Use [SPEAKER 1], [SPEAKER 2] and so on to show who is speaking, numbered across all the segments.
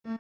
[SPEAKER 1] バ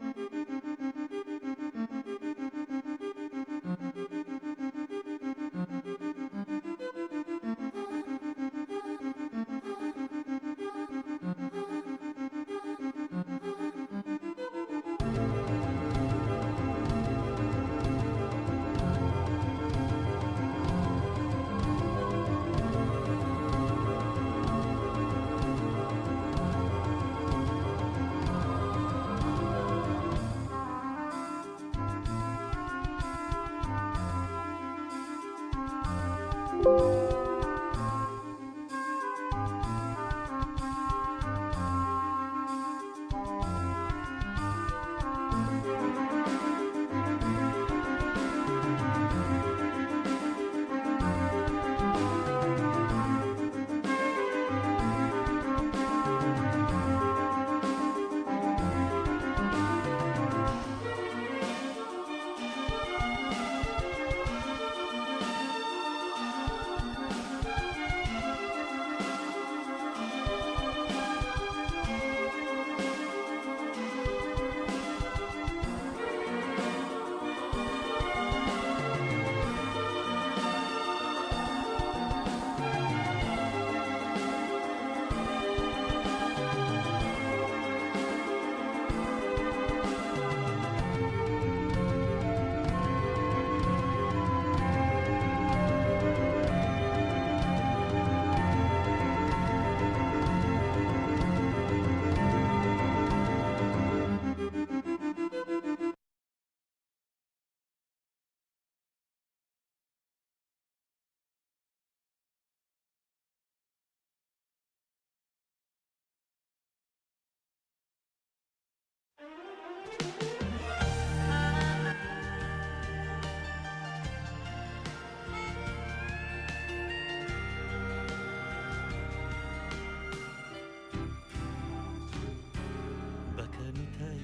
[SPEAKER 1] カみたい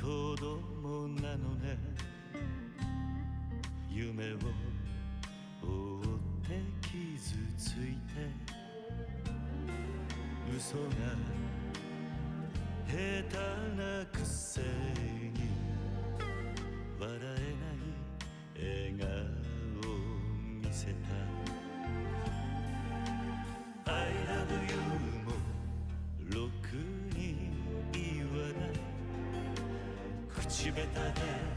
[SPEAKER 1] 子供なのね。夢を追って傷ついて嘘が下手なくせに笑えない笑顔を見せた。 I love you もろくに言わない口下手で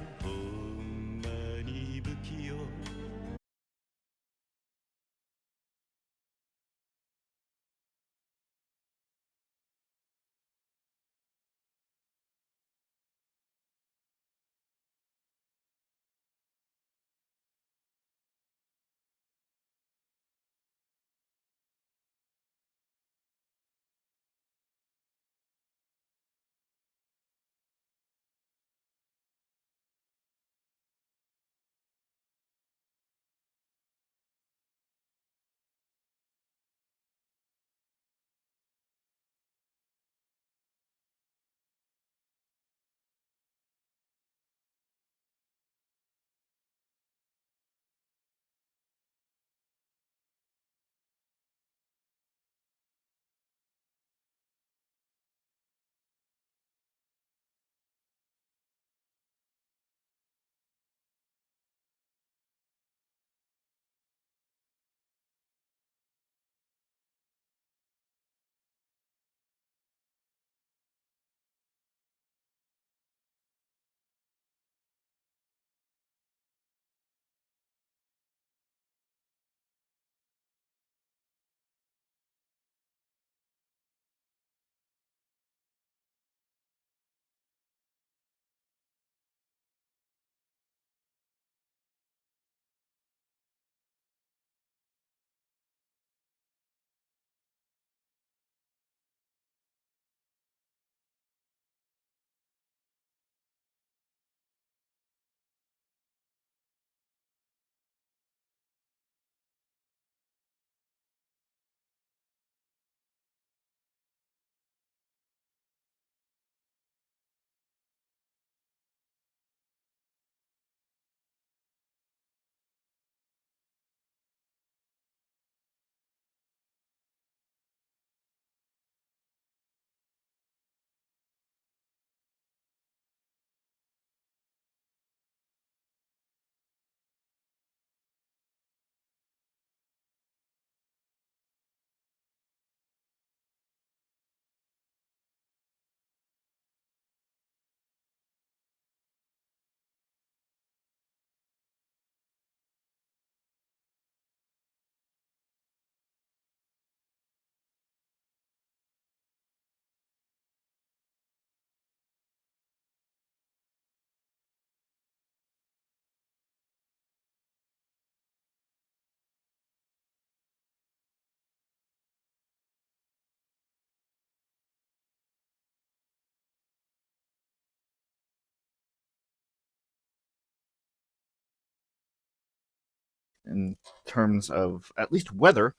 [SPEAKER 2] in terms of at least weather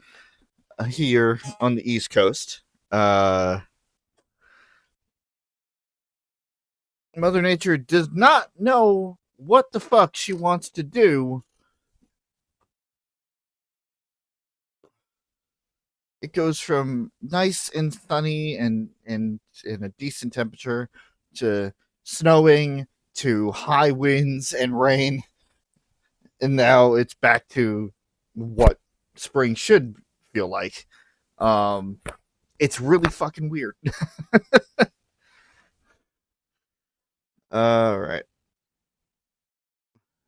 [SPEAKER 2] here on the East Coast. Mother Nature does not know what the fuck she wants to do. It goes from nice and sunny and in a decent temperature to snowing to high winds and rain, and now it's back to what spring should feel like. Um, it's really fucking weird. All right.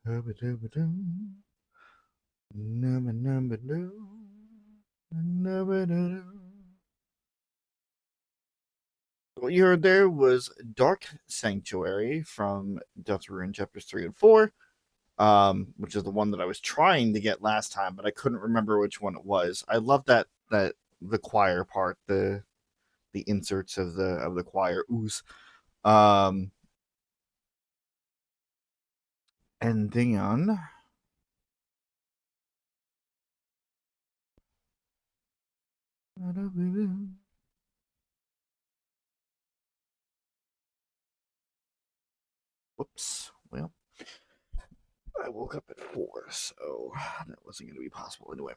[SPEAKER 2] What you heard there was Dark Sanctuary from Deltarune chapters 3 and 4, which is the one that I was trying to get last time, but I couldn't remember which one it was. I love that the choir part, the inserts of the choir ooze. And then whoops. Well, I woke up at 4, so that wasn't going to be possible anyway.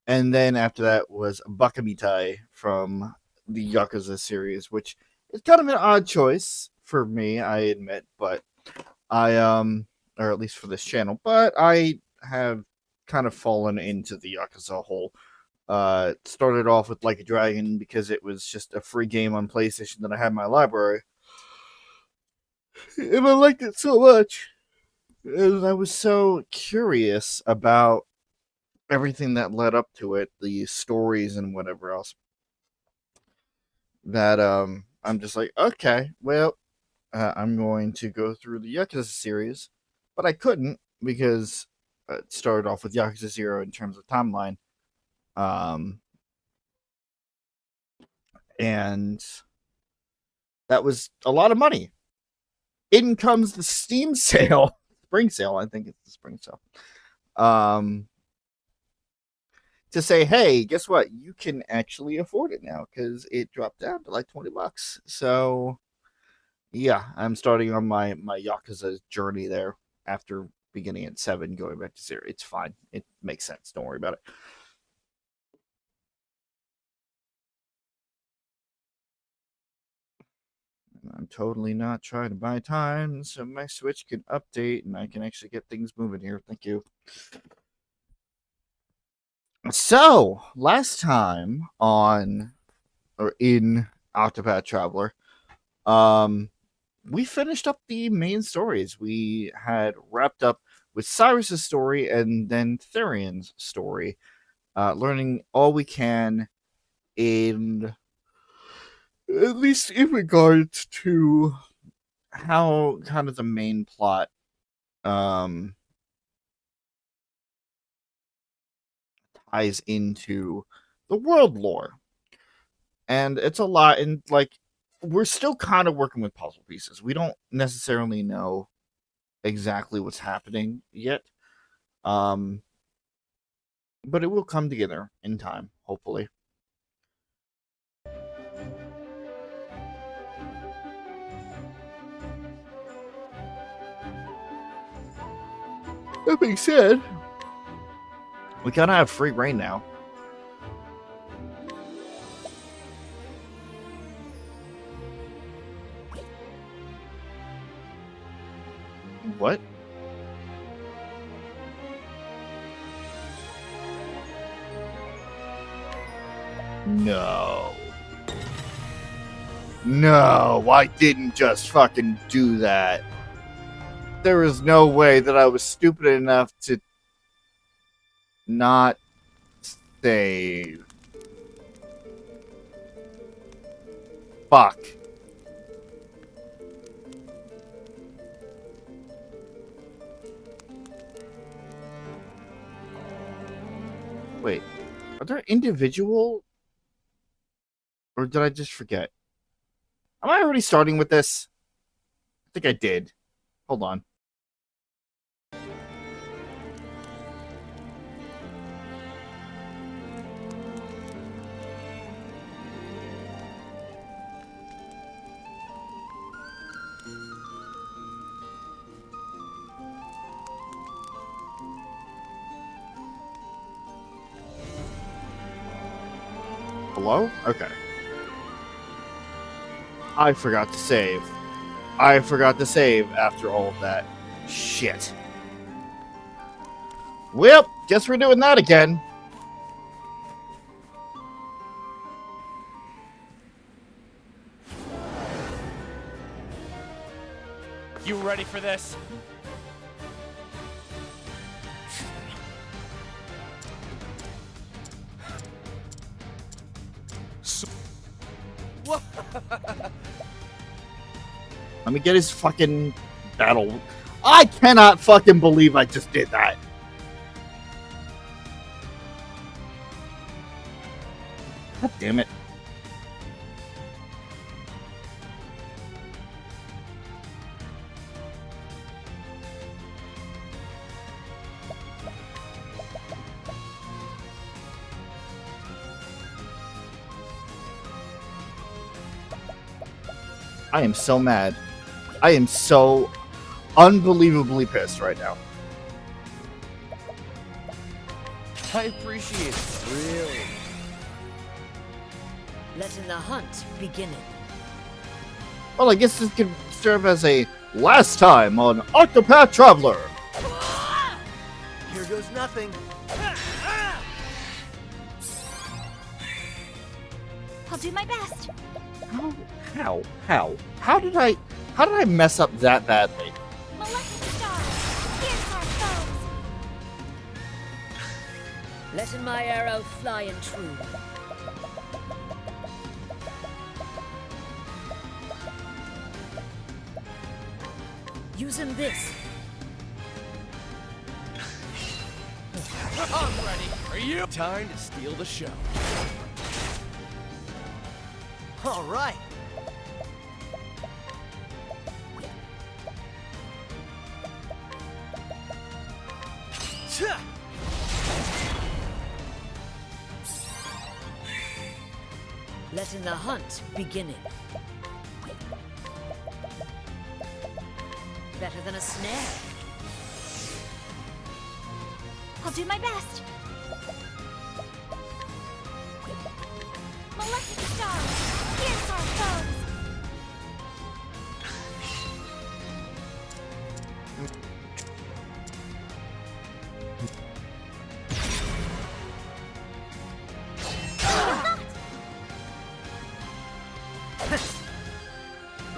[SPEAKER 2] And then after that was Bakamitai from the Yakuza series, which is kind of an odd choice for me, I admit, but or at least for this channel, but I have kind of fallen into the Yakuza whole. Started off with Like a Dragon because it was just a free game on PlayStation that I had in my library, and I liked it so much, and I was so curious about everything that led up to it, the stories and whatever else, that I'm just like, okay, well, I'm going to go through the Yakuza series, but I couldn't because it started off with Yakuza 0 in terms of timeline. And that was a lot of money. In comes the Steam sale, spring sale, I think it's the spring sale. To say, hey, guess what? You can actually afford it now because it dropped down to like $20. So yeah, I'm starting on my Yakuza journey there after beginning at 7, going back to 0. It's fine. It makes sense. Don't worry about it. I'm totally not trying to buy time, so my Switch can update and I can actually get things moving here. Thank you. So, last time on or in Octopath Traveler, we finished up the main stories. We had wrapped up with Cyrus's story and then Therion's story, learning all we can in at least in regards to how kind of the main plot ties into the world lore. And it's a lot, and like we're still kind of working with puzzle pieces. We don't necessarily know exactly what's happening yet. But it will come together in time, hopefully. That being said, we kind of have free reign now. What? No. No, I didn't just fucking do that. There is no way that I was stupid enough to not save. Fuck. Wait, are there individual, or did I just forget? Am I already starting with this? I think I did. Hold on. Hello? Okay. I forgot to save. I forgot to save after all of that. Shit. Well, guess we're doing that again.
[SPEAKER 3] You ready for this?
[SPEAKER 2] Let me get his fucking battle. I cannot fucking believe I just did that. God damn it. I am so mad. I am so unbelievably pissed right now.
[SPEAKER 3] I appreciate it, really.
[SPEAKER 4] Letting the hunt begin.
[SPEAKER 2] Well, I guess this could serve as a last time on Octopath Traveler.
[SPEAKER 3] Here goes nothing.
[SPEAKER 4] I'll do my best.
[SPEAKER 2] How did I mess up that badly?
[SPEAKER 4] Molecular star, here's our foes. Letting my arrow fly and true. Using this.
[SPEAKER 3] I'm ready. Are you? Time to steal the show. All right.
[SPEAKER 4] Letting the hunt begin. Better than a snare. I'll do my best. Molecular star, here's our foes.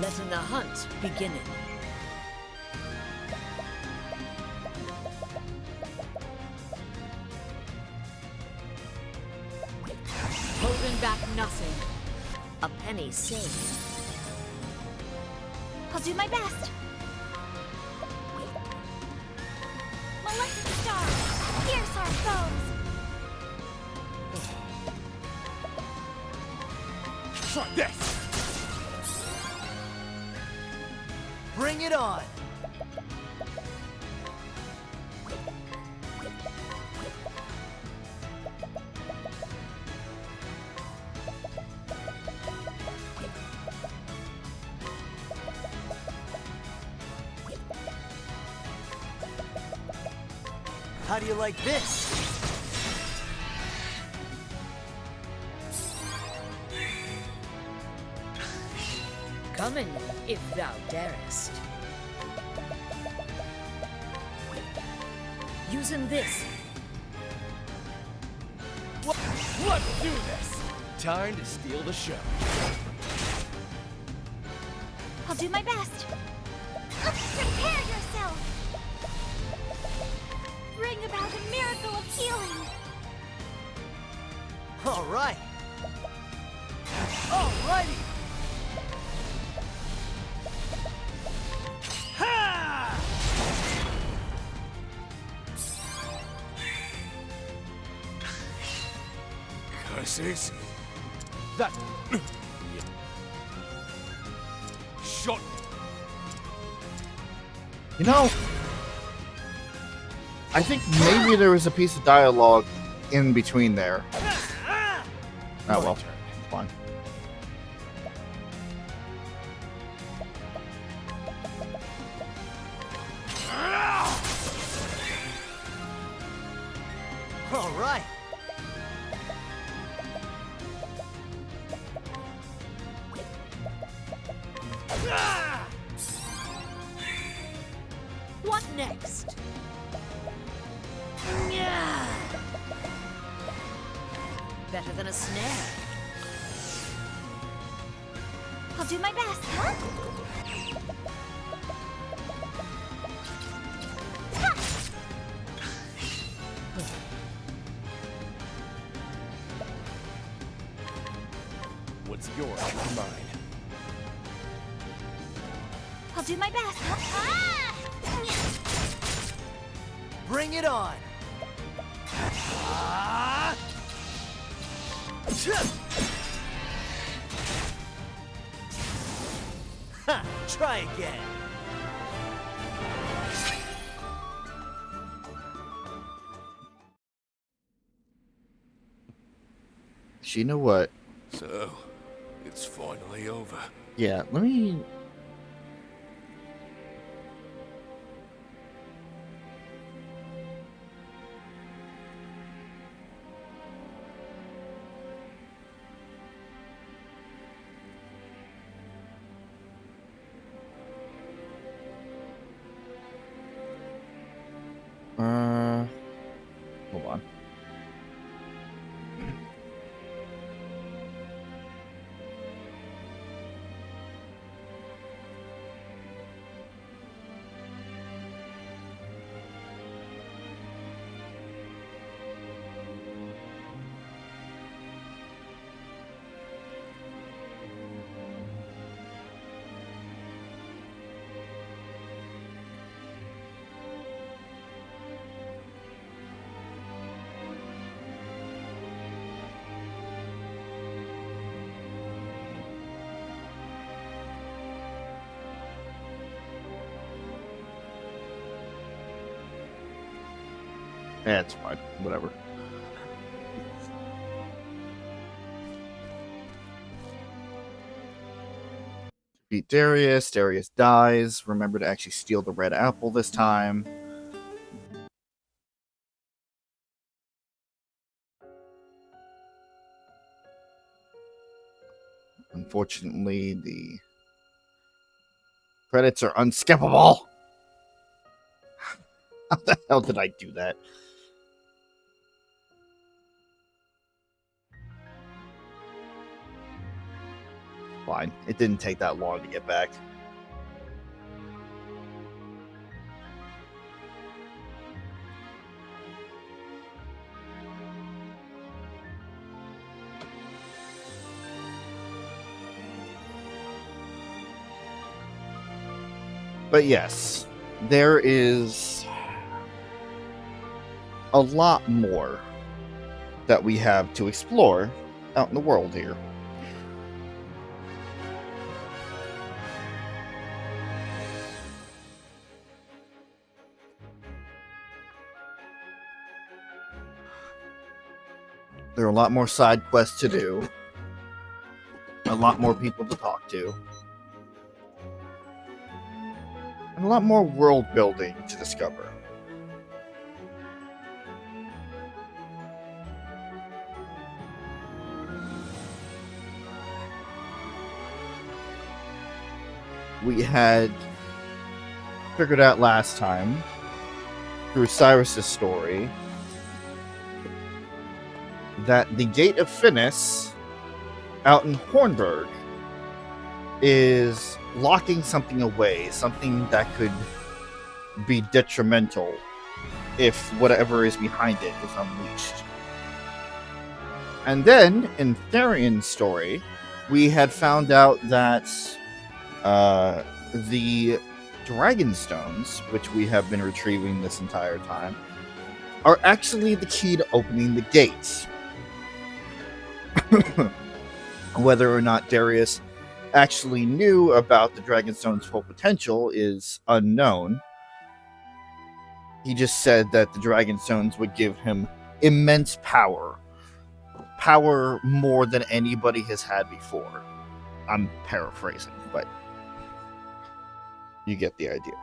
[SPEAKER 4] Letting the hunt begin. Holding back nothing. A penny saved. I'll do my best. Molecular star, here's our foes.
[SPEAKER 3] Try this. Bring it on. How do you like this?
[SPEAKER 4] Coming, if thou darest. Using this.
[SPEAKER 3] Let's do this. Time to steal the show.
[SPEAKER 4] I'll do my best. Prepare yourself. Bring about a miracle of healing.
[SPEAKER 3] All right. All righty. Ha! Curses. That. Shot.
[SPEAKER 2] You know, I think maybe there was a piece of dialogue in between there. Oh well, it's fine.
[SPEAKER 3] All right.
[SPEAKER 4] better than a snare. I'll do my best, huh?
[SPEAKER 3] What's yours is mine.
[SPEAKER 4] I'll do my best, huh?
[SPEAKER 3] Bring it on! Ah! Ha! Try again!
[SPEAKER 2] You know what?
[SPEAKER 5] So, it's finally over.
[SPEAKER 2] Yeah, let me... Hold on. Yeah, it's fine. Whatever. Beat Darius. Darius dies. Remember to actually steal the red apple this time. Unfortunately, the credits are unskippable. How the hell did I do that? Fine. It didn't take that long to get back. But yes, there is a lot more that we have to explore out in the world here. There are a lot more side quests to do, a lot more people to talk to, and a lot more world building to discover. We had figured out last time through Cyrus's story that the Gate of Finis out in Hornburg is locking something away, something that could be detrimental if whatever is behind it is unleashed. And then, in Therion's story, we had found out that the Dragon Stones, which we have been retrieving this entire time, are actually the key to opening the gates. Whether or not Darius actually knew about the Dragonstone's full potential is unknown. He just said that the Dragonstones would give him immense power. Power more than anybody has had before. I'm paraphrasing, but you get the idea.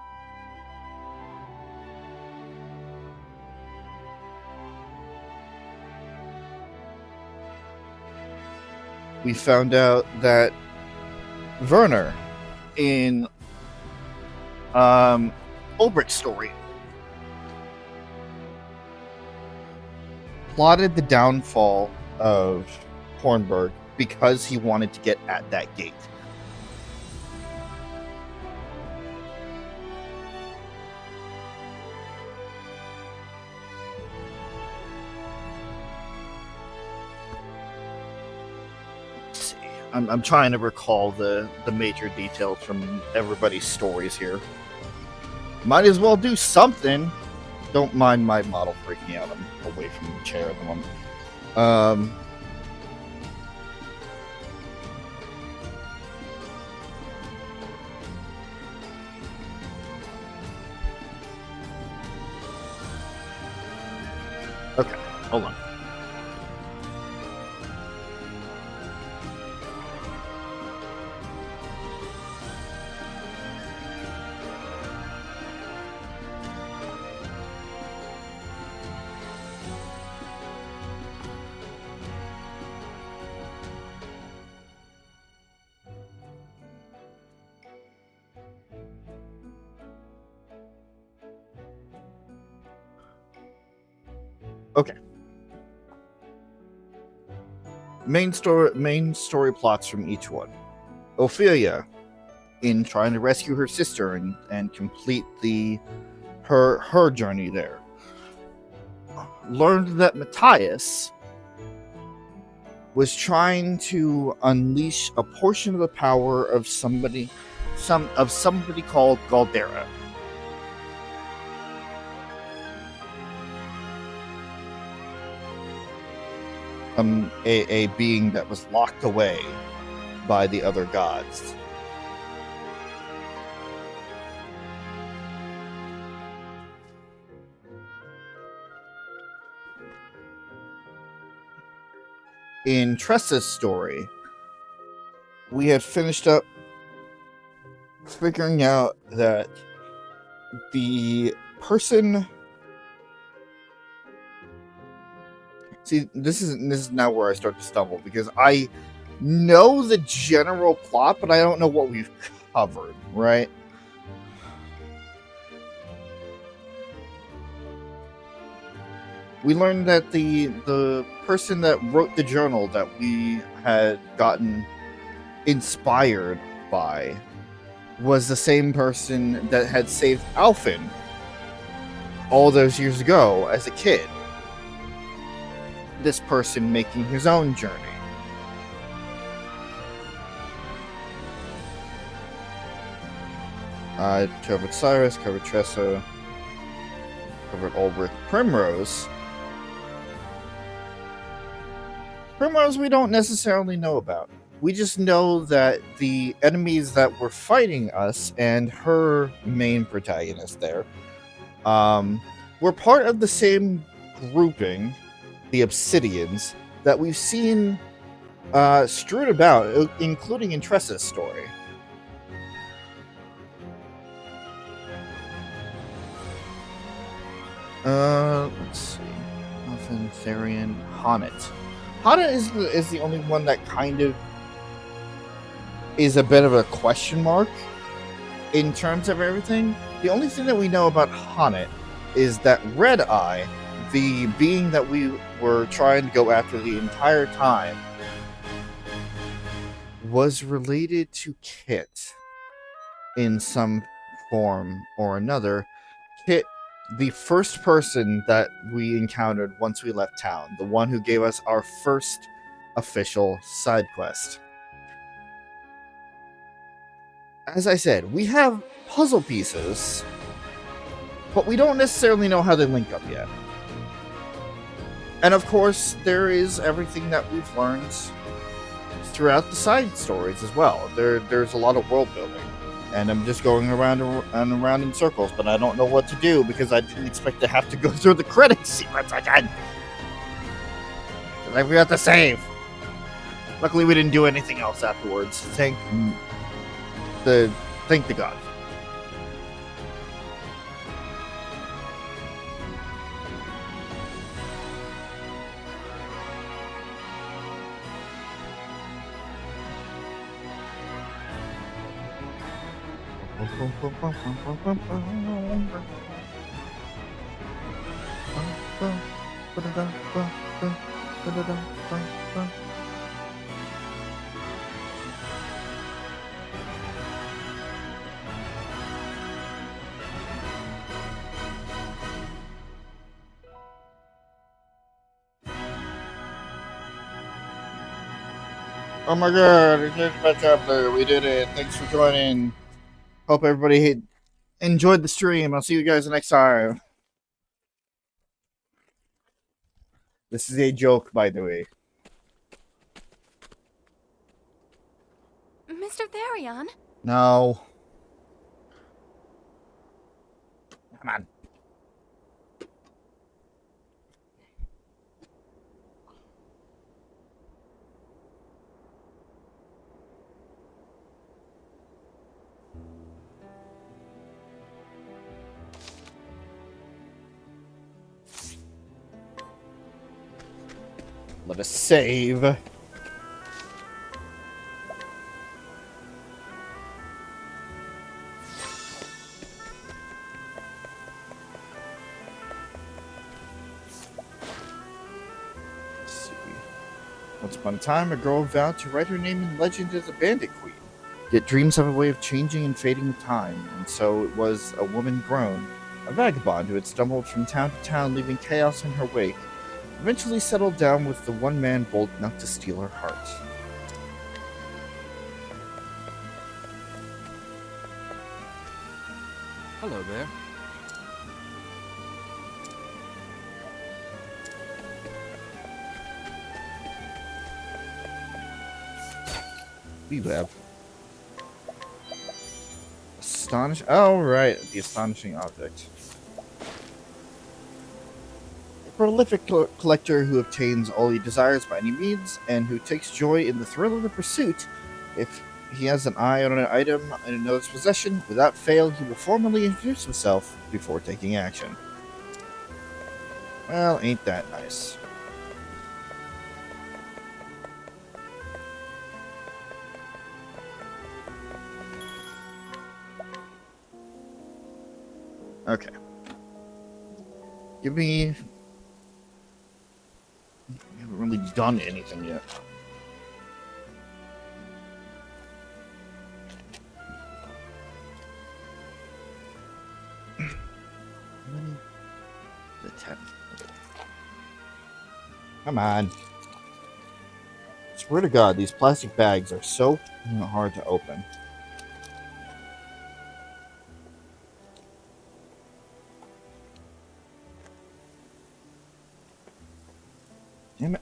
[SPEAKER 2] We found out that Werner in Ulbricht's story plotted the downfall of Hornburg because he wanted to get at that gate. Let's see. I'm trying to recall the major details from everybody's stories here. Might as well do something. Don't mind my model freaking out. I'm away from the chair at the moment. Okay, hold on. Okay. Main story plots from each one. Ophelia, in trying to rescue her sister and complete her journey there, learned that Matthias was trying to unleash a portion of the power of somebody called Galdera. A being that was locked away by the other gods. In Tressa's story, we had finished up figuring out that the person... See, this is now where I start to stumble, because I know the general plot, but I don't know what we've covered, right? We learned that the person that wrote the journal that we had gotten inspired by was the same person that had saved Alfin all those years ago as a kid. This person making his own journey. Covered Cyrus, covered Tressa, covered Ulrich. Primrose we don't necessarily know about. We just know that the enemies that were fighting us and her main protagonist there were part of the same grouping, the Obsidians, that we've seen strewn about, including in Tressa's story. Let's see. Muffin, Therian, Honnet. Honnet is the only one that kind of is a bit of a question mark in terms of everything. The only thing that we know about Honnet is that Red Eye, the being that we were trying to go after the entire time, was related to Kit in some form or another. Kit, the first person that we encountered once we left town, the one who gave us our first official side quest. As I said, we have puzzle pieces, but we don't necessarily know how they link up yet. And of course, there is everything that we've learned throughout the side stories as well. There's a lot of world building. And I'm just going around and around in circles, but I don't know what to do because I didn't expect to have to go through the credit sequence again. Because I forgot to save. Luckily, we didn't do anything else afterwards. Thank the gods. Dun-dun-dun-dun-dun. Oh my god, it's my chapter. We did it. Thanks for joining. Hope everybody enjoyed the stream. I'll see you guys next time. This is a joke, by the way.
[SPEAKER 4] Mr. Therion?
[SPEAKER 2] No. Come on. Let us save. Once upon a time, a girl vowed to write her name in legend as a bandit queen. Yet dreams have a way of changing and fading with time, and so it was a woman grown, a vagabond who had stumbled from town to town, leaving chaos in her wake, eventually settled down with the one man bold enough to steal her heart.
[SPEAKER 3] Hello there.
[SPEAKER 2] We have oh, right, the astonishing object. A prolific collector who obtains all he desires by any means, and who takes joy in the thrill of the pursuit. If he has an eye on an item in another's possession, without fail, he will formally introduce himself before taking action. Well, ain't that nice. Okay. Give me... We haven't really done anything yet. The 10. Come on. Swear to God, these plastic bags are so hard to open. Damn it.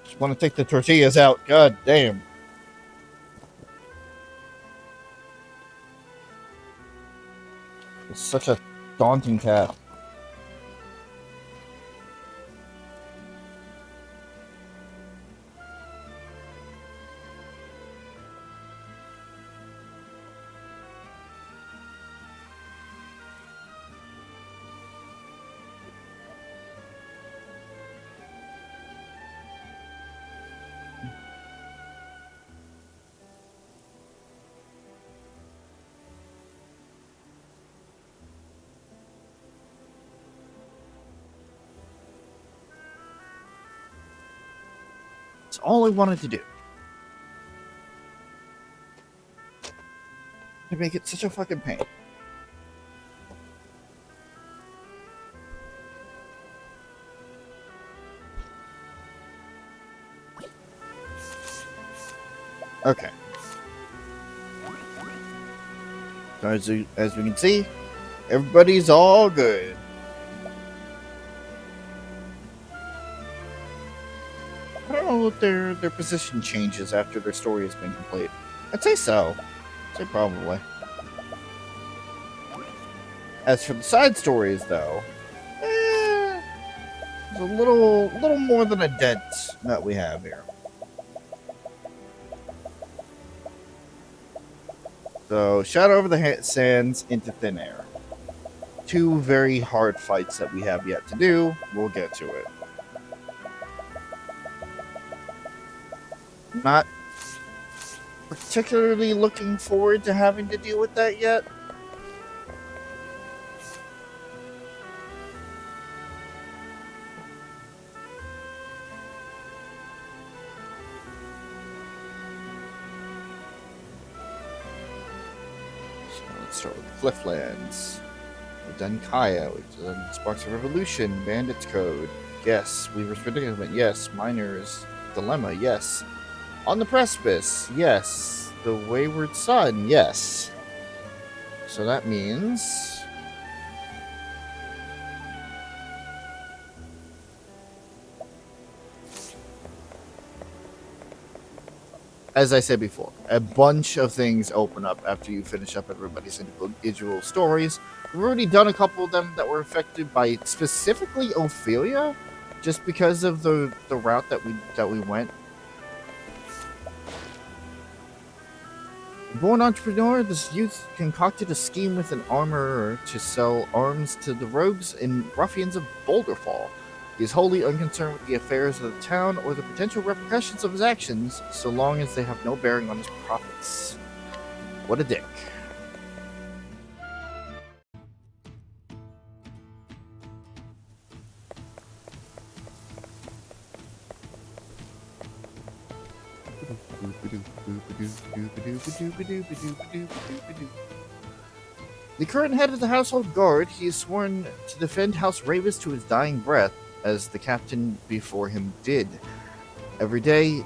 [SPEAKER 2] Just want to take the tortillas out. God damn. It's such a daunting task. It's all I wanted to do. To make it such a fucking pain. Okay. So as we can see, everybody's all good. I don't know if their position changes after their story has been complete. I'd say so. I'd say probably. As for the side stories, though, it's a little more than a dent that we have here. So, Shadow over the Sands into Thin Air. Two very hard fights that we have yet to do. We'll get to it. Not particularly looking forward to having to deal with that yet. So let's start with Clifflands. We've done Kaya, we've done Sparks of Revolution, Bandit's Code. Yes. Weaver's Predicament. Yes. Miner's Dilemma. Yes. On the Precipice. Yes. The Wayward Son. Yes. So that means... as I said before, a bunch of things open up after you finish up everybody's individual stories. We've already done a couple of them that were affected by specifically Ophelia, just because of the route that we went. Born entrepreneur, this youth concocted a scheme with an armorer to sell arms to the rogues and ruffians of Boulderfall. He is wholly unconcerned with the affairs of the town or the potential repercussions of his actions, so long as they have no bearing on his profits. What a dick. The current head of the household guard, he is sworn to defend House Ravis to his dying breath, as the captain before him did. Every day,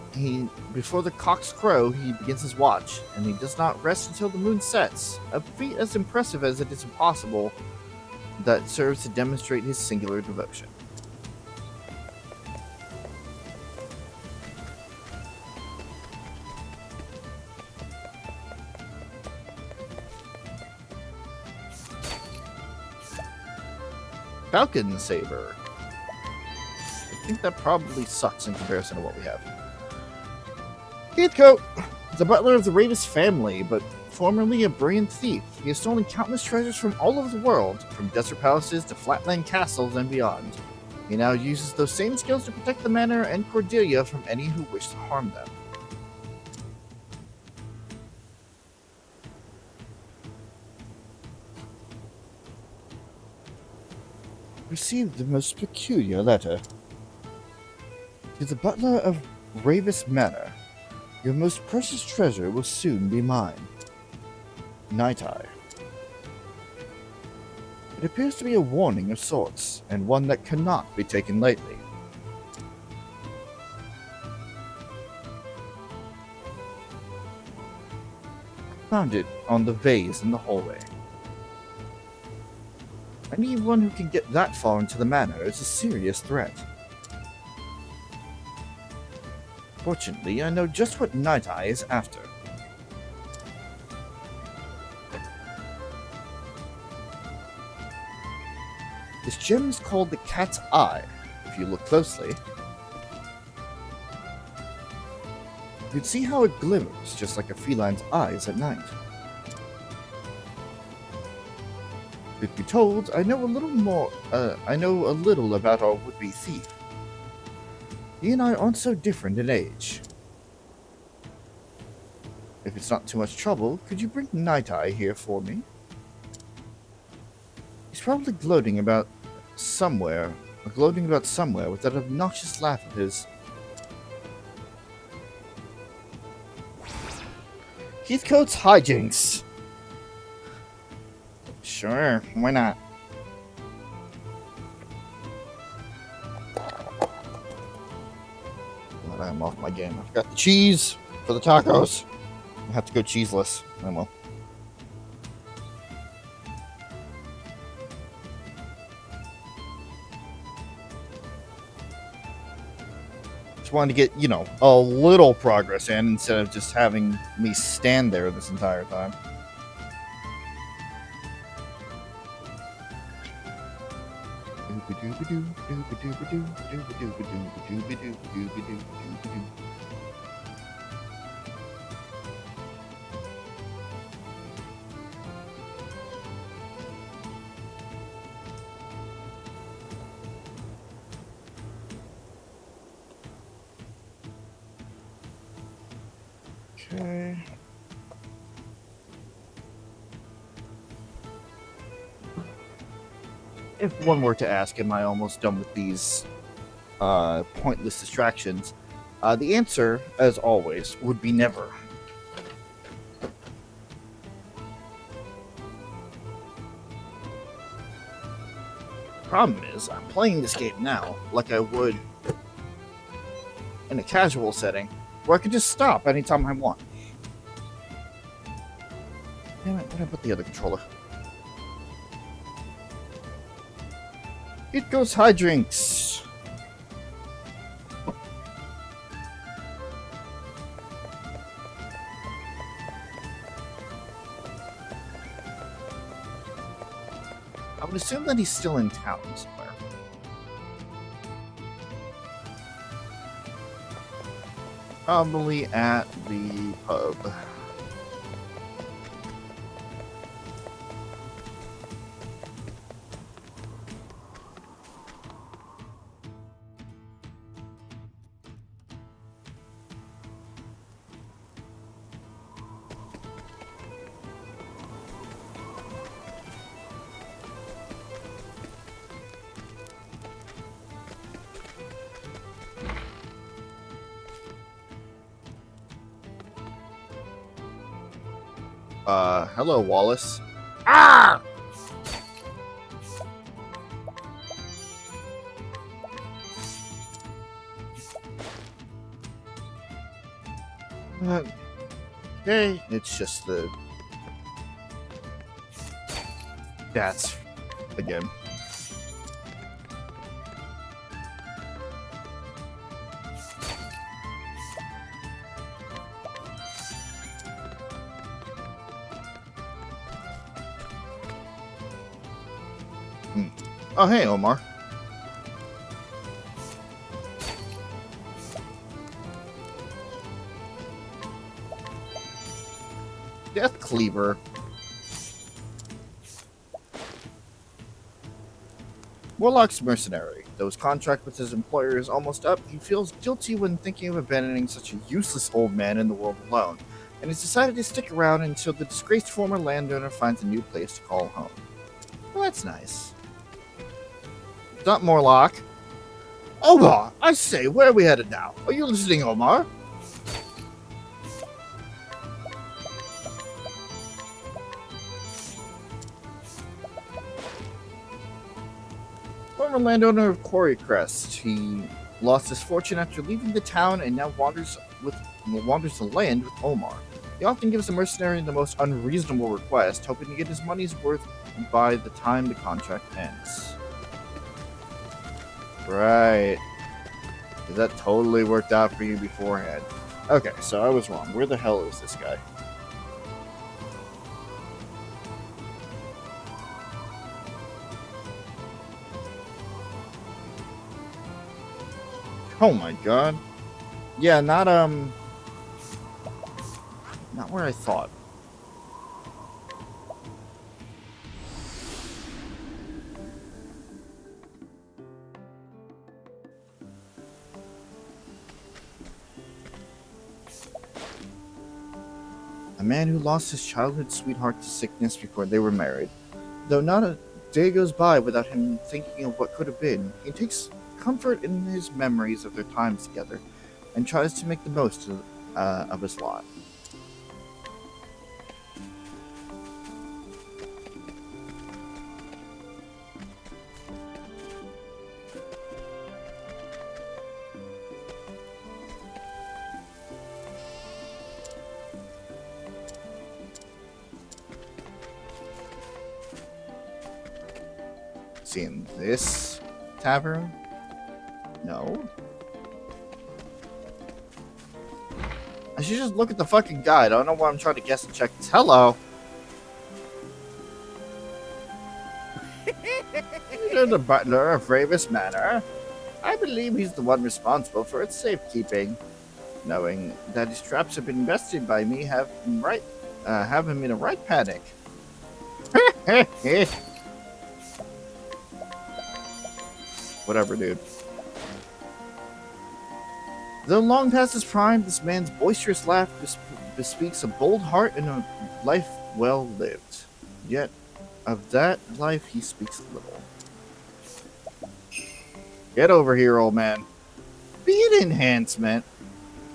[SPEAKER 2] before the cocks crow, he begins his watch, and he does not rest until the moon sets, a feat as impressive as it is impossible that serves to demonstrate his singular devotion. Falcon Saber. I think that probably sucks in comparison to what we have. Heathcote, the butler of the Ravis family, but formerly a brilliant thief. He has stolen countless treasures from all over the world, from desert palaces to flatland castles and beyond. He now uses those same skills to protect the manor and Cordelia from any who wish to harm them. Received the most peculiar letter. To the butler of Ravis Manor, your most precious treasure will soon be mine. Night Eye. It appears to be a warning of sorts, and one that cannot be taken lightly. Found it on the vase in the hallway. Anyone who can get that far into the manor is a serious threat. Fortunately, I know just what Night Eye is after. This gem is called the Cat's Eye. If you look closely, you can see how it glimmers, just like a feline's eyes at night. Truth be told, I know a little about our would-be thief. He and I aren't so different in age. If it's not too much trouble, could you bring Night Eye here for me? He's probably gloating about somewhere with that obnoxious laugh of his. Heathcote's hijinks. Sure, why not? But I'm off my game. I've got the cheese for the tacos. I have to go cheeseless. I will. Just wanted to get, a little progress in instead of just having me stand there this entire time. Okay. If one were to ask, am I almost done with these pointless distractions? The answer, as always, would be never. Problem is, I'm playing this game now like I would in a casual setting, where I could just stop anytime I want. Damn it, where did I put the other controller? It goes high drinks. I would assume that he's still in town somewhere. Probably at the pub. Hello, Wallace. Ah! Okay, it's just the... That's... again. Oh, hey, Omar. Death Cleaver. Warlock's mercenary. Though his contract with his employer is almost up, he feels guilty when thinking of abandoning such a useless old man in the world alone, and has decided to stick around until the disgraced former landowner finds a new place to call home. Well, that's nice. Not Morlock. Omar! I say, where are we headed now? Are you listening, Omar? Former landowner of Quarry Crest. He lost his fortune after leaving the town and now wanders the land with Omar. He often gives the mercenary the most unreasonable request, hoping to get his money's worth by the time the contract ends. Right. That totally worked out for you beforehand. Okay, so I was wrong. Where the hell is this guy? Oh my god. Yeah, not where I thought. A man who lost his childhood sweetheart to sickness before they were married. Though not a day goes by without him thinking of what could have been, he takes comfort in his memories of their times together and tries to make the most of his lot. In this tavern? No. I should just look at the fucking guide. I don't know why I'm trying to guess and check this. Hello. You're the butler of Ravis Manor. I believe he's the one responsible for its safekeeping. Knowing that his traps have been invested by me, have him in a right panic. Whatever, dude. Though long past his prime, this man's boisterous laugh bespeaks a bold heart and a life well lived. Yet, of that life he speaks little. Get over here, old man. Be an enhancement.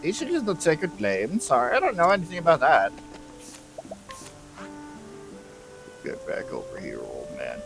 [SPEAKER 2] You should use the sacred flame. Sorry, I don't know anything about that. Get back over here, old man.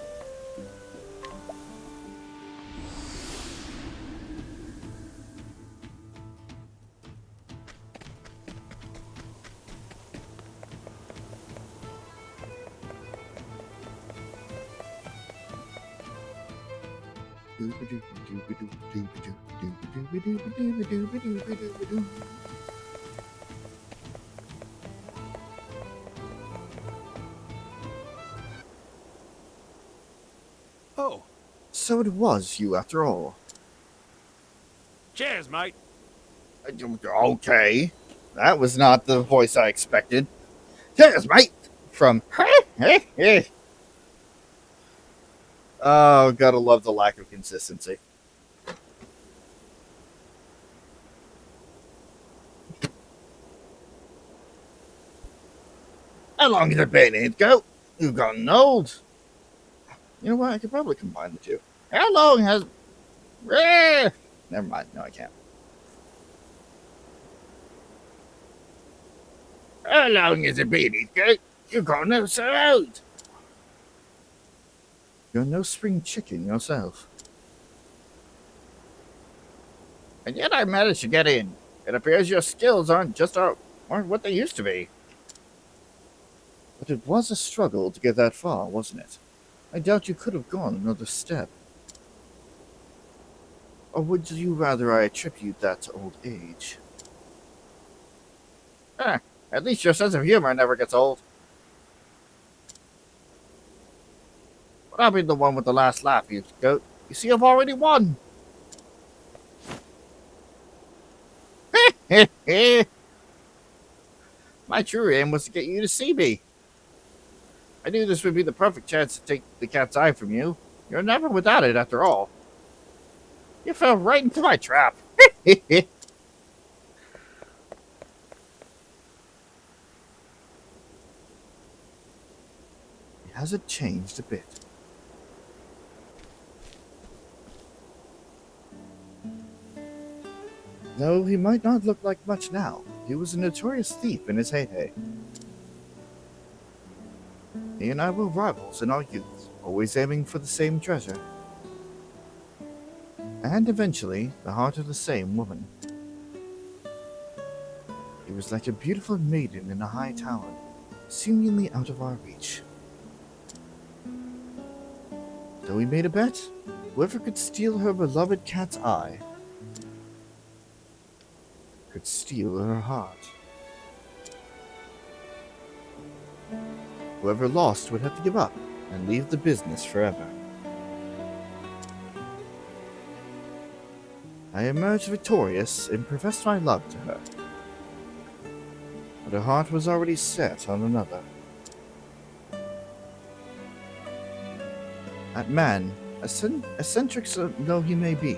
[SPEAKER 5] Oh,
[SPEAKER 2] So it was you after all.
[SPEAKER 5] cheers, mate.
[SPEAKER 2] Okay. That was not the voice I expected. Cheers, mate! From Oh, gotta love the lack of consistency. How long has it been, ain't go? You've gotten old. You know what? I could probably combine the two. How long has... Never mind. No, I can't. How long has it been, ain't go? You've gotten so old. You're no spring chicken yourself. And yet I managed to get in. It appears your skills aren't what they used to be. But it was a struggle to get that far, wasn't it? I doubt you could have gone another step. Or would you rather I attribute that to old age? At least your sense of humor never gets old. But I'll be the one with the last laugh, you goat. You see, I've already won. My true aim was to get you to see me. I knew this would be the perfect chance to take the cat's eye from you. You're never without it, after all. You fell right into my trap. It hasn't changed a bit. Though he might not look like much now, he was a notorious thief in his heyday. He and I were rivals in our youth, always aiming for the same treasure. And eventually, the heart of the same woman. He was like a beautiful maiden in a high tower, seemingly out of our reach. So we made a bet. Whoever could steal her beloved cat's eye could steal her heart. Whoever lost would have to give up and leave the business forever. I emerged victorious and professed my love to her. But her heart was already set on another. That man, eccentric though he may be,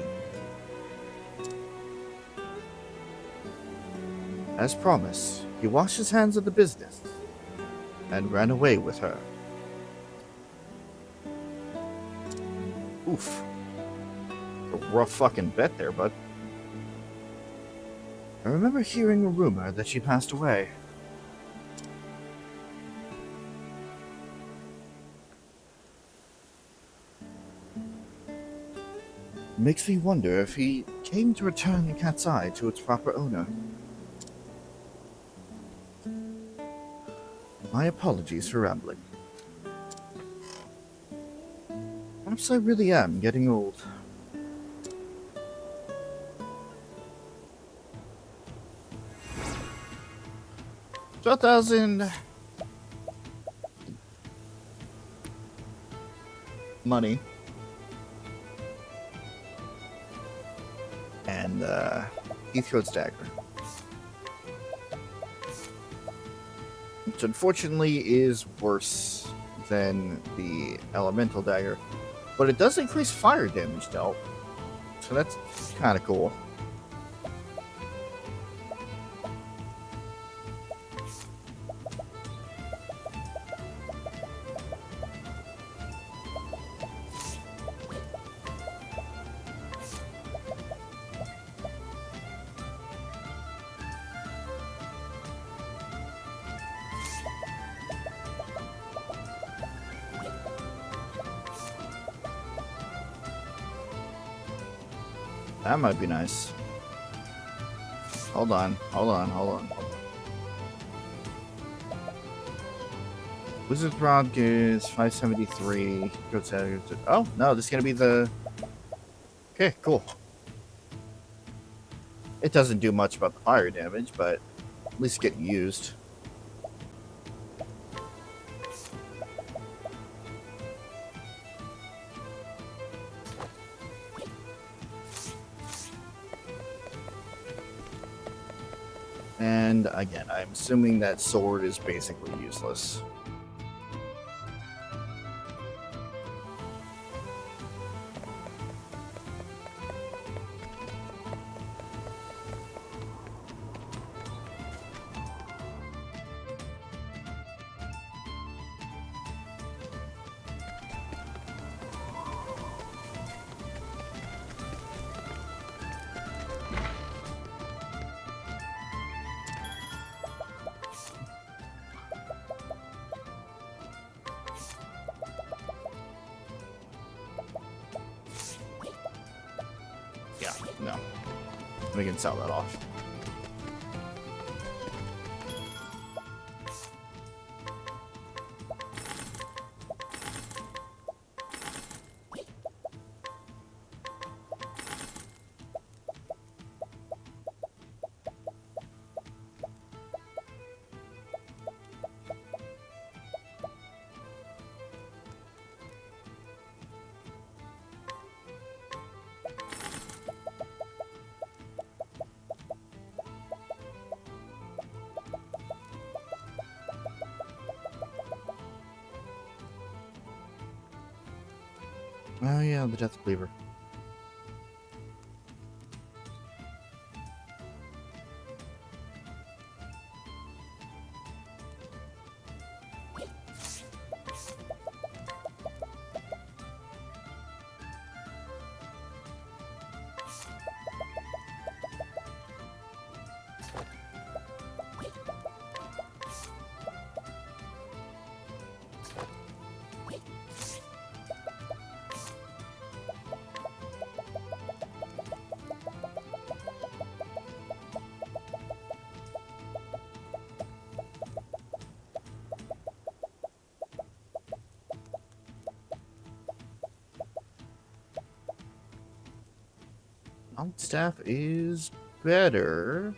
[SPEAKER 2] as promised, he washed his hands of the business and ran away with her. Oof. A rough fucking bet there, bud. I remember hearing a rumor that she passed away. Makes me wonder if he came to return the cat's eye to its proper owner. My apologies for rambling. Perhaps I really am getting old. $12,000 money and Heathcote's dagger, which unfortunately is worse than the elemental dagger, but it does increase fire damage though, so that's kind of cool. That might be nice. Hold on. Wizard's Rod is 573. Oh, no, this is going to be the... Okay, cool. It doesn't do much about the fire damage, but at least getting used. And again, I'm assuming that sword is basically useless. Yeah, no. We can sell that off. Oh yeah, the Death Cleaver. Staff is better.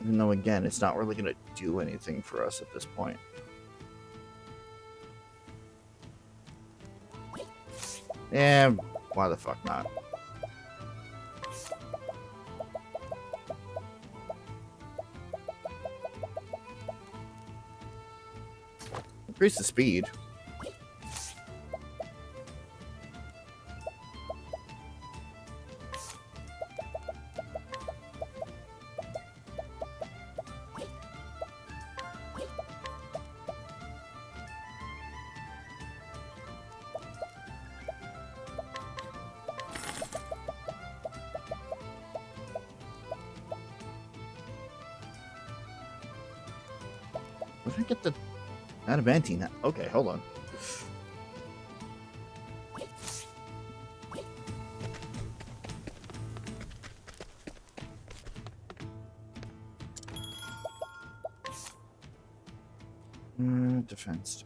[SPEAKER 2] Even though, again, it's not really going to do anything for us at this point. Yeah, why the fuck not? Increase the speed. Where did I get the adamantine? Okay, hold on. Defense.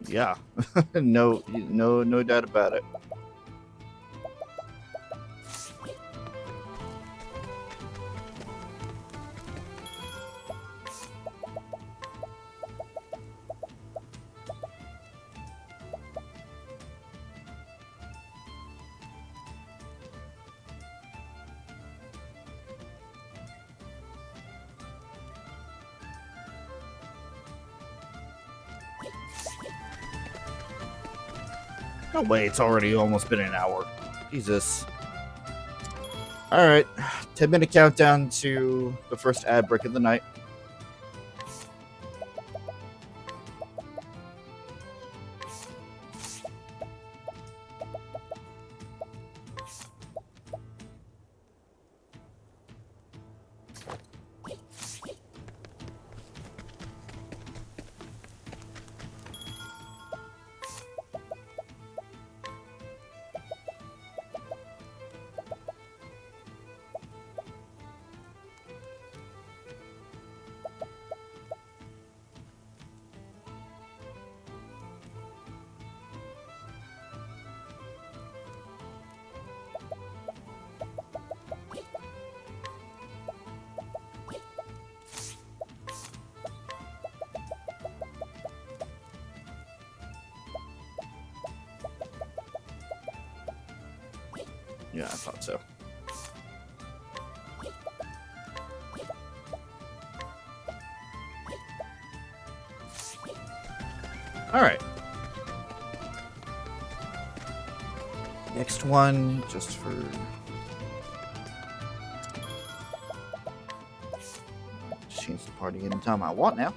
[SPEAKER 2] Yeah, no doubt about it. No way, it's already almost been an hour. Jesus. Alright, 10-minute countdown to the first ad break of the night. Yeah, I thought so. Alright. Next one, just for... change the party anytime I want now.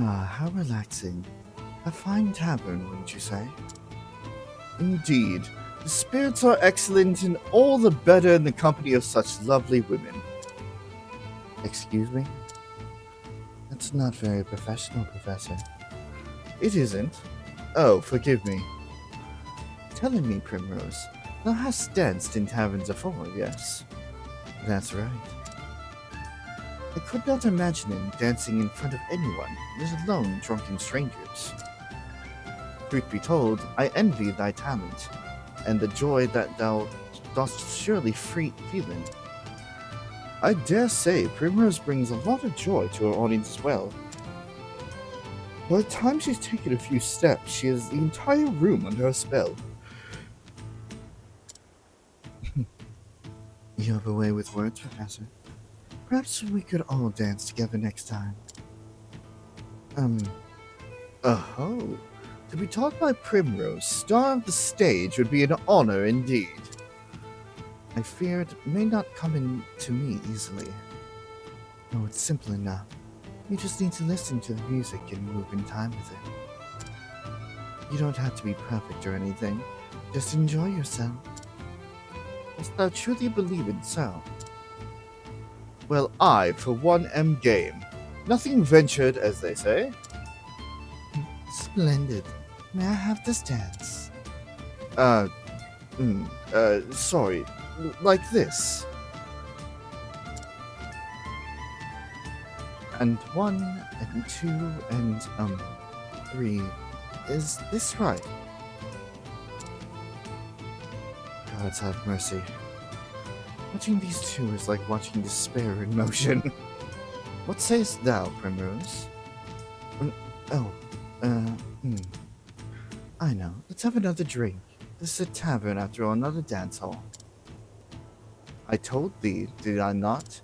[SPEAKER 2] Ah, how relaxing. A fine tavern, wouldn't you say? Indeed. The spirits are excellent and all the better in the company of such lovely women. Excuse me? That's not very professional, Professor. It isn't. Oh, forgive me. Telling me, Primrose, thou hast danced in taverns afore, yes? That's right. I could not imagine him dancing in front of anyone, let alone drunken strangers. Truth be told, I envy thy talent, and the joy that thou dost surely feel in. I dare say Primrose brings a lot of joy to her audience as well. By the time she's taken a few steps, she has the entire room under her spell. You have a way with words, Professor. Perhaps we could all dance together next time. Oh. To be taught by Primrose, star of the stage, would be an honor indeed. I fear it may not come in to me easily. No, it's simple enough. You just need to listen to the music and move in time with it. You don't have to be perfect or anything. Just enjoy yourself. Dost thou truly believe in so? Well, I, for one, am game. Nothing ventured, as they say. Splendid. May I have this dance? Sorry. Like this. And 1, and 2, and, 3. Is this right? Gods have mercy. Watching these two is like watching despair in motion. What sayest thou, Primrose? I know. Let's have another drink. This is a tavern after all, not a dance hall. I told thee, did I not?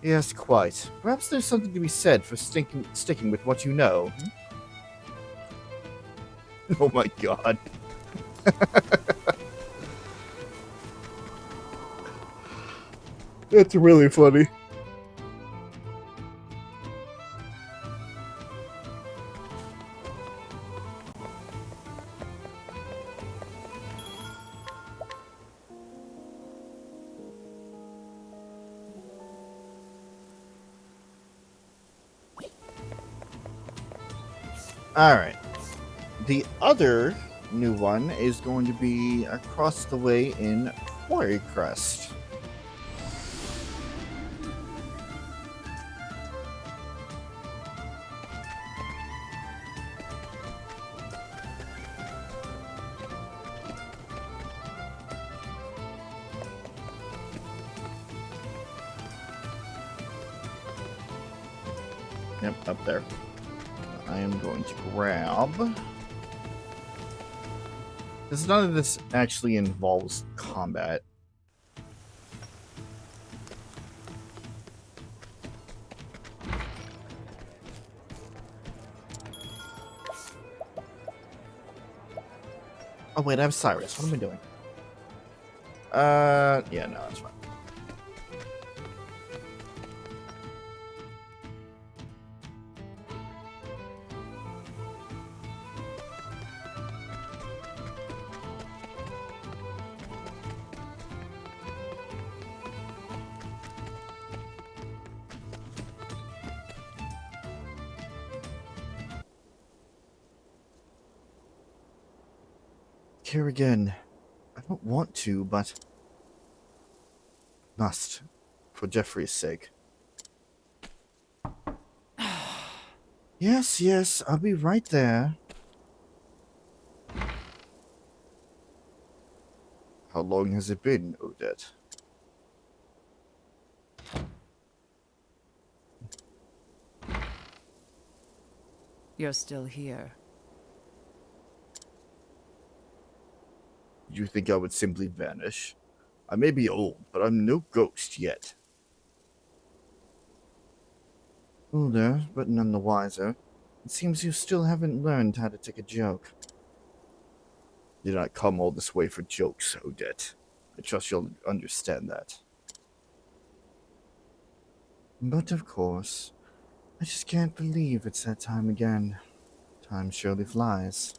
[SPEAKER 2] Yes, quite. Perhaps there's something to be said for sticking with what you know. Oh my god. That's really funny. Alright. The other new one is going to be across the way in Quarry Crest. Yep, up there. I am going to grab... Because none of this actually involves combat. Oh wait, I have Cyrus. What am I doing? Yeah, no, that's fine. Here again. I don't want to, but must. for Jeffrey's sake. Yes, yes, I'll be right there. How long has it been, Odette?
[SPEAKER 6] You're still here.
[SPEAKER 2] You think I would simply vanish? I may be old, but I'm no ghost yet. Older, but none the wiser. It seems you still haven't learned how to take a joke. Did not come all this way for jokes, Odette. I trust you'll understand that. But of course, I just can't believe it's that time again. Time surely flies.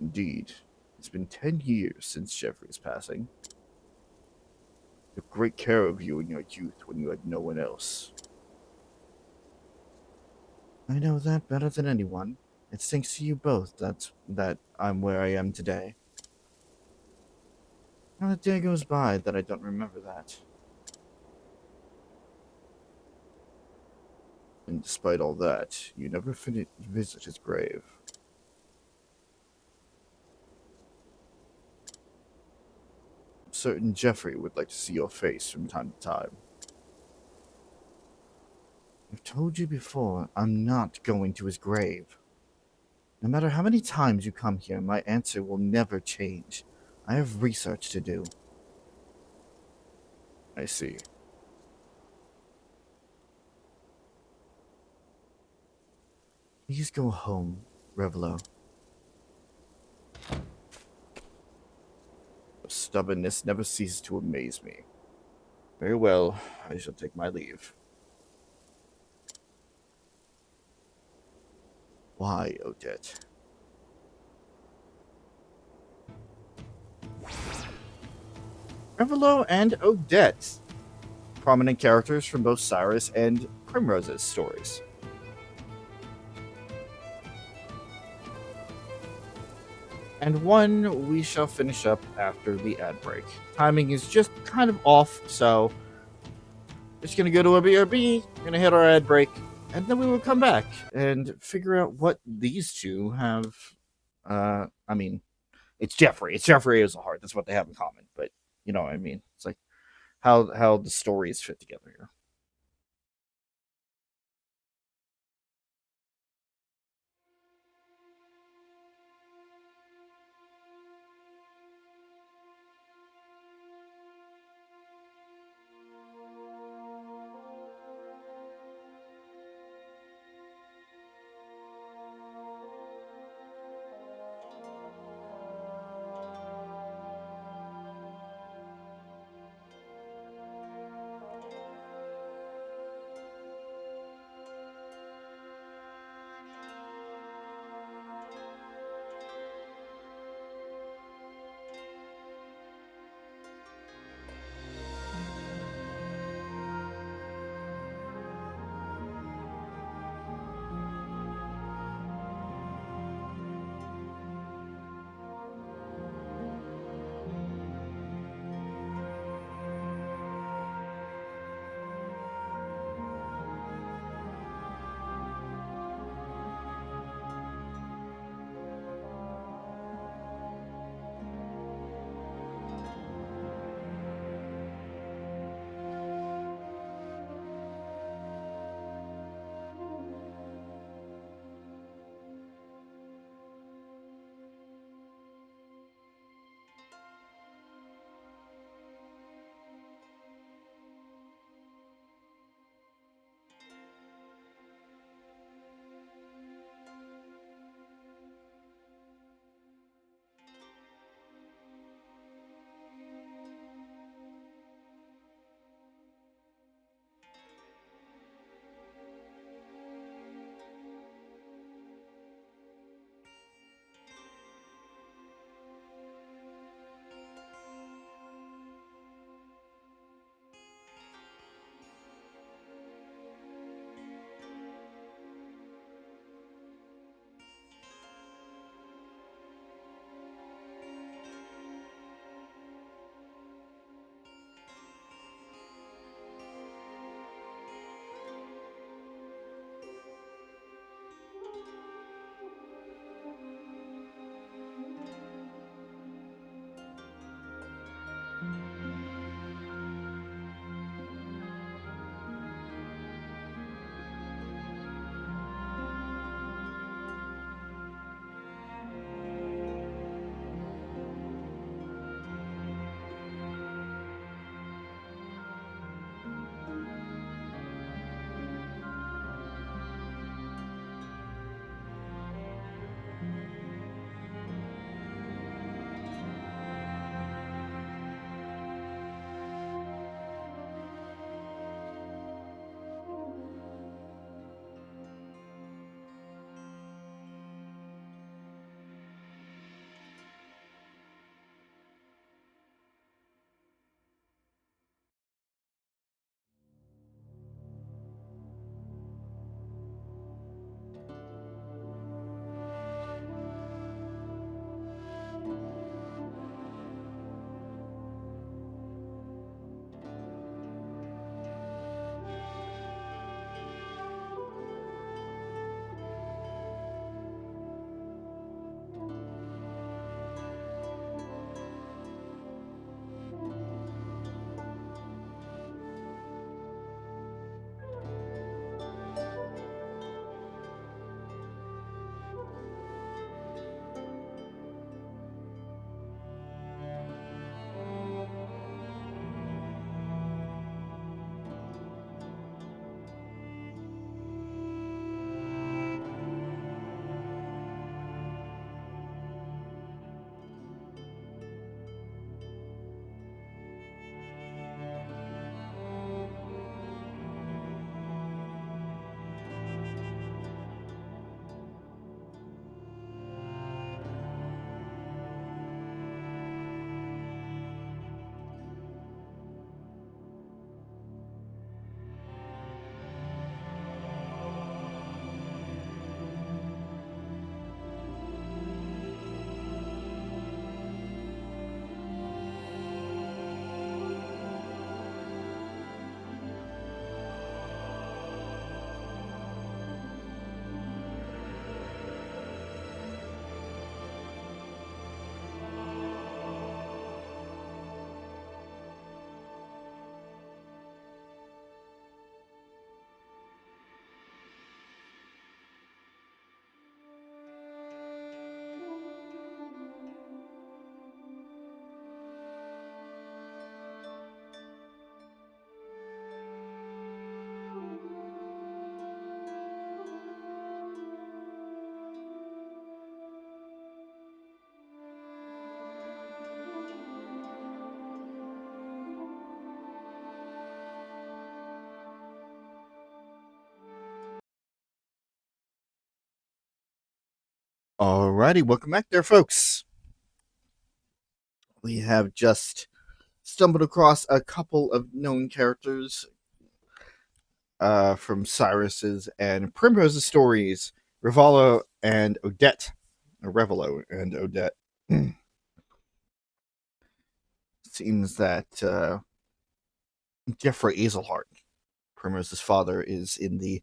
[SPEAKER 2] Indeed, it's been 10 years since Jeffrey's passing. Took great care of you in your youth when you had no one else. I know that better than anyone. It's thanks to you both that I'm where I am today. Not a day goes by that I don't remember that. And despite all that, you never visit his grave. I'm certain Jeffrey would like to see your face from time to time. I've told you before, I'm not going to his grave. No matter how many times you come here, my answer will never change. I have research to do. I see. Please go home, Revelo. Your stubbornness never ceases to amaze me. Very well, I shall take my leave. Why, Odette? Revelo and Odette, prominent characters from both Cyrus and Primrose's stories. And one we shall finish up after the ad break. Timing is just kind of off, so just gonna go to a BRB, gonna hit our ad break, and then we will come back and figure out what these two have. I mean, it's Jeffrey. It's Jeffrey Hazelhart. That's what they have in common. But you know what I mean. It's like how the stories fit together here. Alrighty, welcome back there, folks. We have just stumbled across a couple of known characters from Cyrus's and Primrose's stories, Revalo and Odette. Revalo and Odette. Seems that Jeffrey Azelhart, Primrose's father, is in the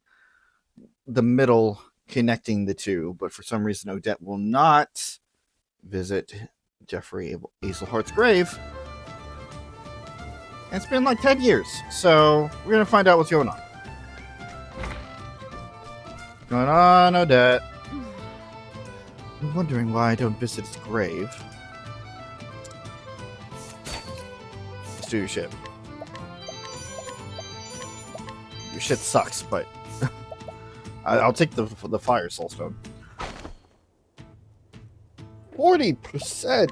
[SPEAKER 2] middle connecting the two, but for some reason Odette will not visit Jeffrey Azelhart's grave. And it's been like 10 years, so we're going to find out what's going on. What's going on, Odette? I'm wondering why I don't visit his grave. Let's do your shit. Your shit sucks, but I'll take the fire soulstone. 40%.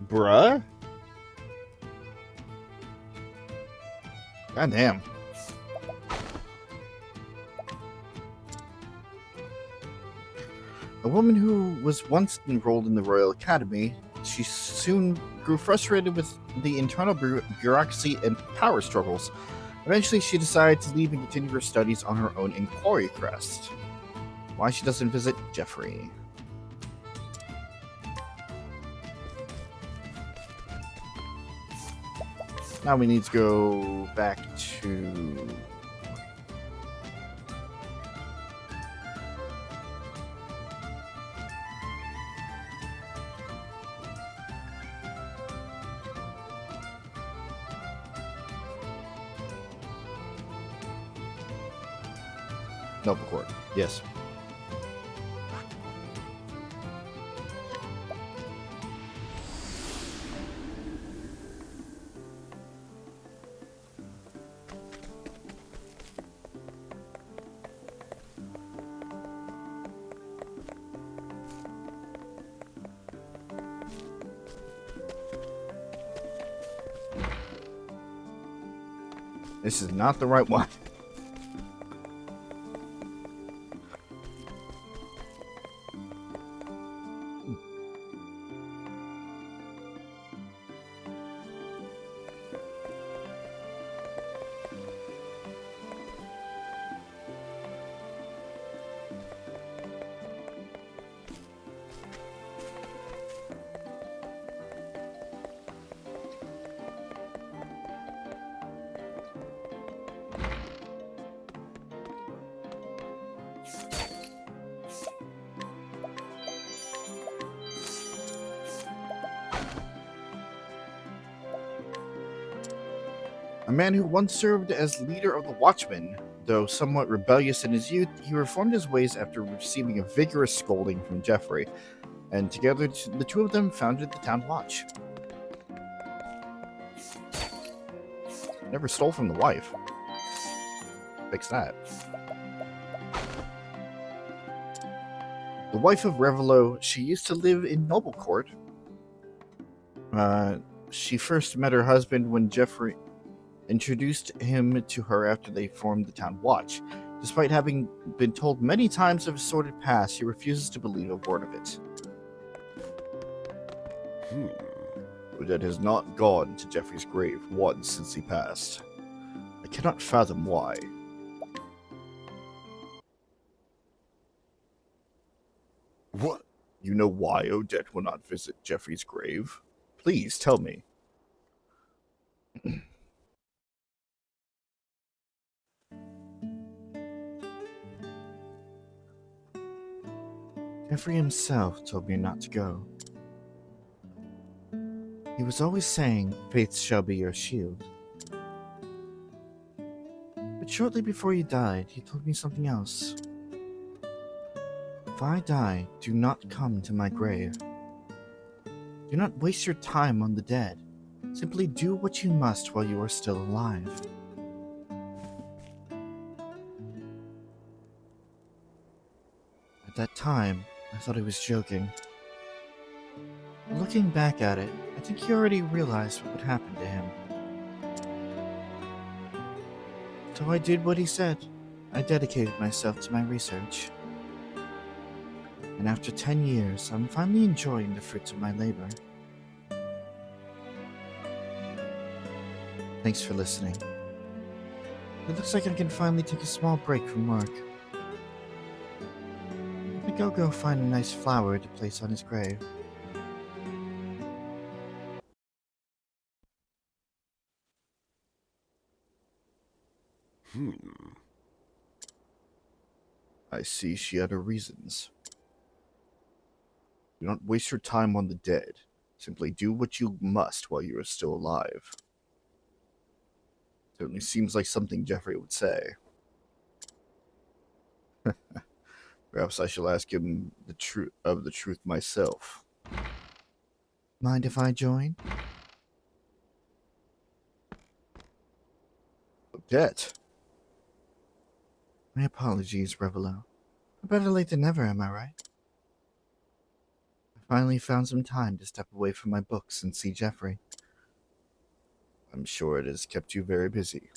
[SPEAKER 2] Bruh. God damn. A woman who was once enrolled in the Royal Academy, she soon grew frustrated with the internal bureaucracy and power struggles. Eventually, she decided to leave and continue her studies on her own in Quarry Crest. Why she doesn't visit Jeffrey? Now we need to go back to... Noble Court. Yes. This is not the right one. A man who once served as leader of the Watchmen, though somewhat rebellious in his youth, he reformed his ways after receiving a vigorous scolding from Jeffrey, and together the two of them founded the Town Watch. Never stole from the wife. Fix that. The wife of Revalo, she used to live in Noble Court. She first met her husband when Jeffrey introduced him to her after they formed the Town Watch. Despite having been told many times of his sordid past, she refuses to believe a word of it. Odette has not gone to Jeffrey's grave once since he passed. I cannot fathom why.
[SPEAKER 5] What?
[SPEAKER 2] You know why Odette will not visit Jeffrey's grave? Please tell me. Jeffrey himself told me not to go. He was always saying, faith shall be your shield. But shortly before he died, he told me something else. If I die, do not come to my grave. Do not waste your time on the dead. Simply do what you must while you are still alive. At that time, I thought he was joking. But looking back at it, I think he already realized what would happen to him. So I did what he said. I dedicated myself to my research. And after 10 years, I'm finally enjoying the fruits of my labor. Thanks for listening. It looks like I can finally take a small break from work. I think I'll go find a nice flower to place on his grave. I see she had her reasons. Do not waste your time on the dead. Simply do what you must while you are still alive. Certainly seems like something Jeffrey would say. Perhaps I shall ask him the truth myself. Mind if I join? Odette. My apologies, Revelo. Better late than never, am I right? I finally found some time to step away from my books and see Jeffrey. I'm sure it has kept you very busy.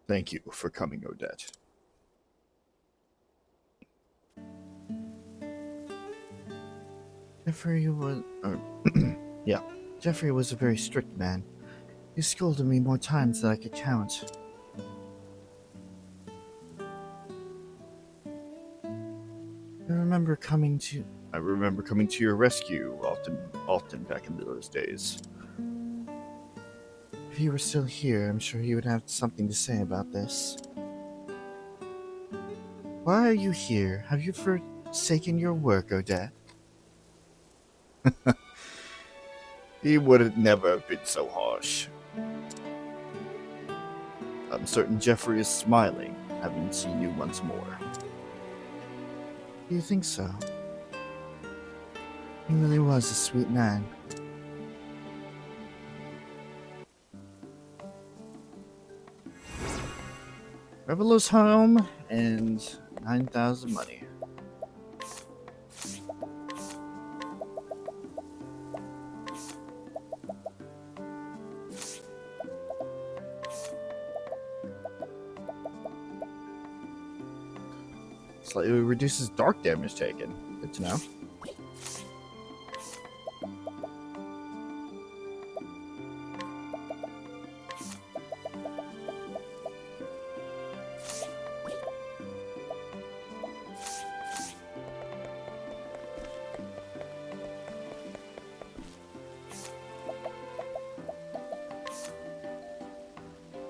[SPEAKER 2] Thank you for coming, Odette. Jeffrey was... yeah, Jeffrey was a very strict man. He scolded me more times than I could count. I remember coming to your rescue often back in those days. If he were still here, I'm sure he would have something to say about this. Why are you here? Have you forsaken your work, Odette? He would never have been so harsh. I'm certain Jeffrey is smiling, having seen you once more. Do you think so? He really was a sweet man. Revelo's home and 9,000 money. Slightly reduces dark damage taken. Good to know.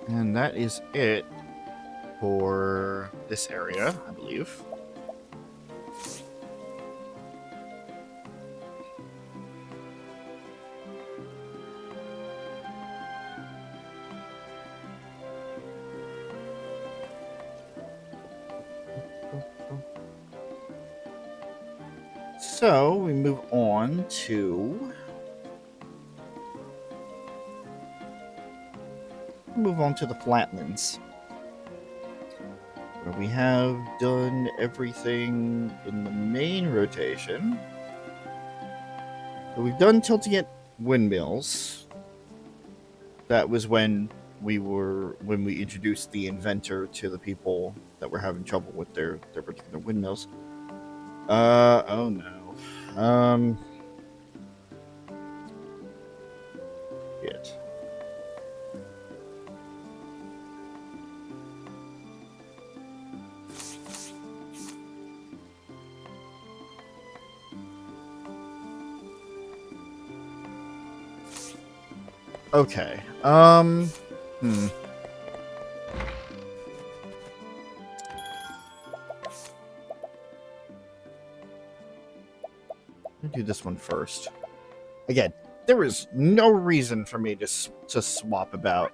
[SPEAKER 2] And that is it for this area, I believe. So we move on to the Flatlands, where we have done everything in the main rotation. So we've done tilting at windmills. That was when we introduced the inventor to the people that were having trouble with their particular windmills. Oh no. Shit. Okay. Do this one first. Again, there is no reason for me to swap about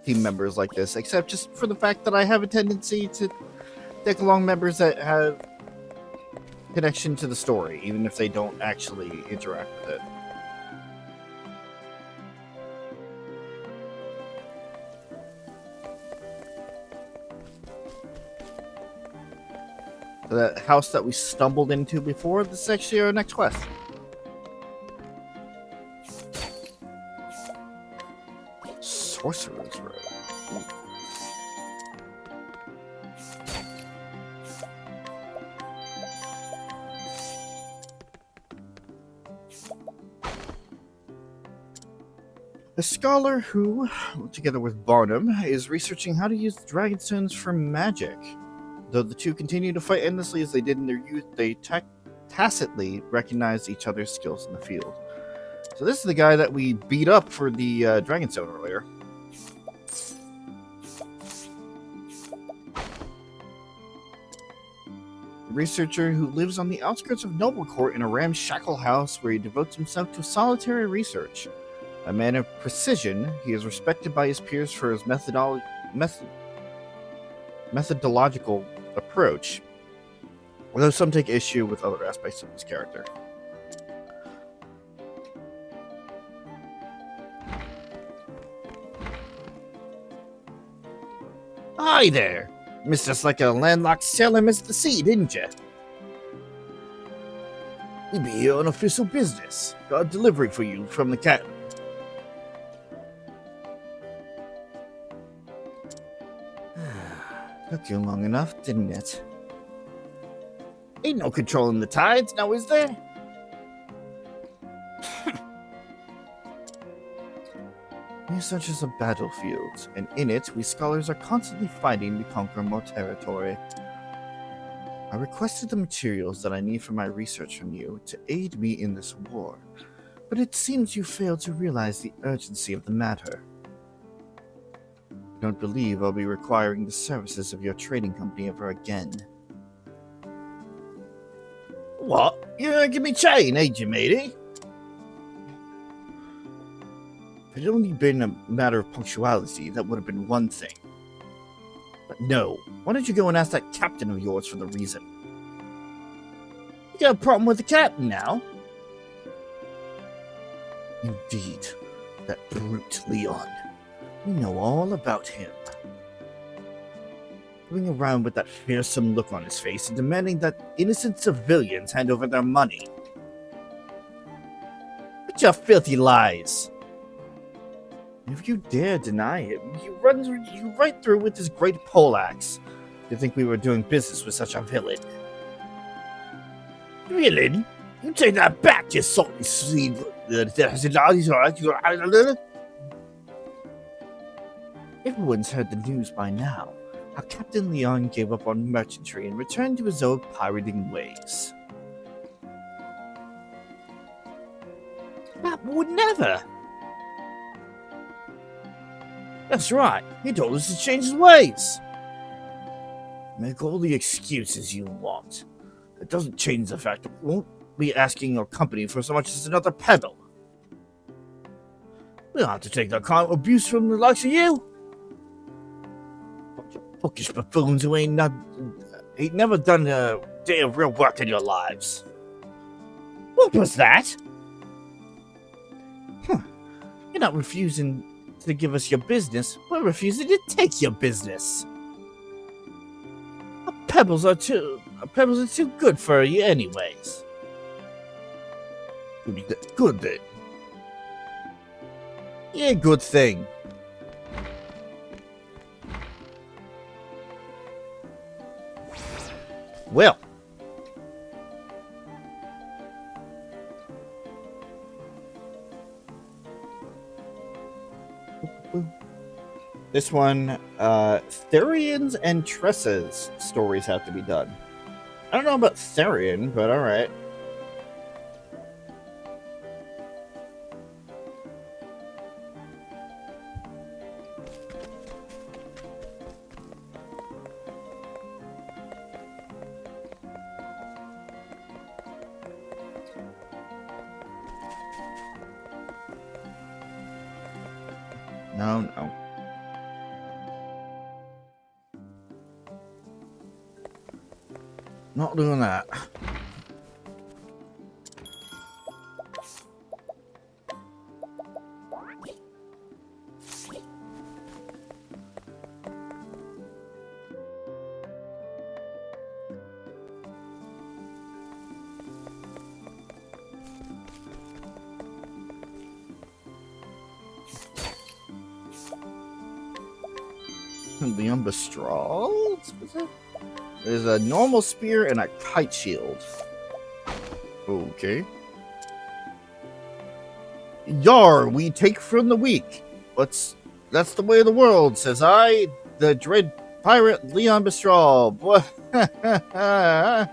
[SPEAKER 2] team members like this, except just for the fact that I have a tendency to take along members that have connection to the story, even if they don't actually interact with it. The house that we stumbled into before, this is actually our next quest. Sorcerer's Road. Ooh. A scholar who, together with Barnum, is researching how to use the Dragonstones for magic. Though the two continue to fight endlessly as they did in their youth, they tacitly recognize each other's skills in the field. So this is the guy that we beat up for the Dragonstone earlier. A researcher who lives on the outskirts of Noblecourt in a ramshackle house where he devotes himself to solitary research. A man of precision, he is respected by his peers for his methodological approach, although some take issue with other aspects of his character. Hi there! Missed us like a landlocked sailor missed the sea, didn't you? We be here on official business. Got a delivery for you from the captain. Took you long enough, didn't it? Ain't no controlling the tides, now is there? Research is a battlefield, and in it, we scholars are constantly fighting to conquer more territory. I requested the materials that I need for my research from you to aid me in this war, but it seems you failed to realize the urgency of the matter. I don't believe I'll be requiring the services of your trading company ever again. What? You're gonna give me chain, ain't you, matey? If it had only been a matter of punctuality, that would have been one thing. But no, why don't you go and ask that captain of yours for the reason? You got a problem with the captain now? Indeed, that brute Leon. We know all about him. Going around with that fearsome look on his face and demanding that innocent civilians hand over their money. But your filthy lies! And if you dare deny it, he runs you right through with his great poleaxe. You think we were doing business with such a villain? Villain? You take that back, you salty seed. Everyone's heard the news by now. How Captain Leon gave up on merchantry and returned to his old pirating ways. That would never! That's right, he told us to change his ways! Make all the excuses you want. It doesn't change the fact that we won't be asking your company for so much as another pebble. We don't have to take that kind of abuse from the likes of you. Bunch of bookish buffoons who ain't never done a day of real work in your lives. What was that? You're not refusing to give us your business. We're refusing to take your business. Pebbles are too good for you anyways. Good then. Yeah, good thing. Well. This one, Therian's and Tressa's stories have to be done. I don't know about Therian, but alright. No. Not doing that. The Umbastral? There's a normal spear and a kite shield. Okay. Yar, we take from the weak. That's the way of the world, says I, the dread pirate Leon Mistral. What? Why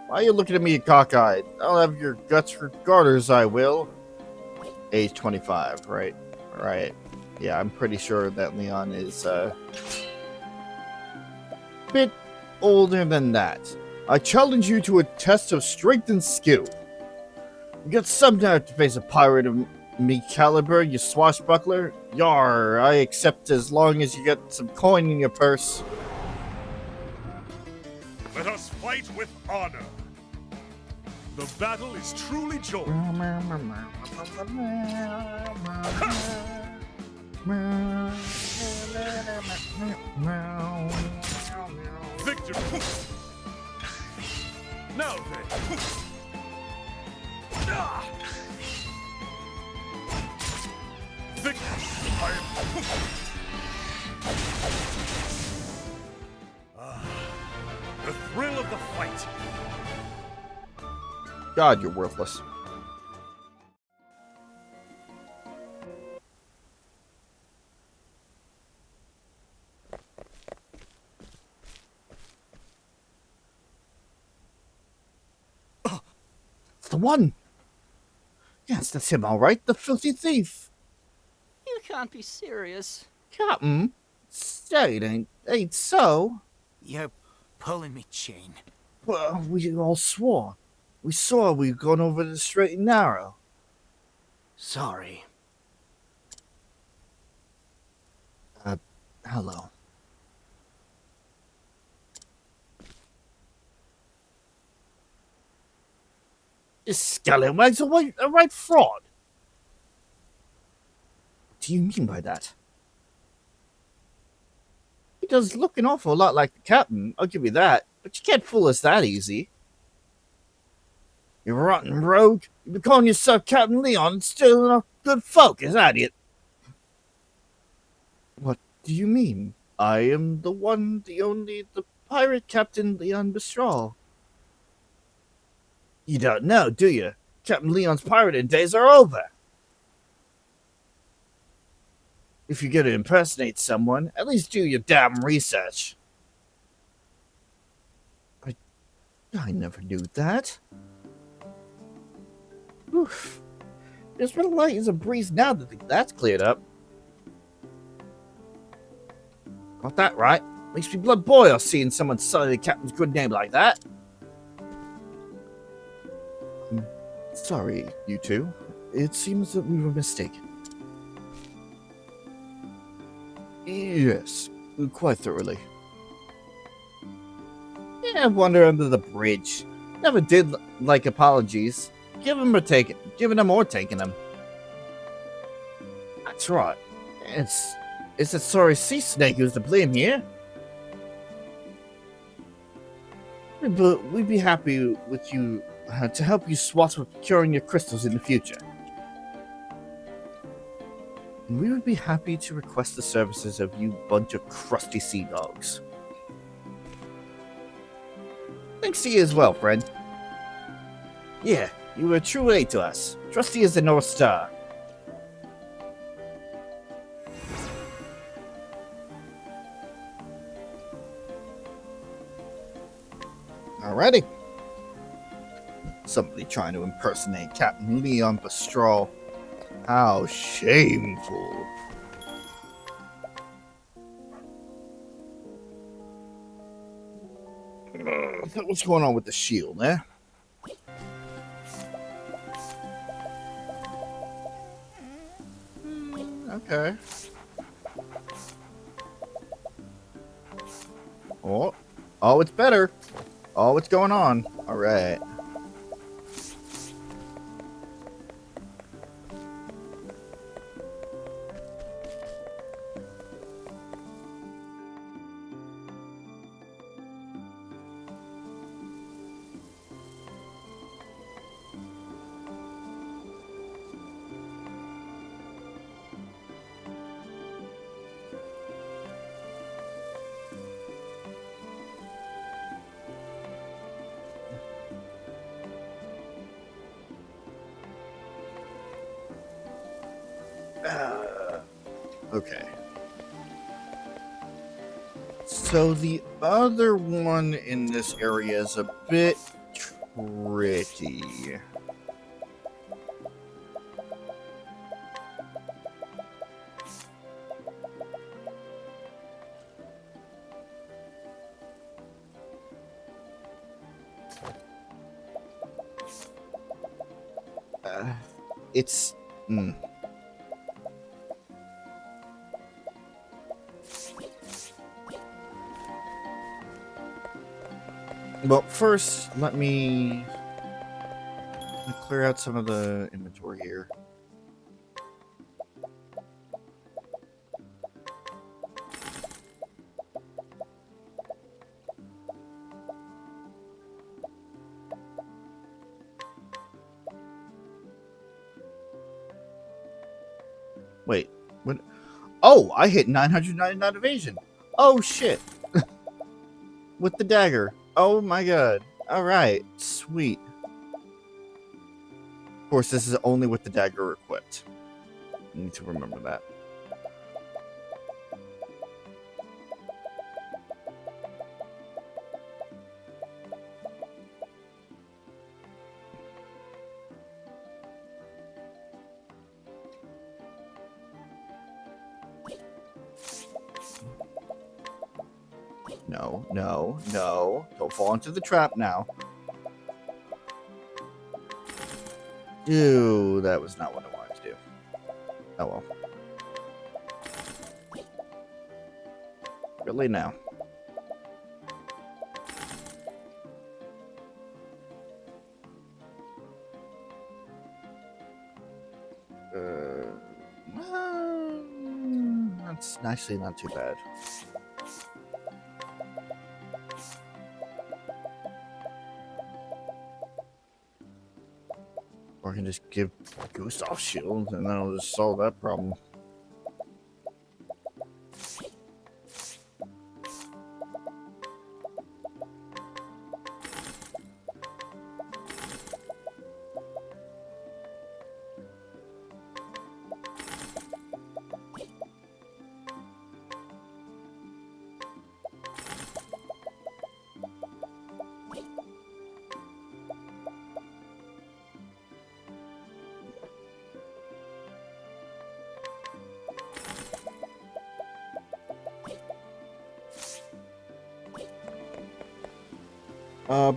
[SPEAKER 2] are you looking at me cockeyed? I'll have your guts for garters, I will. Age 25, right? Right. Yeah, I'm pretty sure that Leon is a bit older than that. I challenge you to a test of strength and skill. You got some time to face a pirate of me caliber, you swashbuckler. Yar, I accept as long as you get some coin in your purse.
[SPEAKER 5] Let us fight with honor. The battle is truly joined. Victory! Now then! Victory! The thrill of the fight!
[SPEAKER 2] God, you're worthless. It's the one. Yes, that's him, all right. The filthy thief.
[SPEAKER 7] You can't be serious.
[SPEAKER 2] Captain, say it ain't so.
[SPEAKER 7] You're pulling me chain.
[SPEAKER 2] Well, we all swore. We saw we'd gone over the straight and narrow.
[SPEAKER 7] Sorry.
[SPEAKER 2] Hello. This scallywag's a right fraud. What do you mean by that? He does look an awful lot like the captain, I'll give you that, but you can't fool us that easy. You rotten rogue, you've been calling yourself Captain Leon and stealing our good folk, is that it? What do you mean? I am the one, the only, the pirate Captain Leon Mistral. You don't know, do you? Captain Leon's pirating days are over. If you're gonna impersonate someone, at least do your damn research. I never knew that. Oof. It's real light as a breeze now that that's cleared up. Got that right. Makes me blood boil seeing someone sully the captain's good name like that. I'm sorry, you two. It seems that we were mistaken. Yes, quite thoroughly. Yeah, wander under the bridge. Never did like apologies. Giving them or taking them. That's right. It's a sorry sea snake who's to blame here. But we'd be happy with you to help you swat with procuring your crystals in the future. And we would be happy to request the services of you bunch of crusty sea dogs. Thanks to you as well, friend. Yeah, you were a true aid to us. Trusty as the North Star. Alrighty. Somebody trying to impersonate Captain Leon Mistral. How shameful. What's going on with the shield, eh? Okay. Oh, it's better. Oh, what's going on? All right. Okay. So the other one in this area is a bit tricky. It's... Well, first, let me clear out some of the inventory here. Wait, what? Oh, I hit 999 evasion. Oh, shit. With the dagger. Oh my god. Alright, sweet. Of course, this is only with the dagger equipped. I need to remember that. No, no, no. Don't fall into the trap now. Ew, that was not what I wanted to do. Oh well. Really now. That's actually not too bad. Or I can just give Gustav shield and that'll just solve that problem.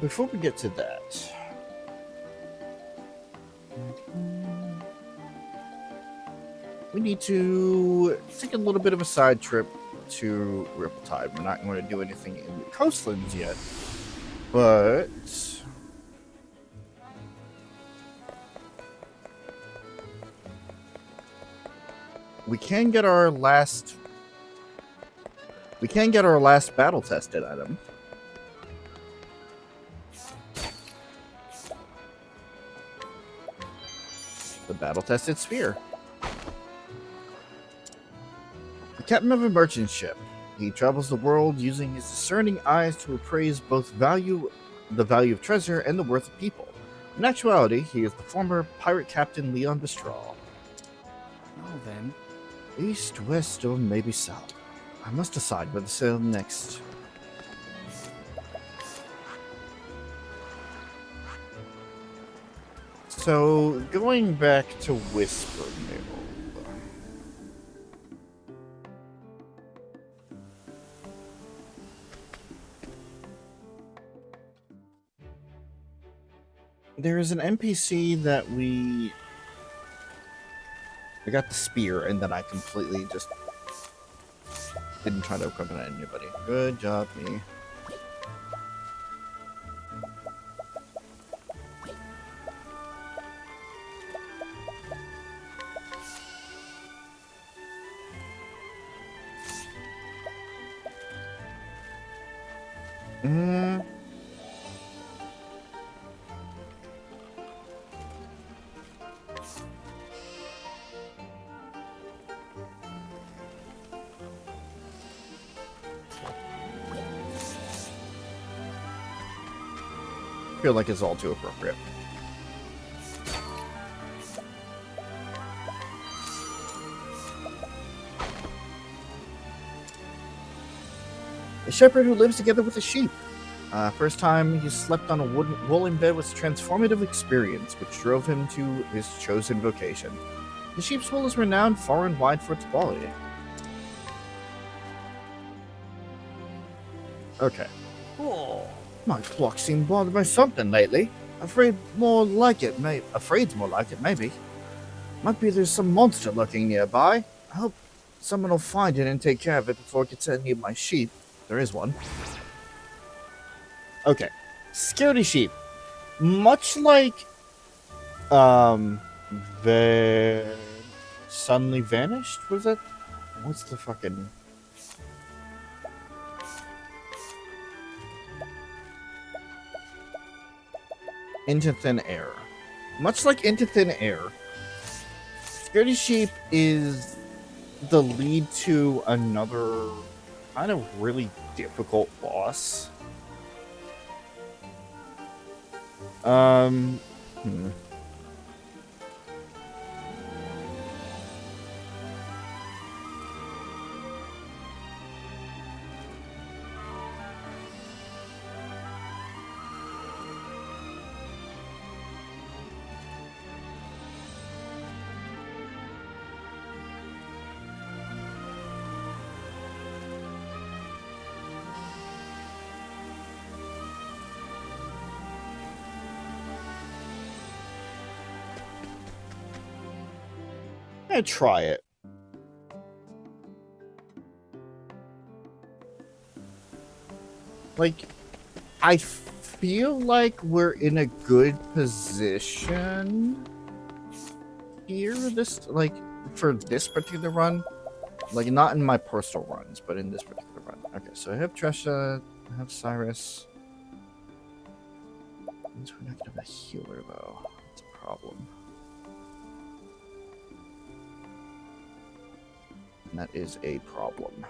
[SPEAKER 2] Before we get to that, we need to take a little bit of a side trip to Riptide. We're not going to do anything in the coastlands yet, but we can get our last battle tested item. The battle-tested spear. The captain of a merchant ship. He travels the world using his discerning eyes to appraise both the value of treasure and the worth of people. In actuality, he is the former pirate captain Leon Bestraw.
[SPEAKER 3] Well then.
[SPEAKER 2] East, west, or maybe south. I must decide where to sail next. So, going back to Whisper Mill. There is an NPC that I got the spear, and then I completely just didn't try to equip it on anybody. Good job, me. Feel like it's all too appropriate. A shepherd who lives together with a sheep. First time he slept on a woolen bed was a transformative experience, which drove him to his chosen vocation. The sheep's wool is renowned far and wide for its quality. Okay.
[SPEAKER 7] Oh.
[SPEAKER 2] My clock seemed bothered by something lately. Afraid's more like it, maybe. Might be there's some monster lurking nearby. I hope someone will find it and take care of it before it gets any of my sheep. There is one. Okay. Scaredy sheep. Much like they suddenly vanished? Was it? What's the fucking... Into Thin Air. Much like Into Thin Air, Scaredy Sheep is the lead to another kind of really difficult boss. I'm gonna try it. Like, I feel like we're in a good position here, for this particular run. Like, not in my personal runs, but in this particular run. Okay, so I have Tresha, I have Cyrus. Means we're not gonna have a healer, though. That's a problem. And that is a problem.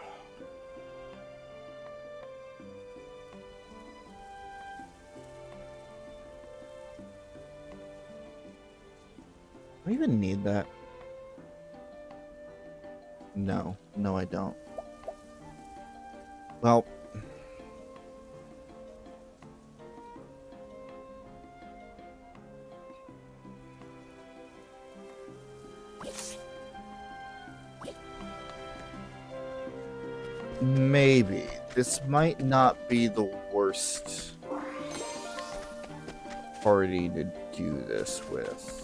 [SPEAKER 2] Do I even need that? No. No, I don't. Well... maybe. This might not be the worst party to do this with.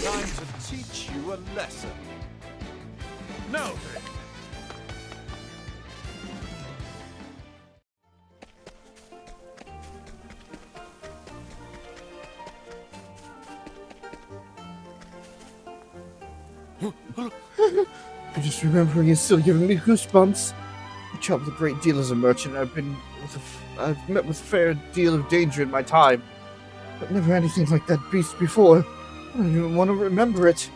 [SPEAKER 3] Time to teach you a lesson.
[SPEAKER 5] Now then.
[SPEAKER 2] I just remembering it's still giving me goosebumps. I traveled a great deal as a merchant. I've met with a fair deal of danger in my time, but never anything like that beast before. I don't even want to remember it.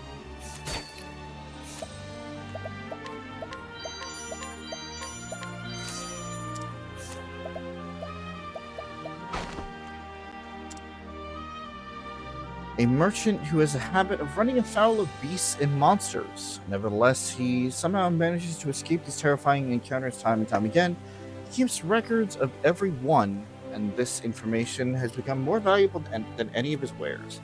[SPEAKER 2] A merchant who has a habit of running afoul of beasts and monsters. Nevertheless, he somehow manages to escape these terrifying encounters time and time again. He keeps records of every one, and this information has become more valuable than any of his wares.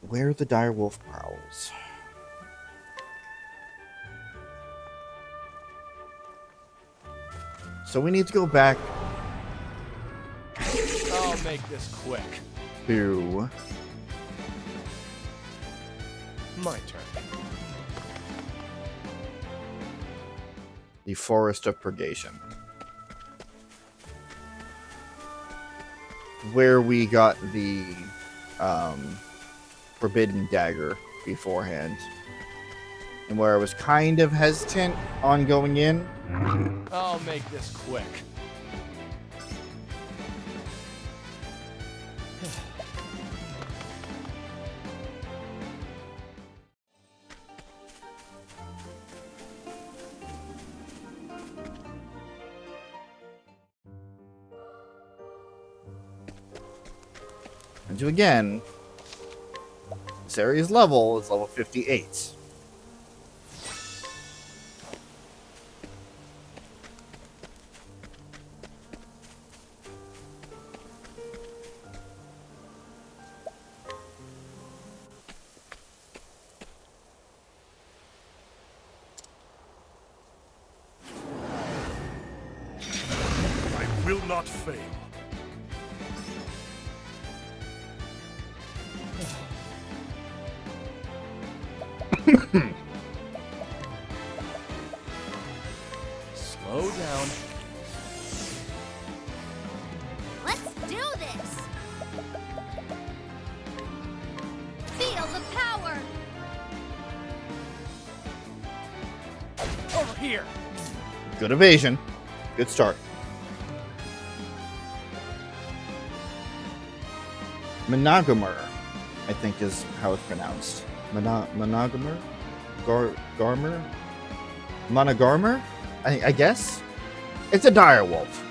[SPEAKER 2] Where the dire wolf prowls. So we need to go back.
[SPEAKER 3] I'll make this quick.
[SPEAKER 2] to
[SPEAKER 3] My turn.
[SPEAKER 2] the Forest of Purgation, where we got the Forbidden Dagger beforehand, and where I was kind of hesitant on going in.
[SPEAKER 3] I'll make this quick.
[SPEAKER 2] And to again, this area's level is level 58.
[SPEAKER 5] I will not fail.
[SPEAKER 3] Slow down.
[SPEAKER 4] Let's do this! Feel the power!
[SPEAKER 3] Over here.
[SPEAKER 2] Good evasion. Good start. Monogamer, I think is how it's pronounced. Monogamer? Garmer? Monogarmer? I guess? It's a dire wolf.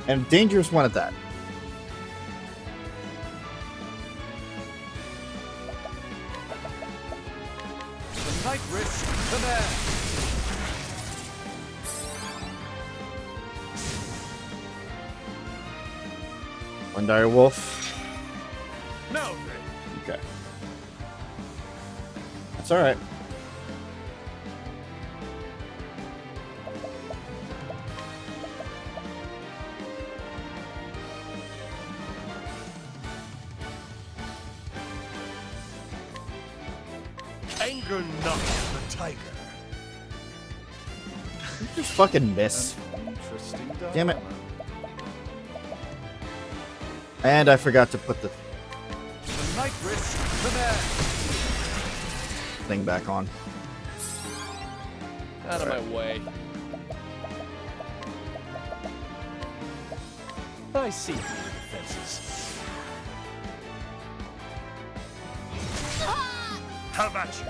[SPEAKER 2] And a dangerous one at that.
[SPEAKER 3] The night risk command.
[SPEAKER 2] One dire wolf.
[SPEAKER 5] No, then.
[SPEAKER 2] Okay. That's alright.
[SPEAKER 5] Anger not the tiger.
[SPEAKER 2] Just fucking miss.
[SPEAKER 3] Interesting.
[SPEAKER 2] Damn it. And I forgot to put the
[SPEAKER 3] The night risk command.
[SPEAKER 2] thing back on.
[SPEAKER 3] Out of my way. I see your defenses.
[SPEAKER 5] Have at you.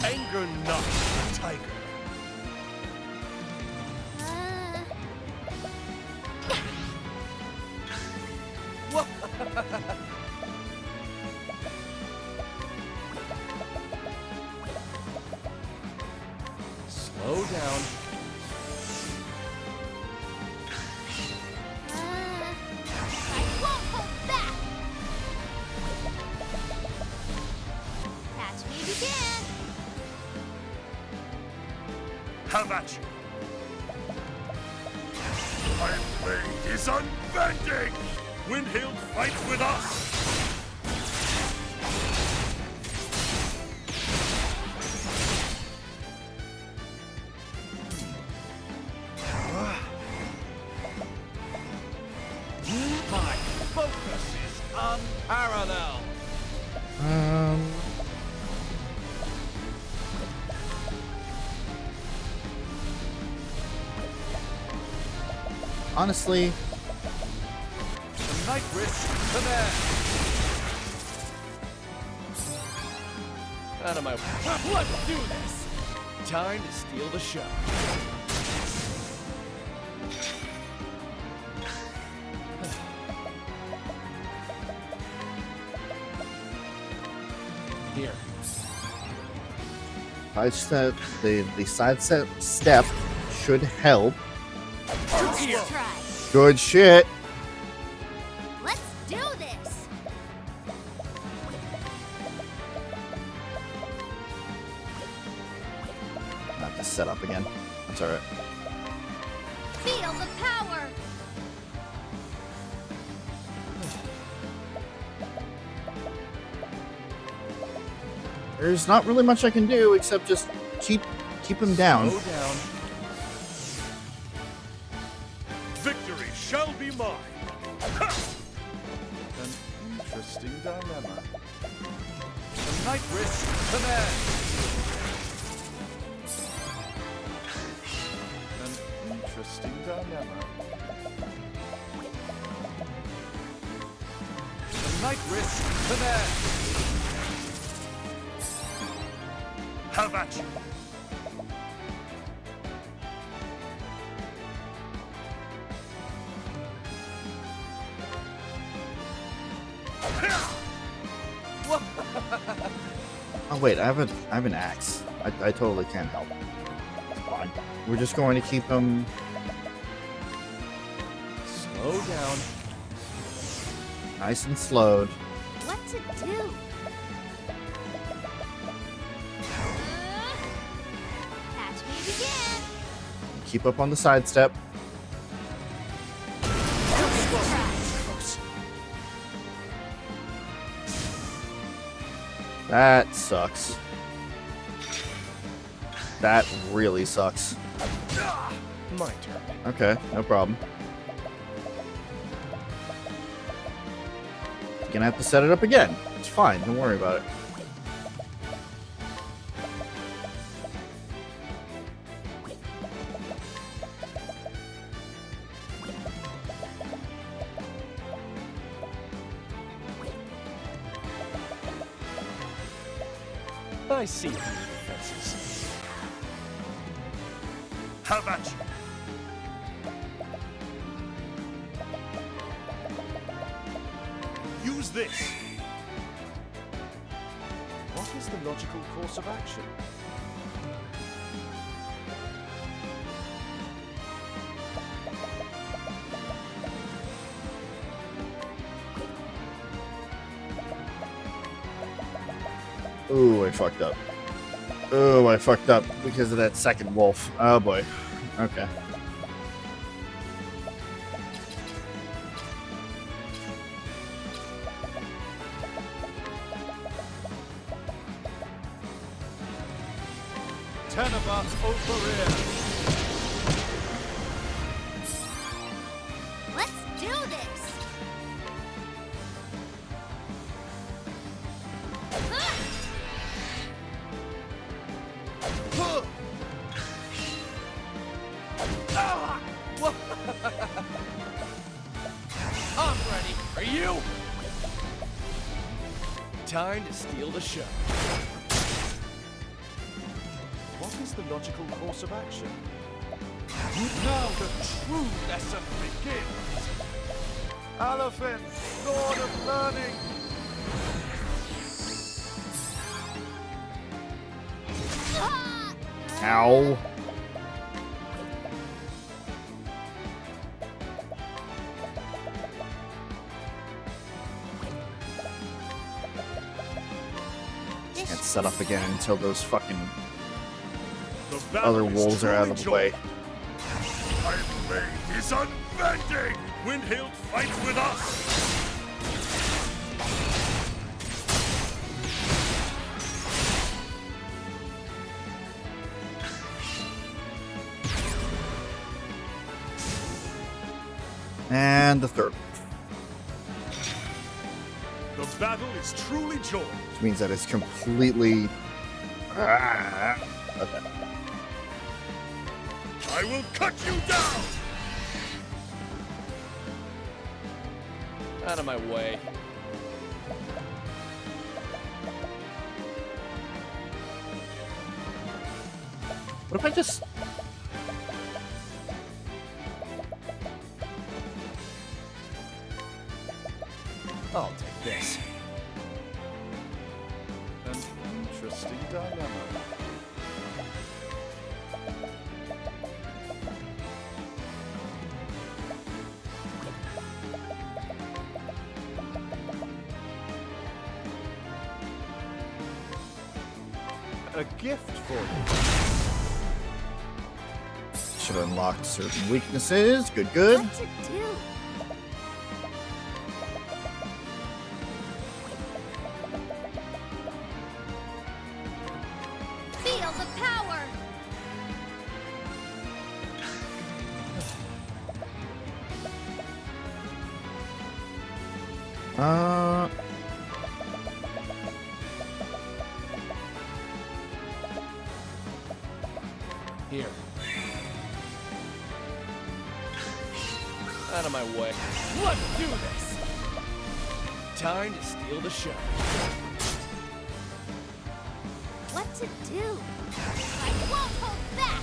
[SPEAKER 5] Anger not the tiger.
[SPEAKER 3] Slow down.
[SPEAKER 4] I won't hold back! Catch me if you can!
[SPEAKER 5] Have at you. My blade is unbending. Windhill fights with us.
[SPEAKER 3] My focus is unparalleled.
[SPEAKER 2] Honestly,
[SPEAKER 3] Night risk command. Out of my way. Let's do this. Time to steal the show. Here.
[SPEAKER 2] side step, the side step should help.
[SPEAKER 3] Here.
[SPEAKER 4] Try.
[SPEAKER 2] Good shit.
[SPEAKER 4] Let's do this!
[SPEAKER 2] set up again. That's alright.
[SPEAKER 4] Feel the power.
[SPEAKER 2] There's not really much I can do except just keep him down.
[SPEAKER 3] Slow down.
[SPEAKER 5] Victory shall be mine.
[SPEAKER 3] An interesting dilemma. A night risk command. An interesting dilemma. A night risk command.
[SPEAKER 5] Have at you.
[SPEAKER 2] Oh wait, I have an axe. I totally can help. It's fine. We're just going to keep him
[SPEAKER 3] Slow down.
[SPEAKER 2] nice and slowed.
[SPEAKER 4] What to do? Catch me begin.
[SPEAKER 2] Keep up on the sidestep. That sucks. That really sucks.
[SPEAKER 3] My turn.
[SPEAKER 2] Okay, no problem. Gonna have to set it up again. It's fine, don't worry about it.
[SPEAKER 3] I see your defenses.
[SPEAKER 5] Have at you. Use this.
[SPEAKER 3] What is the logical course of action?
[SPEAKER 2] Ooh, I fucked up. Ooh, I fucked up because of that second wolf. Oh boy. Okay.
[SPEAKER 3] Tenabas Operia.
[SPEAKER 4] Let's do this.
[SPEAKER 3] I'm ready. Are you? Time to steal the show. What is the logical course of action? Now the true lesson begins. Elephant, Lord of Learning.
[SPEAKER 2] Ow. Can't set up again until those fucking
[SPEAKER 5] The battle
[SPEAKER 2] other
[SPEAKER 5] is
[SPEAKER 2] wolves are out of the
[SPEAKER 5] truly
[SPEAKER 2] way.
[SPEAKER 5] joined. My blade is unbending. Windhild fights with us.
[SPEAKER 2] And the third,
[SPEAKER 5] The battle is truly joined.
[SPEAKER 2] which means that it's completely. Okay.
[SPEAKER 5] I will cut you down.
[SPEAKER 3] Out of my way.
[SPEAKER 2] What if I just?
[SPEAKER 3] I'll take this. An interesting dilemma. A gift for you.
[SPEAKER 2] should unlock certain weaknesses. Good, good.
[SPEAKER 4] What to do? Feel the power.
[SPEAKER 3] Here. Out of my way. Let's do this! Time to steal the show.
[SPEAKER 4] What to do? I won't hold back.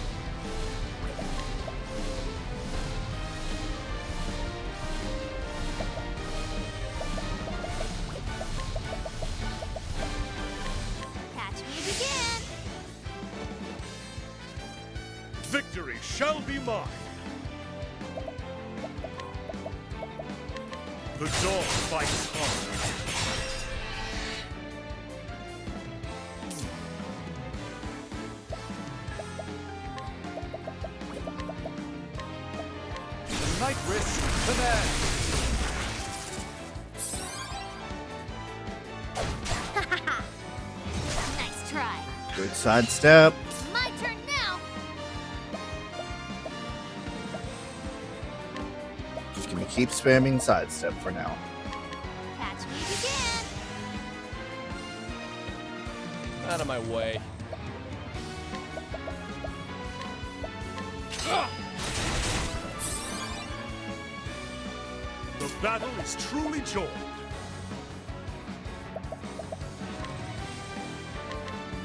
[SPEAKER 4] Catch me again.
[SPEAKER 5] Victory shall be mine. The dog fights hard.
[SPEAKER 3] The night risks the man.
[SPEAKER 4] Nice try.
[SPEAKER 2] Good sidestep.
[SPEAKER 4] My turn now.
[SPEAKER 2] Just gonna keep spamming sidestep for now.
[SPEAKER 4] Catch me again.
[SPEAKER 3] Out of my way.
[SPEAKER 5] The battle is truly joined.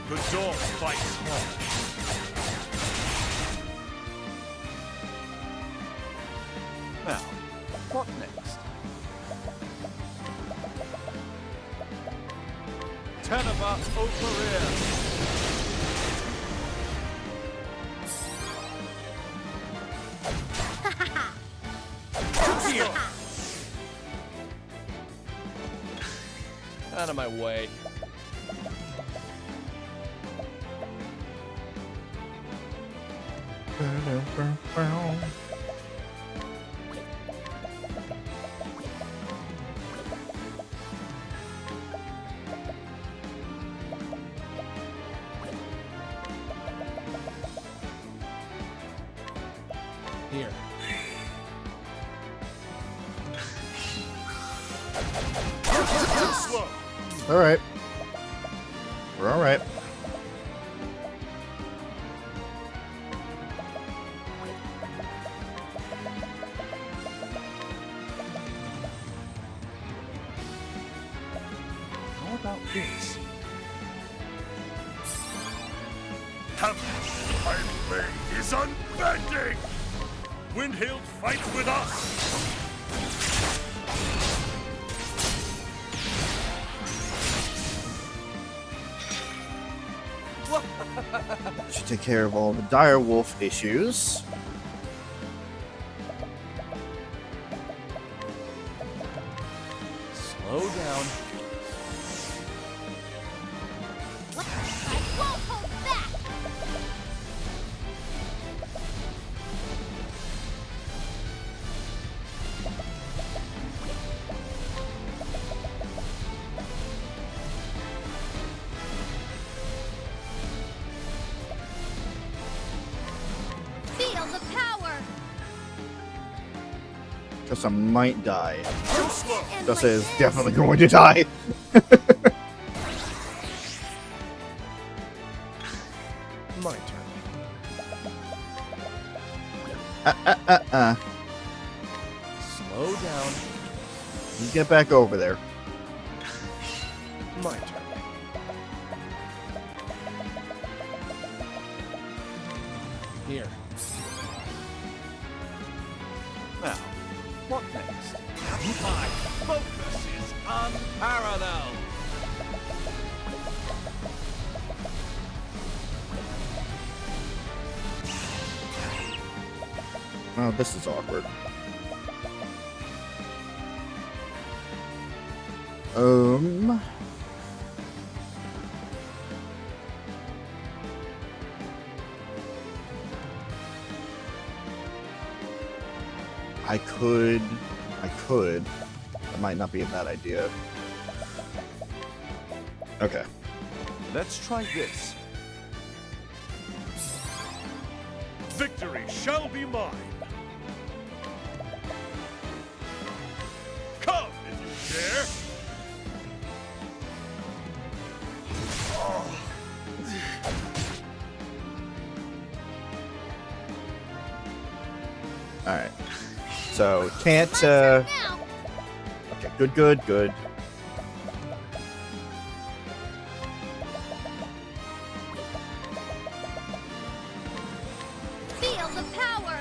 [SPEAKER 5] The dog fights hard.
[SPEAKER 3] Now, what next? 10 of us over here. Out of my way. Here.
[SPEAKER 5] Too slow.
[SPEAKER 2] All right. We're all right.
[SPEAKER 3] How about this?
[SPEAKER 5] My blade is unbending. Windhild fights with us.
[SPEAKER 2] Should take care of all the dire wolf issues.
[SPEAKER 3] Slow down.
[SPEAKER 4] What? I won't hold back. Feel the power.
[SPEAKER 2] Just I might die.
[SPEAKER 5] Too slow.
[SPEAKER 4] And
[SPEAKER 2] Just
[SPEAKER 4] like
[SPEAKER 2] is
[SPEAKER 4] this.
[SPEAKER 2] definitely going to die.
[SPEAKER 3] My turn. Slow down.
[SPEAKER 2] You get back over there.
[SPEAKER 3] My turn. Here. Now, what next? My focus is unparalleled.
[SPEAKER 2] Oh, this is awkward. could. That might not be a bad idea. Okay.
[SPEAKER 3] Let's try this.
[SPEAKER 5] Victory shall be mine. Come if you dare.
[SPEAKER 2] All right. So can't.
[SPEAKER 4] My turn now.
[SPEAKER 2] Okay. Good.
[SPEAKER 4] Feel the power.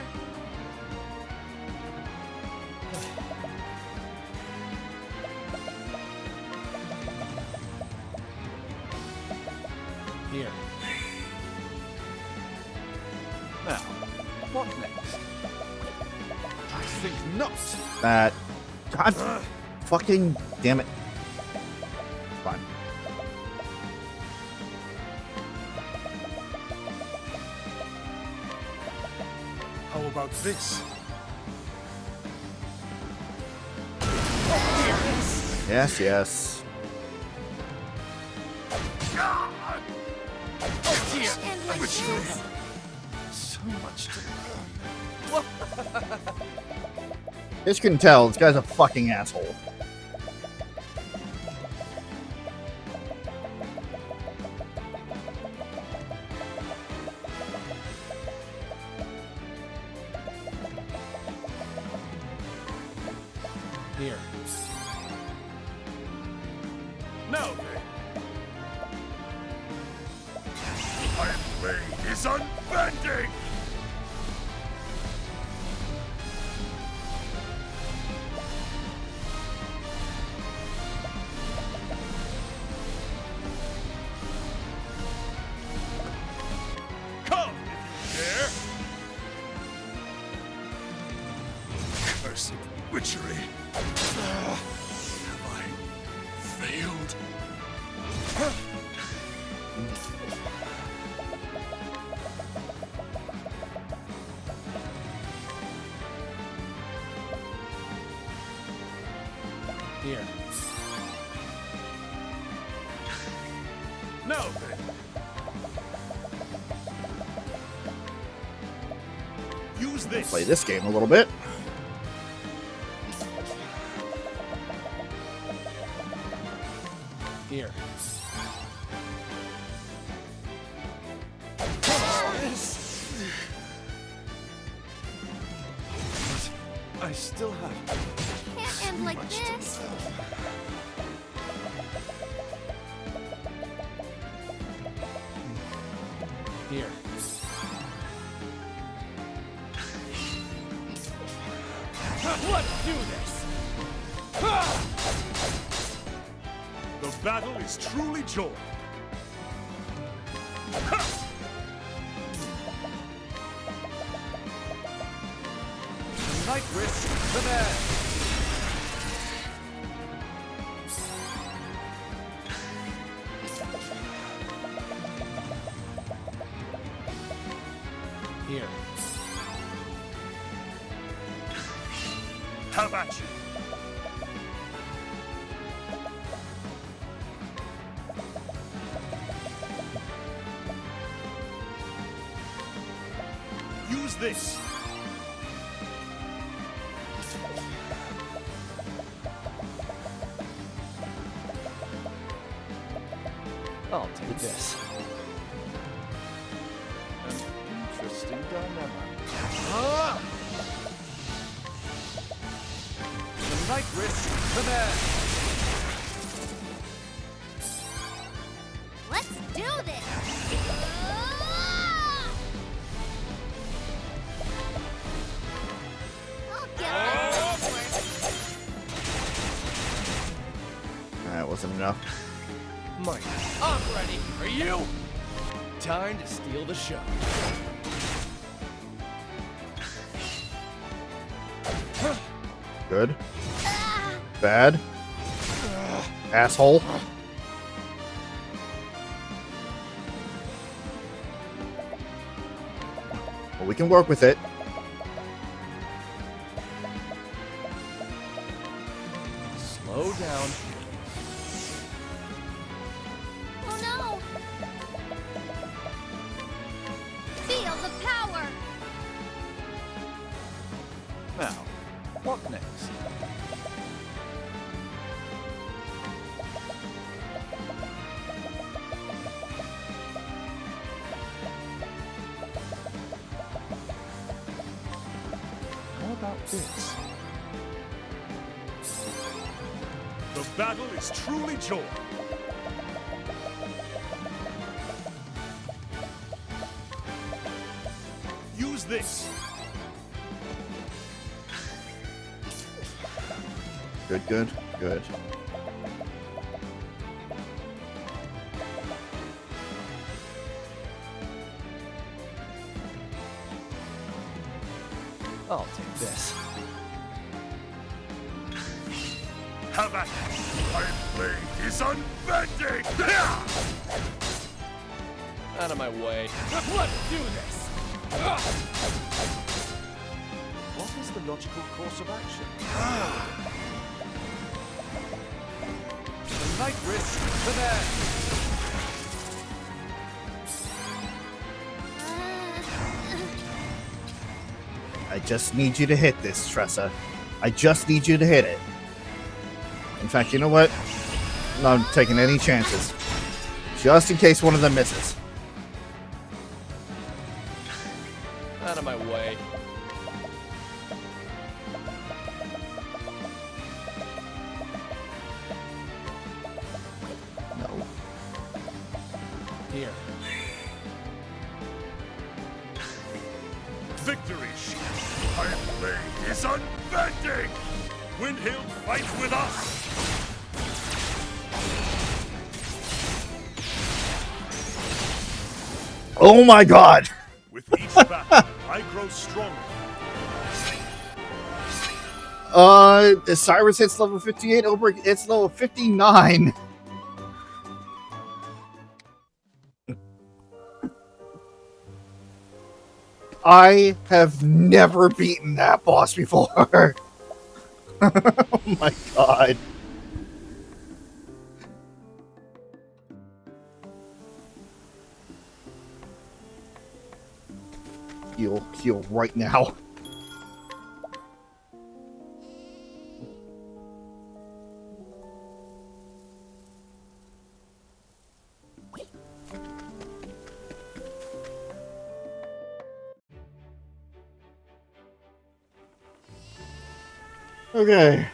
[SPEAKER 3] Here. Now, what next? I think not.
[SPEAKER 2] That. God. Fucking damn it. Fine.
[SPEAKER 5] How about this?
[SPEAKER 2] Yes.
[SPEAKER 4] And like this.
[SPEAKER 3] So much to
[SPEAKER 2] As you can tell, this guy's a fucking asshole.
[SPEAKER 3] Here.
[SPEAKER 5] Now then. My blade is unbending! Come if you dare! Cursed witchery! Have I failed?
[SPEAKER 3] Here.
[SPEAKER 5] Now then. Use this.
[SPEAKER 2] Play this game a little bit.
[SPEAKER 3] Here. I still have.
[SPEAKER 4] Can't end like this.
[SPEAKER 3] Here. Let's do this.
[SPEAKER 5] The battle is truly joined.
[SPEAKER 3] Night risk the man. Here.
[SPEAKER 5] How about you? Use this.
[SPEAKER 3] I'll take this. An interesting dilemma. The night risk the man.
[SPEAKER 4] Let's do this. I'll get
[SPEAKER 2] That wasn't enough.
[SPEAKER 3] Mike, I'm ready. Are you? Time to steal the show.
[SPEAKER 2] Good. Bad. Asshole. Well, we can work with it.
[SPEAKER 3] Slow down.
[SPEAKER 4] Oh no! Feel the power!
[SPEAKER 3] Now, what next? How about this?
[SPEAKER 5] The battle is truly joy. Use this.
[SPEAKER 2] Good, good, good.
[SPEAKER 3] I'll take this.
[SPEAKER 5] Have at it. My blade is unbending.
[SPEAKER 3] Out of my way. Let's do this! What is the logical course of action? The night risk to them!
[SPEAKER 2] I just need you to hit this, Tressa. I just need you to hit it. In fact, you know what? I'm not taking any chances. Just in case one of them misses.
[SPEAKER 3] Out of my way.
[SPEAKER 2] No.
[SPEAKER 3] Here.
[SPEAKER 5] Victory! My blade is unbending! Windhill fights with us!
[SPEAKER 2] Oh my god!
[SPEAKER 5] With each battle, I grow stronger.
[SPEAKER 2] Cyrus hits level 58, Oberg hits level 59. I have never beaten that boss before. Oh my god. Heal right now. Okay.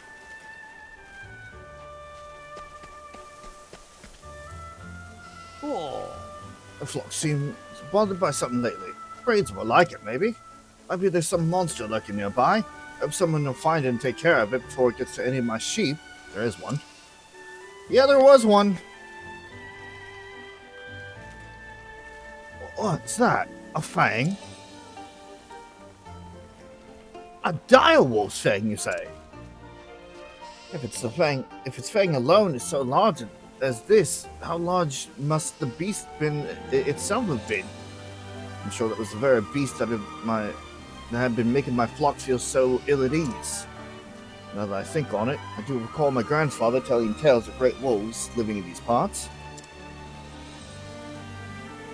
[SPEAKER 2] Oh, the flock seems bothered by something lately. Brains more like it, maybe. Maybe there's some monster lurking nearby. Hope someone will find it and take care of it before it gets to any of my sheep. There is one. Yeah, there was one. What's that? A fang? A direwolf's fang, you say? If it's fang alone is so large as this, how large must the beast itself have been? I'm sure that was the very beast that had been making my flock feel so ill at ease. Now that I think on it, I do recall my grandfather telling tales of great wolves living in these parts.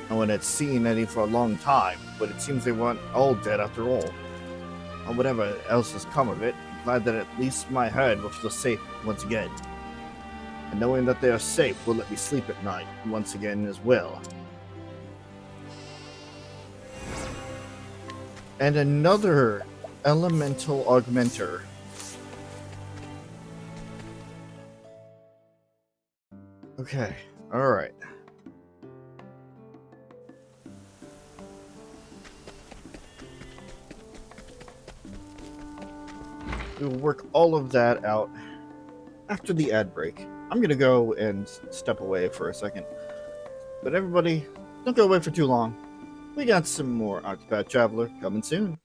[SPEAKER 2] No one had seen any for a long time, but it seems they weren't all dead after all. Or whatever else has come of it, I'm glad that at least my herd will feel safe once again. And knowing that they are safe will let me sleep at night once again as well. And another elemental augmenter. Okay, alright. We'll work all of that out after the ad break. I'm gonna go and step away for a second. But everybody, don't go away for too long. We got some more Octopath Traveler coming soon.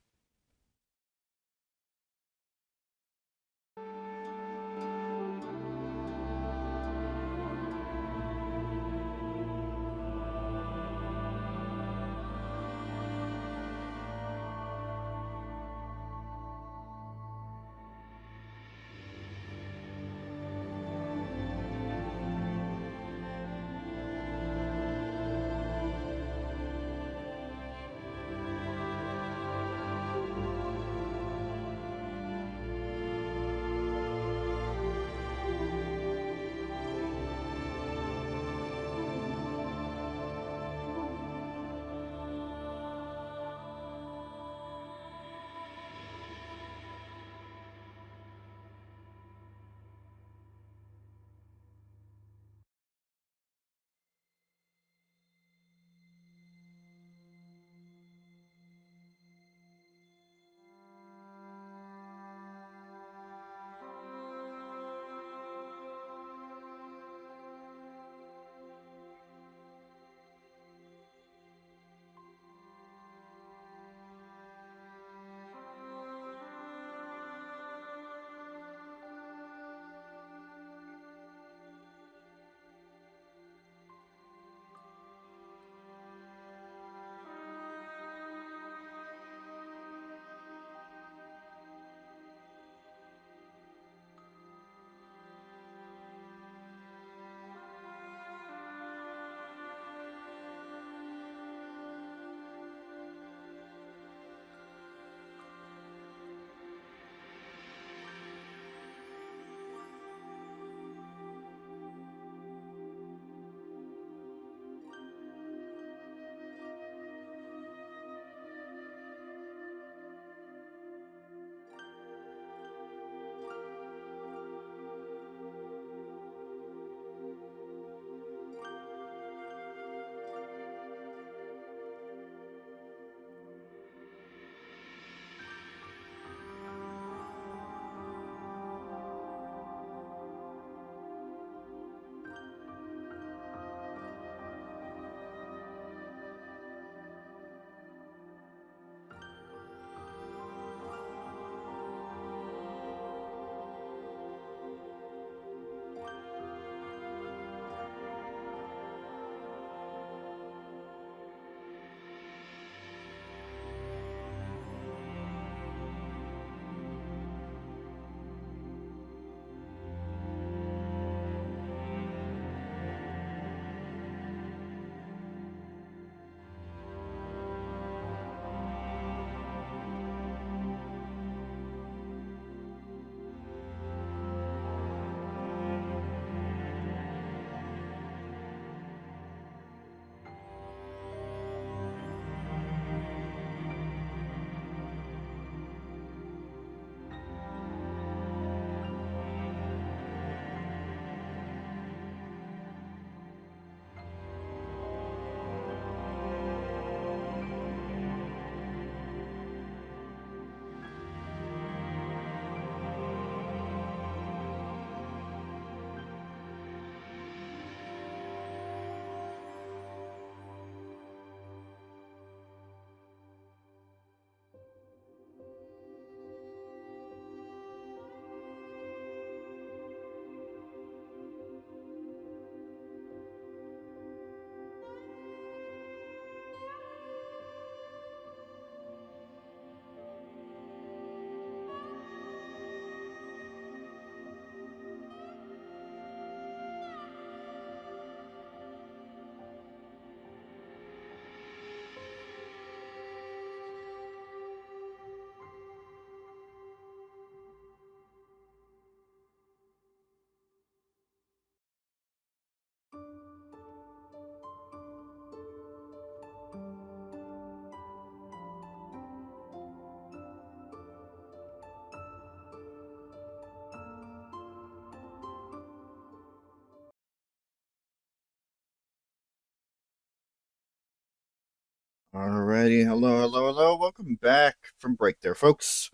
[SPEAKER 2] Alrighty, hello. Welcome back from break there, folks.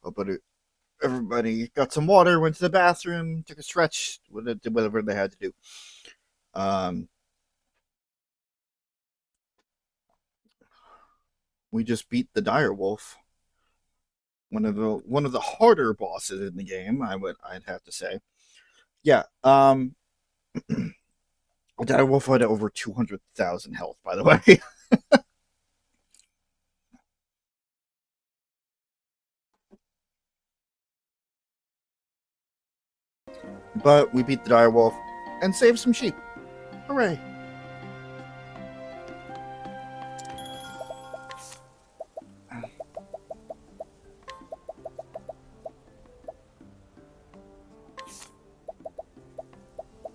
[SPEAKER 2] Hope everybody got some water, went to the bathroom, took a stretch, did whatever they had to do. We just beat the dire wolf, one of the harder bosses in the game. I'd have to say, yeah. The dire wolf had over 200,000 health, by the way. But we beat the dire wolf and saved some sheep. Hooray!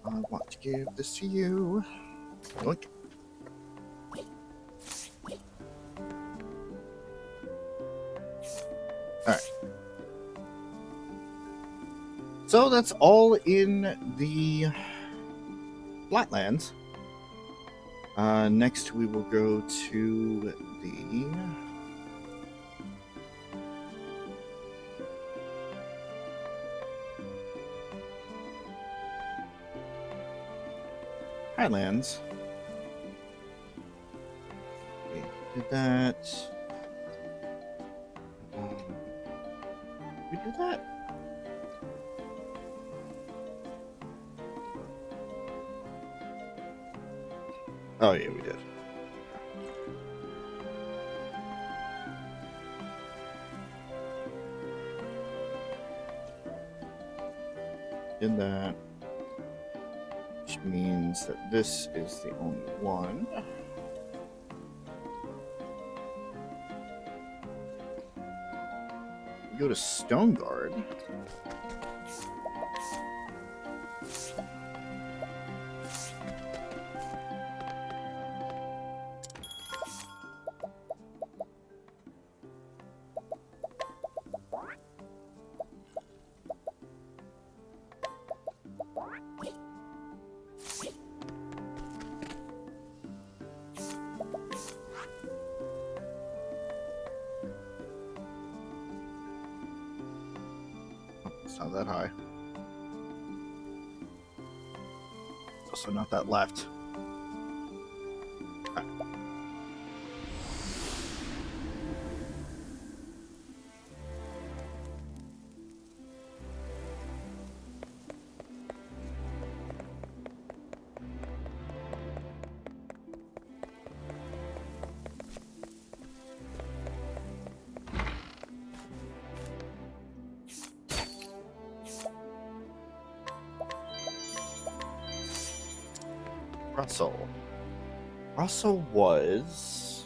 [SPEAKER 2] I want to give this to you. Yoink. Alright. So that's all in the Flatlands. Next we will go to the Highlands. We did that. We did that. Oh yeah, we did. Did that. Which means that this is the only one. We go to Stoneguard. It's not that high. It's also not that left. Russell. Russell was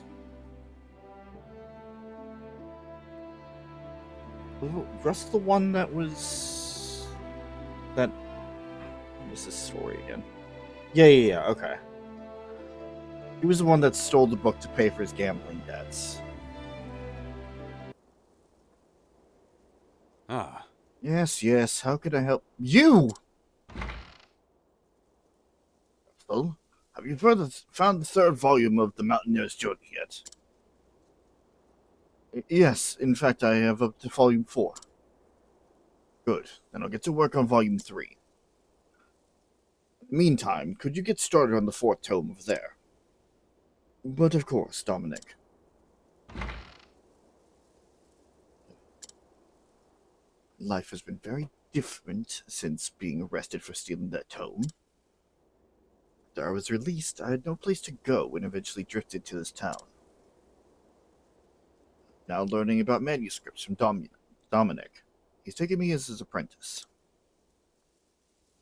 [SPEAKER 2] Russell the one that was that. What was this story again? Yeah. Okay. He was the one that stole the book to pay for his gambling debts.
[SPEAKER 5] Ah,
[SPEAKER 2] Yes. How could I help you? Russell, have you found the third volume of the Mountaineer's Journey yet? Yes, in fact, I have up to volume 4. Good. Then I'll get to work on volume 3. Meantime, could you get started on the 4th tome over there? But of course, Dominic. Life has been very different since being arrested for stealing that tome. After I was released, I had no place to go and eventually drifted to this town. Now learning about manuscripts from Dominic. He's taken me as his apprentice.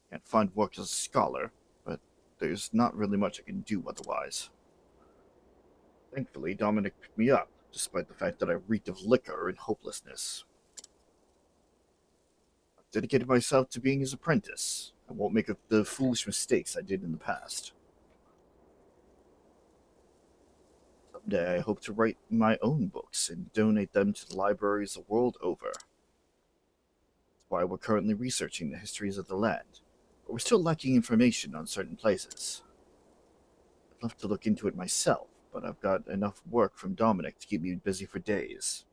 [SPEAKER 2] Can't find work as a scholar, but there's not really much I can do otherwise. Thankfully, Dominic picked me up, despite the fact that I reeked of liquor and hopelessness. I've dedicated myself to being his apprentice. I won't make the foolish mistakes I did in the past. Someday I hope to write my own books and donate them to the libraries the world over. That's why we're currently researching the histories of the land, but we're still lacking information on certain places. I'd love to look into it myself, but I've got enough work from Dominic to keep me busy for days.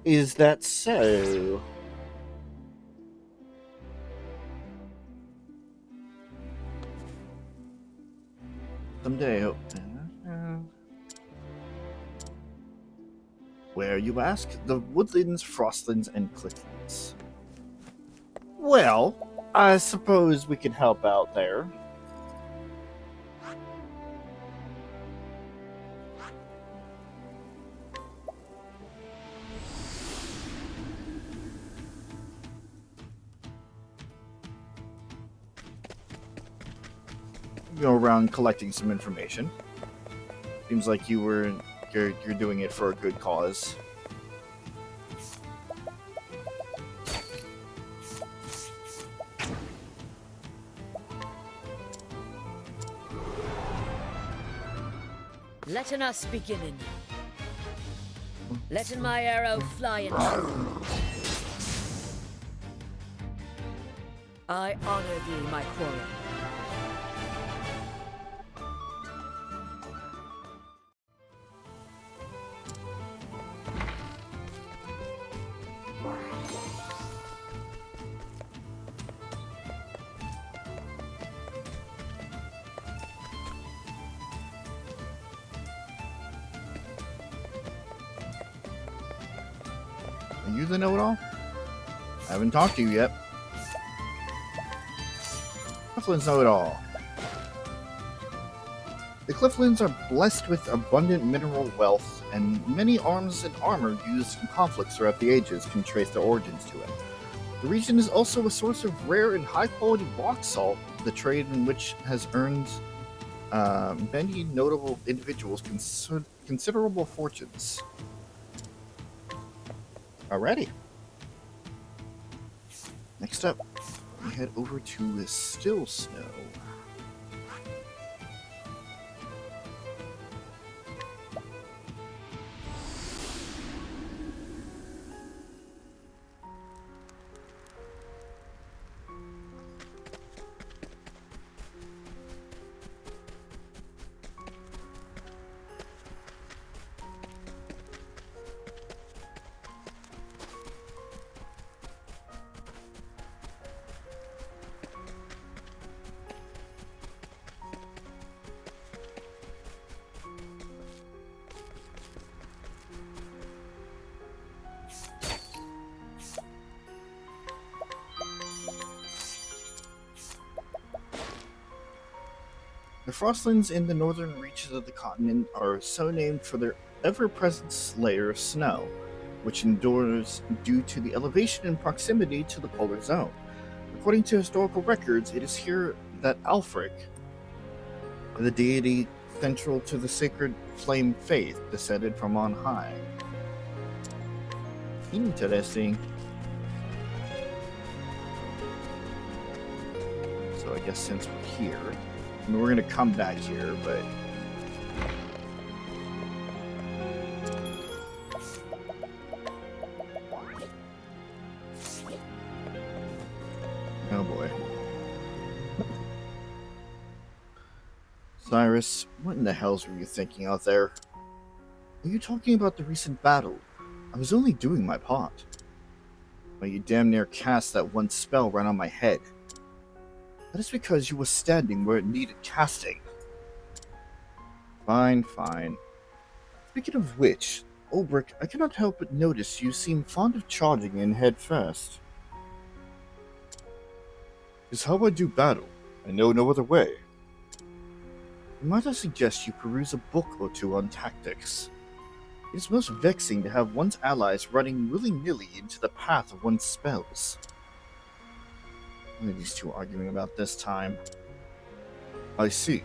[SPEAKER 2] Is that so? Someday I hope. Where, you ask? The woodlands, frostlands, and clifflands. Well, I suppose we can help out there. Go around collecting some information. Seems like you're doing it for a good cause.
[SPEAKER 8] Letting us beginning. Letting my arrow fly and true. I honor thee, my quarry.
[SPEAKER 2] Are you the know-it-all? I haven't talked to you yet. Clifflands know-it-all. The Clifflands are blessed with abundant mineral wealth, and many arms and armor used in conflicts throughout the ages can trace their origins to it. The region is also a source of rare and high-quality rock salt, the trade in which has earned many notable individuals considerable fortunes. Alrighty. Next up, we head over to Still Snow. The Frostlands in the northern reaches of the continent are so named for their ever-present layer of snow, which endures due to the elevation and proximity to the polar zone. According to historical records, it is here that Alfric, the deity central to the sacred flame faith, descended from on high. Interesting. So I guess since we're here, I mean, we're going to come back here, but... oh boy. Cyrus, what in the hells were you thinking out there? Are you talking about the recent battle? I was only doing my part. But you damn near cast that one spell right on my head. That is because you were standing where it needed casting. Fine, fine. Speaking of which, Ulbrich, I cannot help but notice you seem fond of charging in head first. It's how I do battle. I know no other way. Might I suggest you peruse a book or two on tactics? It is most vexing to have one's allies running willy-nilly into the path of one's spells. What are these two arguing about this time? I see.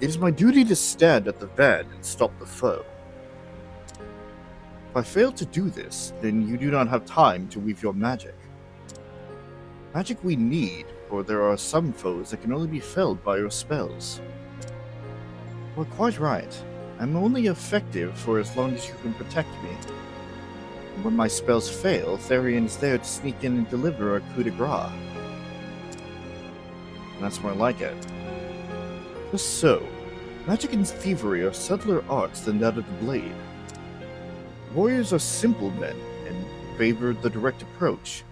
[SPEAKER 2] It is my duty to stand at the van and stop the foe. If I fail to do this, then you do not have time to weave your magic. Magic we need, for there are some foes that can only be felled by your spells. Well, quite right. I'm only effective for as long as you can protect me. When my spells fail, Therian is there to sneak in and deliver a coup de grace. That's more like it. Just so, magic and thievery are subtler arts than that of the blade. Warriors are simple men and favor the direct approach.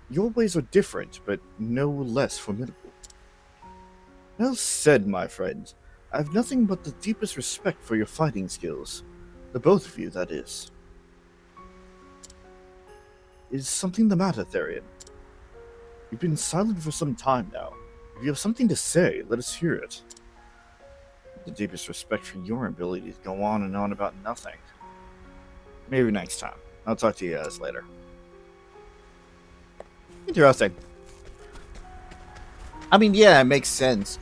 [SPEAKER 2] Your ways are different, but no less formidable. Well said, my friend. I have nothing but the deepest respect for your fighting skills. The both of you, that is. Is something the matter, Therian? You've been silent for some time now. If you have something to say, let us hear it. The deepest respect for your ability to go on and on about nothing. Maybe next time. I'll talk to you guys later. Interesting. I mean, yeah, it makes sense.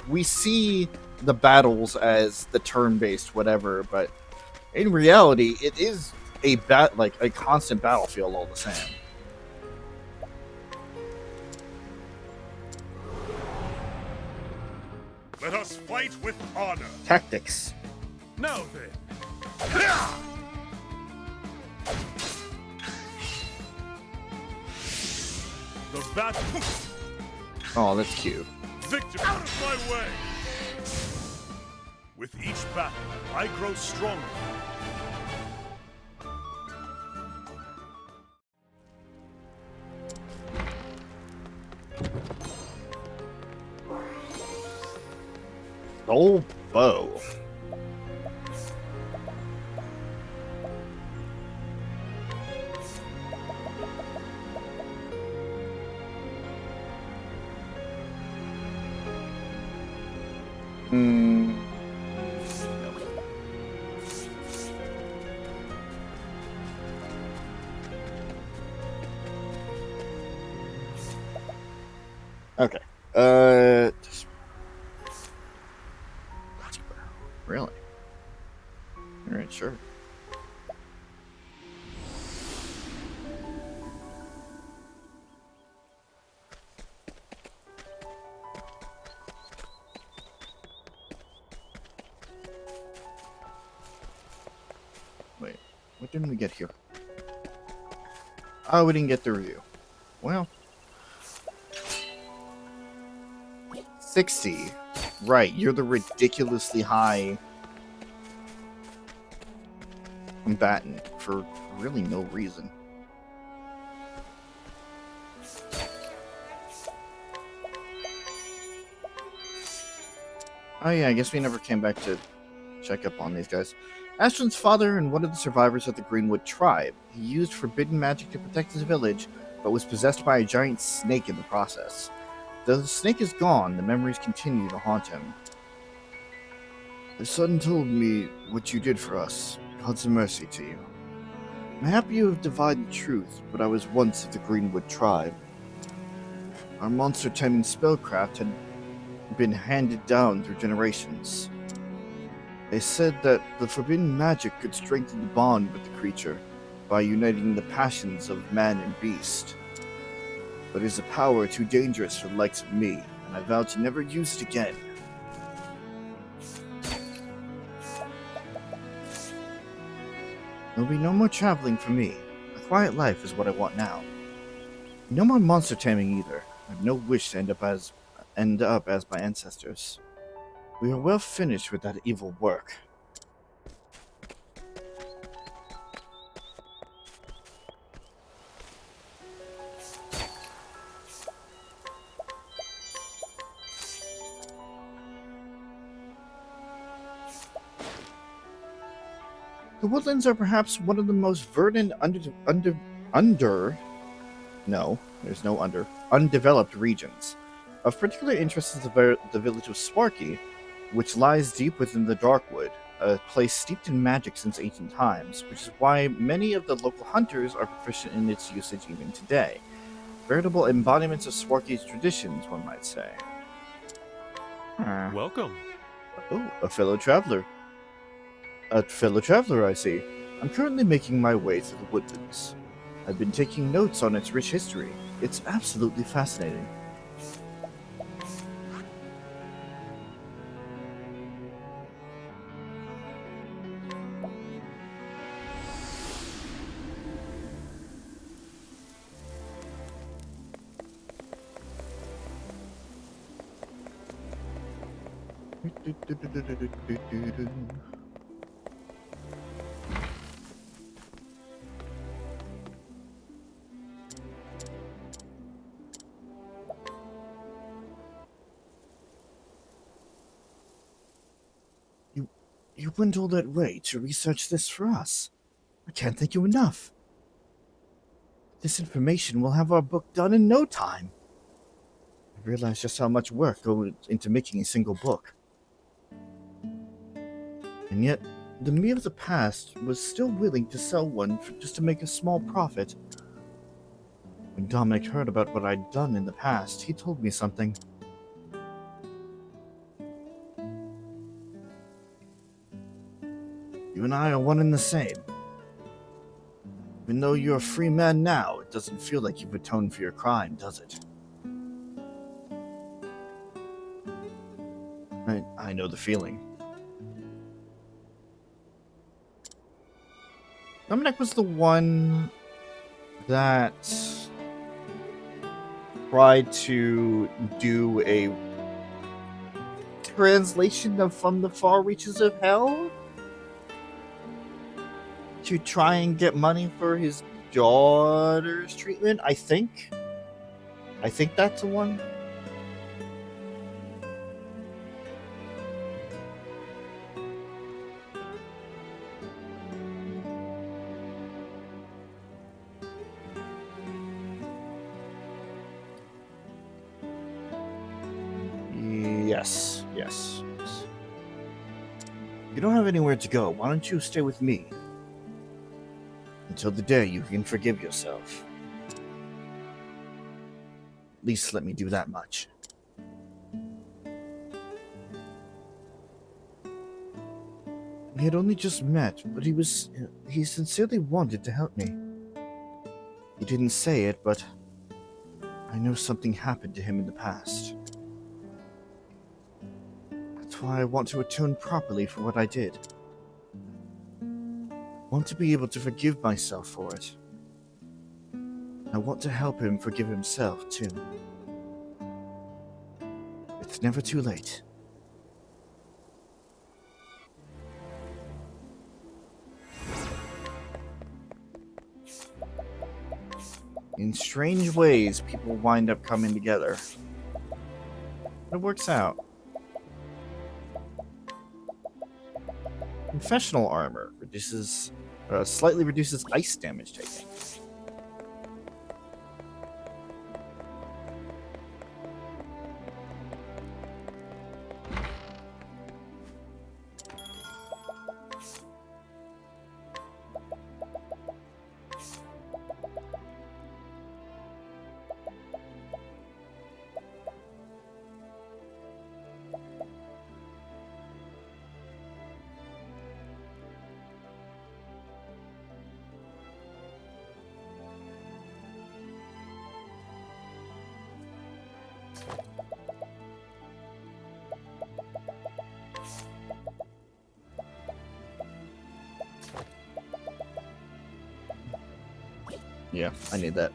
[SPEAKER 2] We see the battles as the turn-based whatever, but in reality, it is a constant battlefield all the same.
[SPEAKER 5] Let us fight with honor.
[SPEAKER 2] Tactics.
[SPEAKER 5] Now then. The battle.
[SPEAKER 2] Oh, that's cute.
[SPEAKER 5] Victor, out of my way! With each battle, I grow stronger.
[SPEAKER 2] Soul bow. Okay. Really? Alright, sure. Wait, what didn't we get here? Oh, we didn't get the review. Well. 60. Right, you're the ridiculously high combatant for really no reason. Oh yeah, I guess we never came back to check up on these guys. Ashton's father and one of the survivors of the Greenwood tribe. He used forbidden magic to protect his village, but was possessed by a giant snake in the process. Though the snake is gone, the memories continue to haunt him. The son told me what you did for us. God's mercy to you. I'm happy you have divined the truth, but I was once of the Greenwood tribe. Our monster-taming spellcraft had been handed down through generations. They said that the forbidden magic could strengthen the bond with the creature by uniting the passions of man and beast. But it is a power too dangerous for the likes of me, and I vow to never use it again. There'll be no more traveling for me. A quiet life is what I want now. No more monster taming either. I have no wish to end up as my ancestors. We are well finished with that evil work. The woodlands are perhaps one of the most verdant undeveloped regions. Of particular interest is the village of Sparky, which lies deep within the Darkwood, a place steeped in magic since ancient times, which is why many of the local hunters are proficient in its usage even today. Veritable embodiments of Sparky's traditions, one might say.
[SPEAKER 5] Welcome.
[SPEAKER 2] Oh, a fellow traveler. I see. I'm currently making my way through the woodlands. I've been taking notes on its rich history. It's absolutely fascinating. You went all that way to research this for us. I can't thank you enough. This information will have our book done in no time. I realize just how much work goes into making a single book. And yet, the me of the past was still willing to sell one just to make a small profit. When Dominic heard about what I'd done in the past, he told me something. You and I are one and the same. Even though you're a free man now, it doesn't feel like you've atoned for your crime, does it? I know the feeling. Dominic was the one that tried to do a translation of From the Far Reaches of Hell to try and get money for his daughter's treatment, I think. I think that's the one. Yes. You don't have anywhere to go. Why don't you stay with me? Until the day you can forgive yourself. At least let me do that much. We had only just met, but he sincerely wanted to help me. He didn't say it, but I know something happened to him in the past. That's why I want to atone properly for what I did. I want to be able to forgive myself for it. I want to help him forgive himself, too. It's never too late. In strange ways, people wind up coming together. It works out. Confessional armor slightly reduces ice damage taken. Yeah, I need that.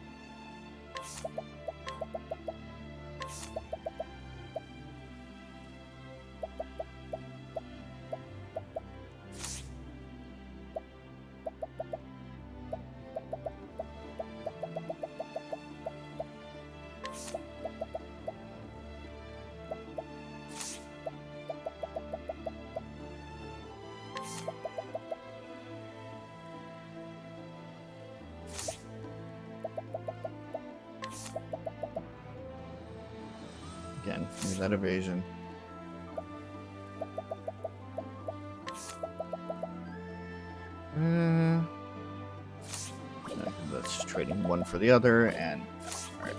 [SPEAKER 2] Again, use that evasion. That's just trading one for the other, and alright.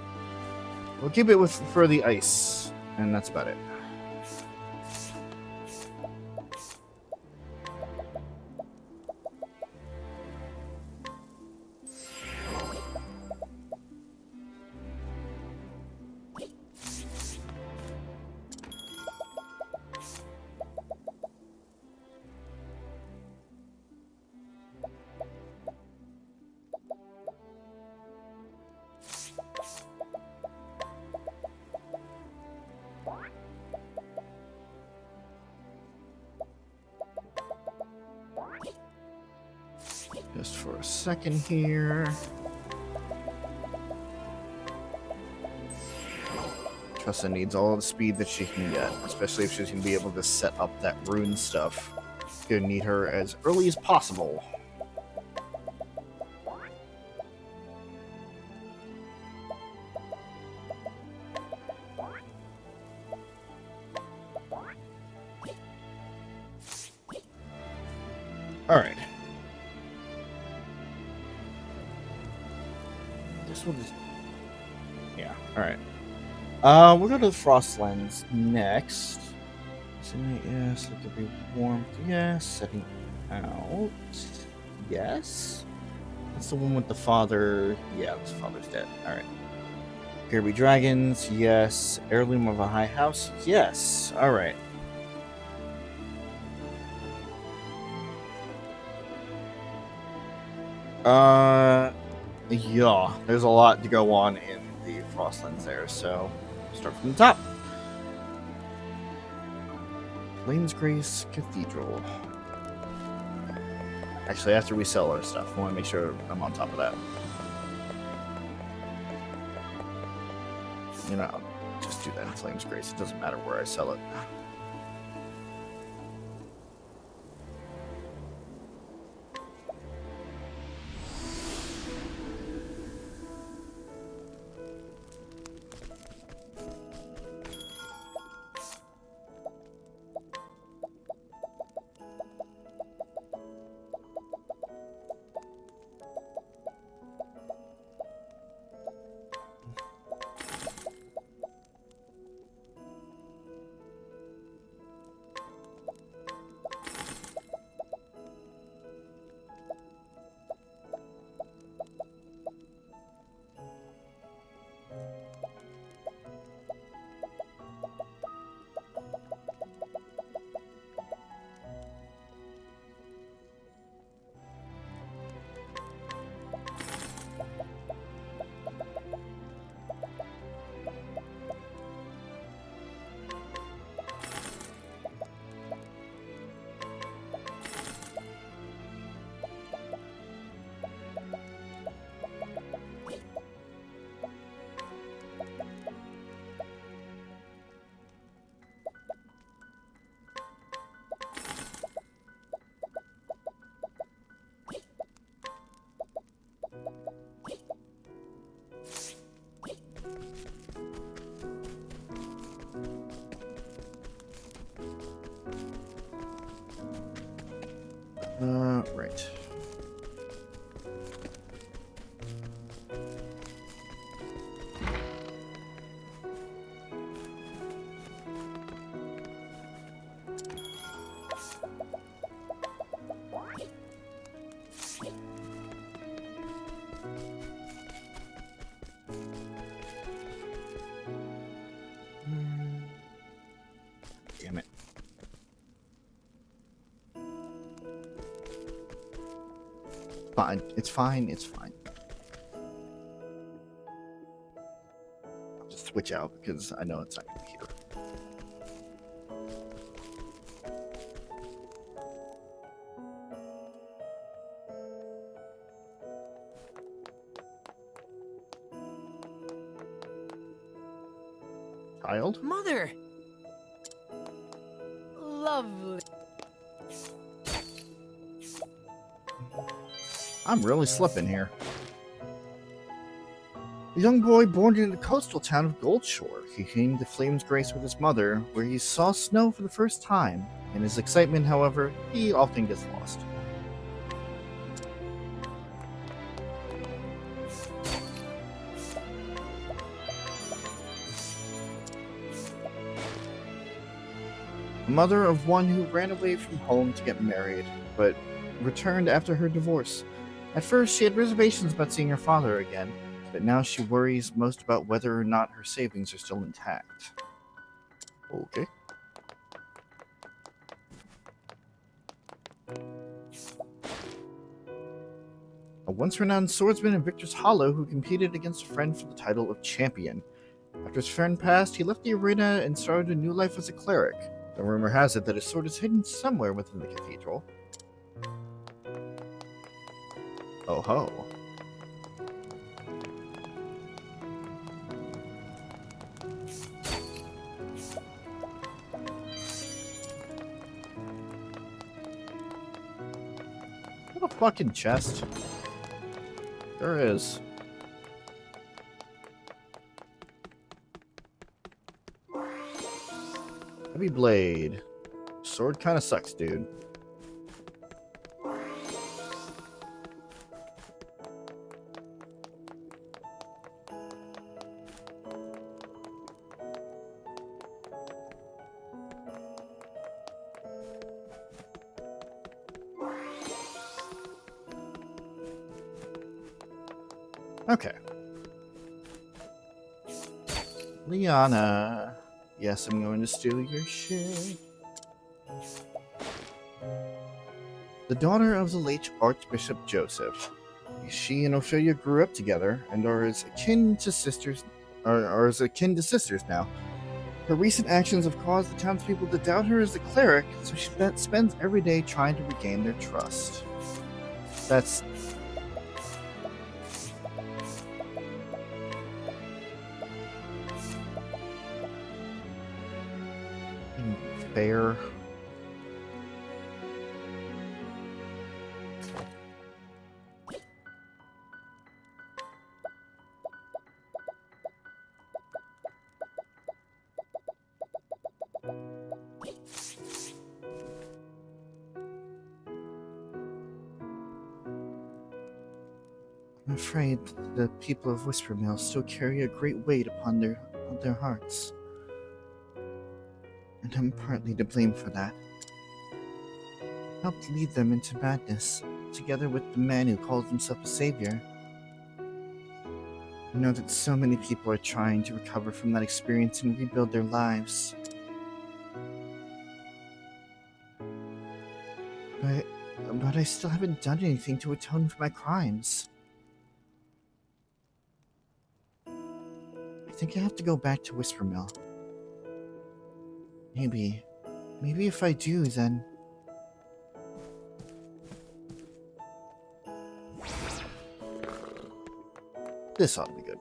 [SPEAKER 2] We'll keep it for the ice, and that's about it. Just for a second here. Tressa needs all the speed that she can get, especially if she's going to be able to set up that rune stuff. Gonna need her as early as possible. Alright. This one is... Yeah, alright. We'll go to the Frostlands next. Yes, let there be warmth. Yes, setting out. Yes. That's the one with the father. Yeah, the father's dead. Alright. Here be dragons. Yes. Heirloom of a high house. Yes. Alright. Yeah, there's a lot to go on in the Frostlands there, so start from the top. Flames Grace Cathedral. Actually, after we sell our stuff, I want to make sure I'm on top of that. You know, I'll just do that in Flames Grace. It doesn't matter where I sell it. Right. Damn it. Fine. It's fine. It's fine. I'll just switch out because I know it's not going to be here. Child?
[SPEAKER 7] Mother! Lovely.
[SPEAKER 2] I'm really slipping here. A young boy born in the coastal town of Goldshore. He came to Flames Grace with his mother, where he saw snow for the first time. In his excitement, however, he often gets lost. The mother of one who ran away from home to get married, but returned after her divorce. At first, she had reservations about seeing her father again, but now she worries most about whether or not her savings are still intact. Okay. A once-renowned swordsman in Victor's Hollow who competed against a friend for the title of champion. After his friend passed, he left the arena and started a new life as a cleric. The rumor has it that his sword is hidden somewhere within the cathedral. Oh ho. What a fucking chest. There is. Heavy blade. Sword kind of sucks, dude. Okay. Liana. Yes, I'm going to steal your shit. The daughter of the late Archbishop Joseph. She and Ophelia grew up together and are as akin to sisters now. Her recent actions have caused the townspeople to doubt her as a cleric, so she spends every day trying to regain their trust. That's fair. I'm afraid the people of Whispermill still carry a great weight upon their hearts. And I'm partly to blame for that. Helped lead them into madness, together with the man who calls himself a savior. I know that so many people are trying to recover from that experience and rebuild their lives. But I still haven't done anything to atone for my crimes. I think I have to go back to Whispermill. Maybe if I do, then... This ought to be good.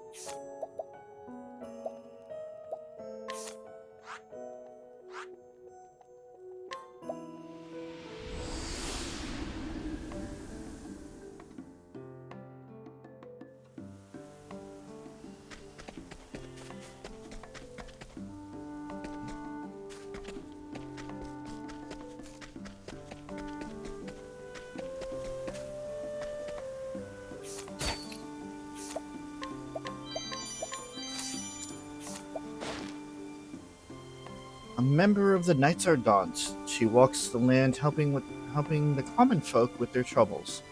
[SPEAKER 2] A member of the Knights Ardent, she walks the land helping the common folk with their troubles.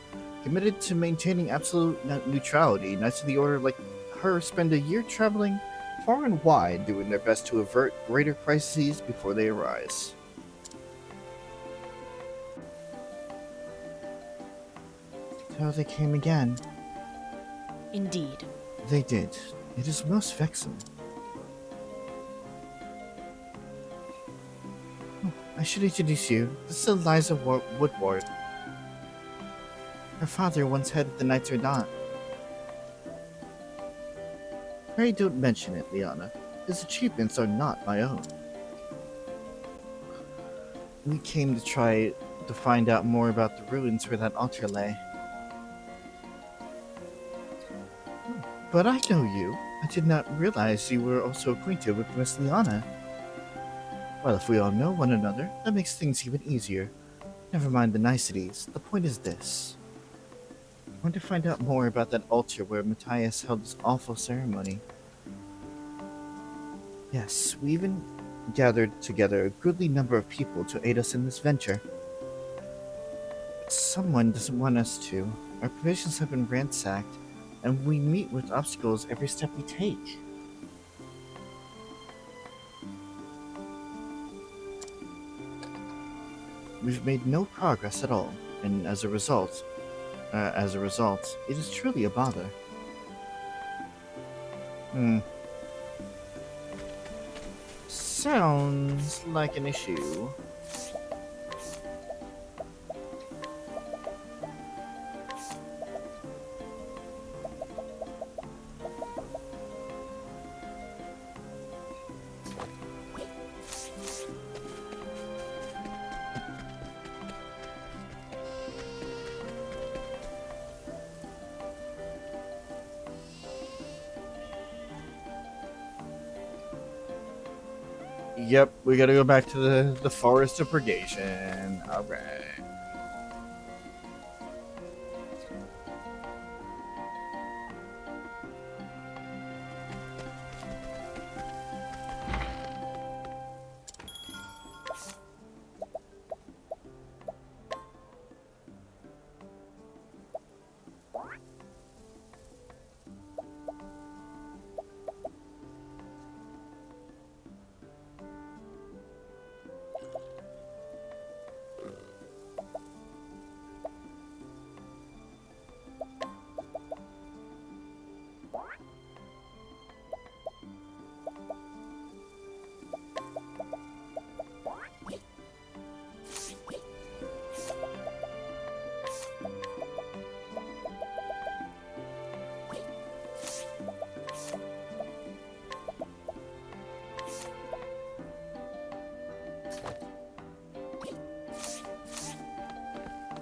[SPEAKER 2] Committed to maintaining absolute neutrality, Knights of the Order like her spend a year traveling far and wide, doing their best to avert greater crises before they arise. So they came again.
[SPEAKER 9] Indeed.
[SPEAKER 2] They did. It is most vexing. I should introduce you. This is Eliza Woodward. Her father once headed the Knights Ardent. Pray don't mention it, Liana. His achievements are not my own. We came to try to find out more about the ruins where that altar lay. But I know you. I did not realize you were also acquainted with Miss Liana. Well, if we all know one another, that makes things even easier. Never mind the niceties. The point is this. I want to find out more about that altar where Matthias held his awful ceremony. Yes, we even gathered together a goodly number of people to aid us in this venture. But someone doesn't want us to. Our provisions have been ransacked, and we meet with obstacles every step we take. We've made no progress at all, and as a result, it is truly a bother. Sounds like an issue. Yep, we gotta go back to the Forest of Purgation. Alright.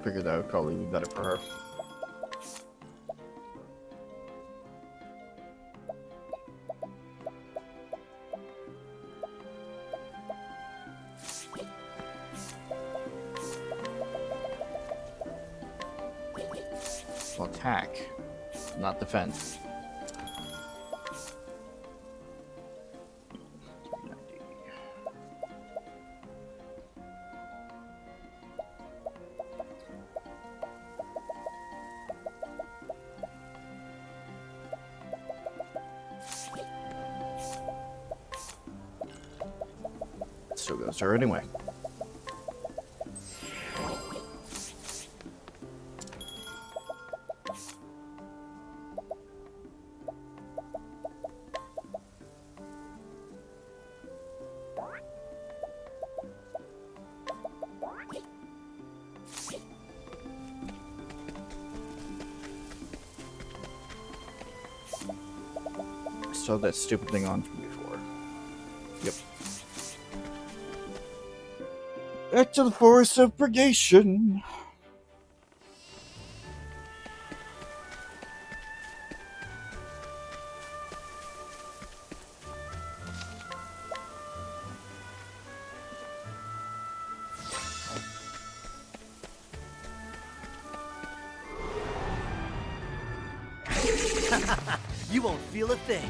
[SPEAKER 2] Figured that would probably be better for her. Well, attack, not defense. Still goes to her anyway. Saw that stupid thing on from before. Yep. Back to the Forest of Purgation.
[SPEAKER 7] You won't feel a thing.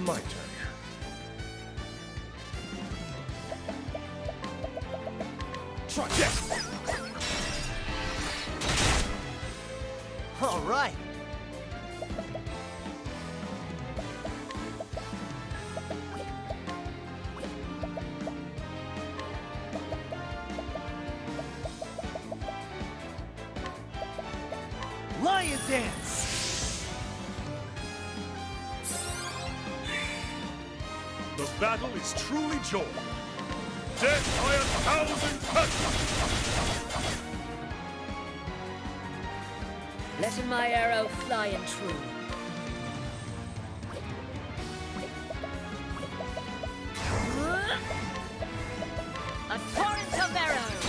[SPEAKER 5] My turn. Try this!
[SPEAKER 7] All right. Lion dance.
[SPEAKER 5] The battle is truly joy. Death by 1,000 cuts!
[SPEAKER 8] Letting my arrow fly and true. A torrent of arrows!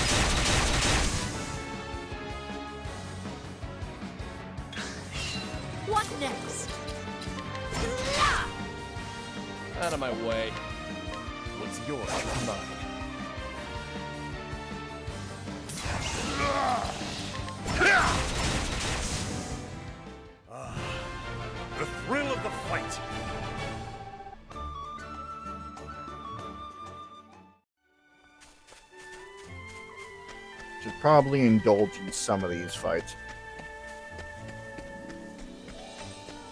[SPEAKER 8] What next?
[SPEAKER 10] Out of my way.
[SPEAKER 5] What's yours is mine. The thrill of the fight.
[SPEAKER 2] Should probably indulge in some of these fights.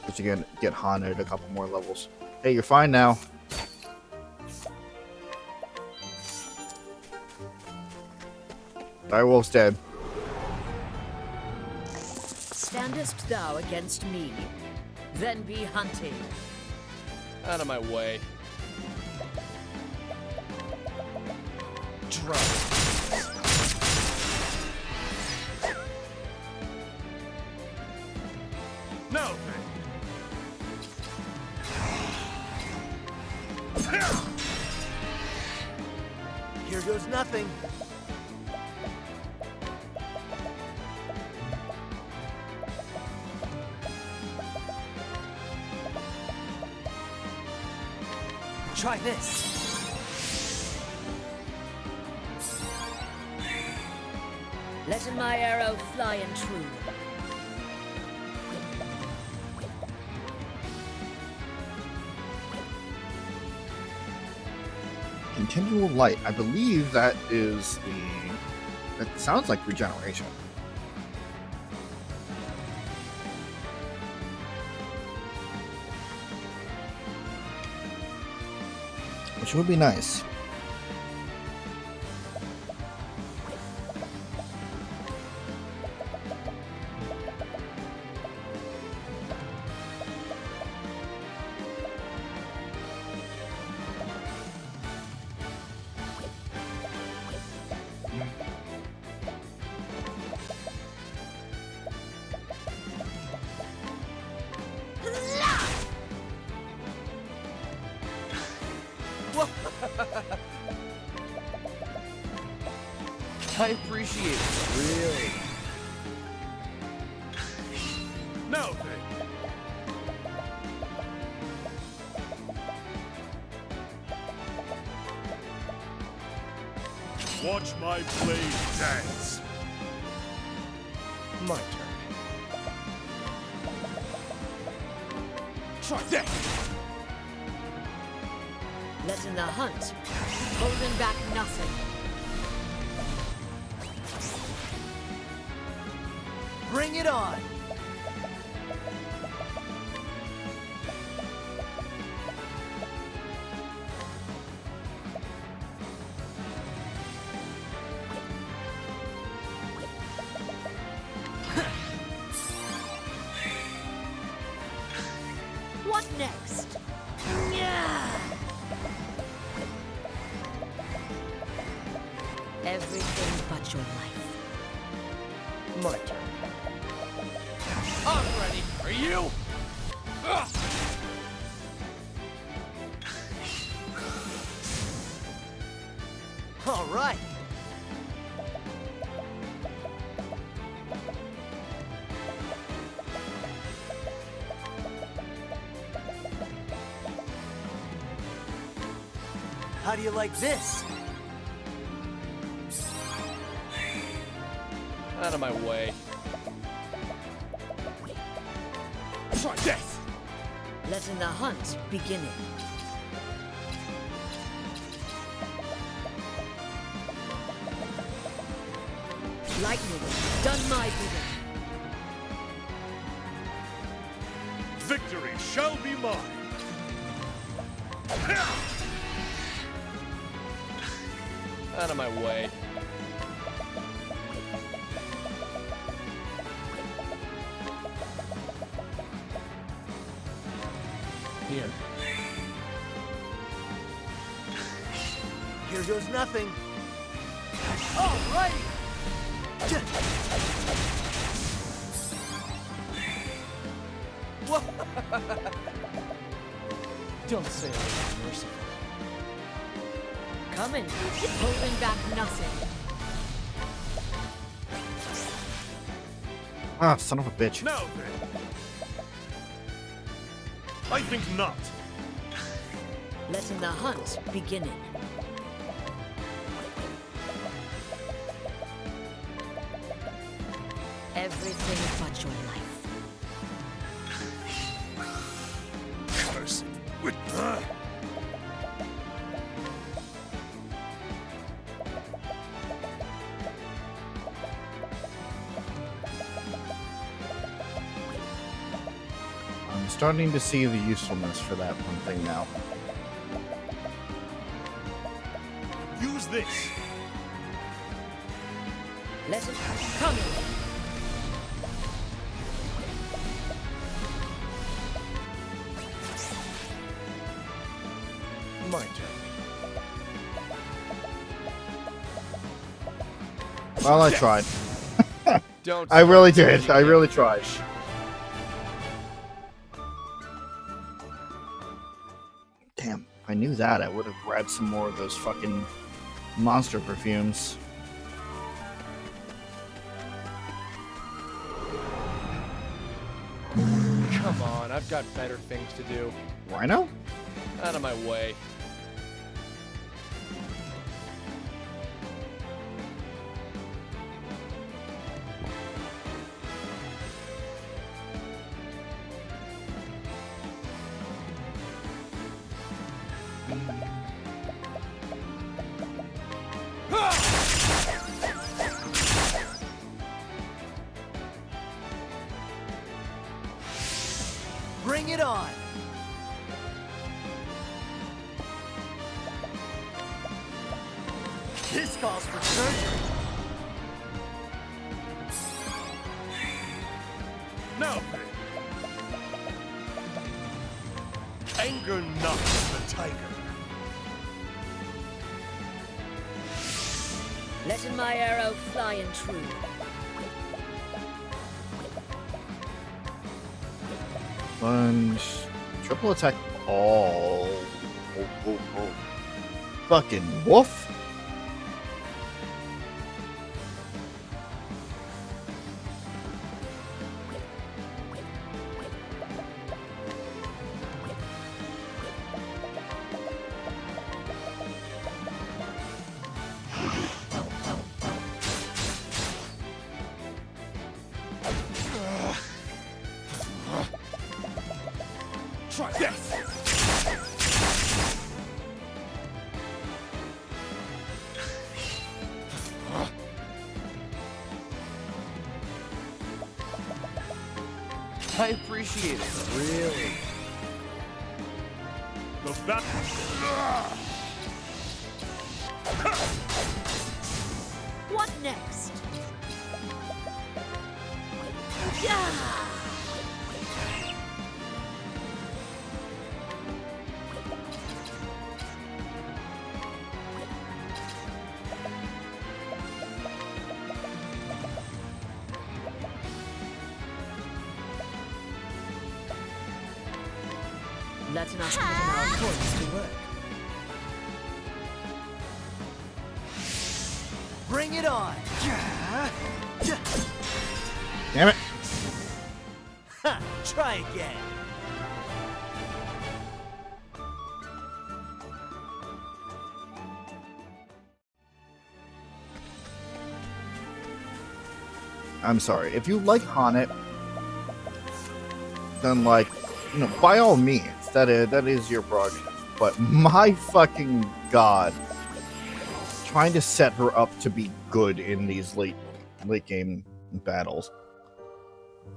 [SPEAKER 2] But you can get haunted a couple more levels. Hey, you're fine now. Direwolf's dead.
[SPEAKER 8] Standest thou against me? Then be hunted.
[SPEAKER 10] Out of my way.
[SPEAKER 5] Drown. Now then.
[SPEAKER 7] Here goes nothing. Try this.
[SPEAKER 8] Letting my arrow fly and true.
[SPEAKER 2] Continual light. I believe that is the... That sounds like regeneration. Which would be nice.
[SPEAKER 7] I appreciate it. Really?
[SPEAKER 5] Now then. Watch my blade dance.
[SPEAKER 10] My turn.
[SPEAKER 7] Try that.
[SPEAKER 8] Letting the hunt, holding back nothing.
[SPEAKER 7] Bring it on.
[SPEAKER 8] What next? Yeah. Everything but your life.
[SPEAKER 10] My turn.
[SPEAKER 7] I'm ready.
[SPEAKER 10] Are you? Ugh.
[SPEAKER 7] All right. How do you like this?
[SPEAKER 10] Out of my way.
[SPEAKER 7] Try this.
[SPEAKER 8] Letting the hunt begin. Lightning, done my bidding.
[SPEAKER 5] Victory shall be mine.
[SPEAKER 10] Out of my way. Here.
[SPEAKER 7] Here goes nothing. All right.
[SPEAKER 10] Don't say I'm merciful.
[SPEAKER 8] Coming, holding back nothing.
[SPEAKER 2] Ah, son of a bitch.
[SPEAKER 5] Now then. I think not.
[SPEAKER 8] Letting the hunt begin. Everything but your life.
[SPEAKER 5] Cursed. With
[SPEAKER 2] I'm starting to see the usefulness for that one thing now.
[SPEAKER 5] use this.
[SPEAKER 8] Let it come.
[SPEAKER 10] My turn.
[SPEAKER 2] Well, I tried.
[SPEAKER 10] Don't.
[SPEAKER 2] I really did. I really tried. Damn, if I knew that, I would have grabbed some more of those fucking monster perfumes.
[SPEAKER 10] Come on, I've got better things to do.
[SPEAKER 2] Rhino?
[SPEAKER 10] Out of my way.
[SPEAKER 7] Bring it on! This calls for surgery!
[SPEAKER 5] Now then. Anger not the tiger.
[SPEAKER 8] Letting my arrow fly and true.
[SPEAKER 2] Lunge. Triple attack all. Fucking wolf.
[SPEAKER 5] Try this!
[SPEAKER 10] I appreciate it, really.
[SPEAKER 5] The battle.
[SPEAKER 4] What next? Yeah!
[SPEAKER 8] Letting us put in our points to work.
[SPEAKER 7] Bring it on!
[SPEAKER 2] Damn it.
[SPEAKER 7] Ha! Try again!
[SPEAKER 2] I'm sorry. If you like Haunted, then like, you know, by all means, that is your prerogative. But my fucking god, trying to set her up to be good in these late game battles,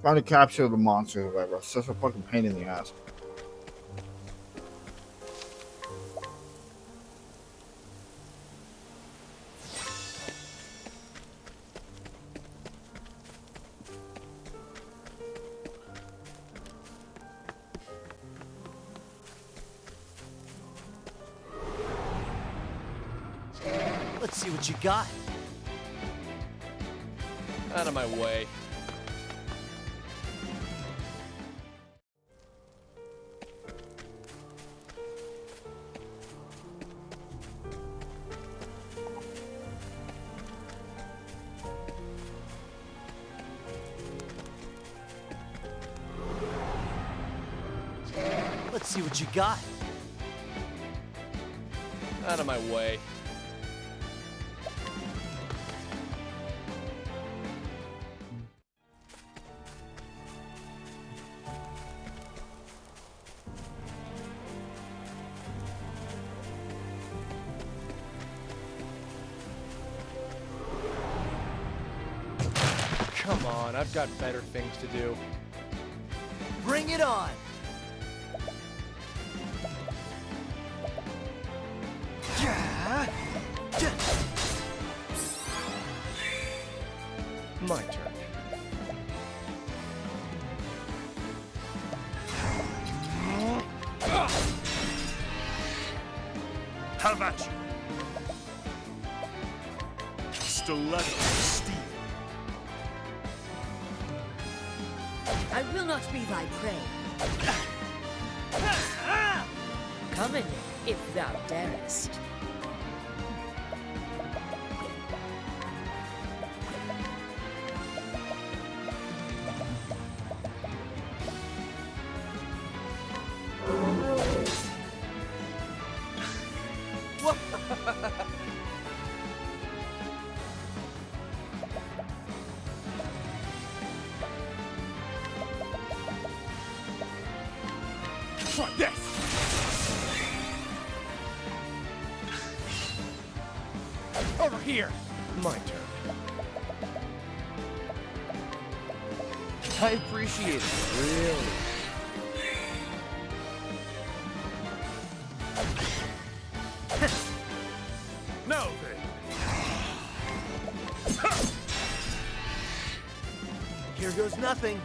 [SPEAKER 2] trying to capture the monsters or whatever, it's such a fucking pain in the ass.
[SPEAKER 7] Let's see what you got.
[SPEAKER 10] Out of my way.
[SPEAKER 7] Let's see what you got.
[SPEAKER 10] Out of my way. Come on, I've got better things to do.
[SPEAKER 7] Bring it on!
[SPEAKER 10] My turn.
[SPEAKER 5] Have at you. Stiletto steel.
[SPEAKER 8] I will not be thy prey. Come in, if thou darest.
[SPEAKER 5] Try this!
[SPEAKER 10] Over here! My turn. I appreciate it, really.
[SPEAKER 7] goes nothing.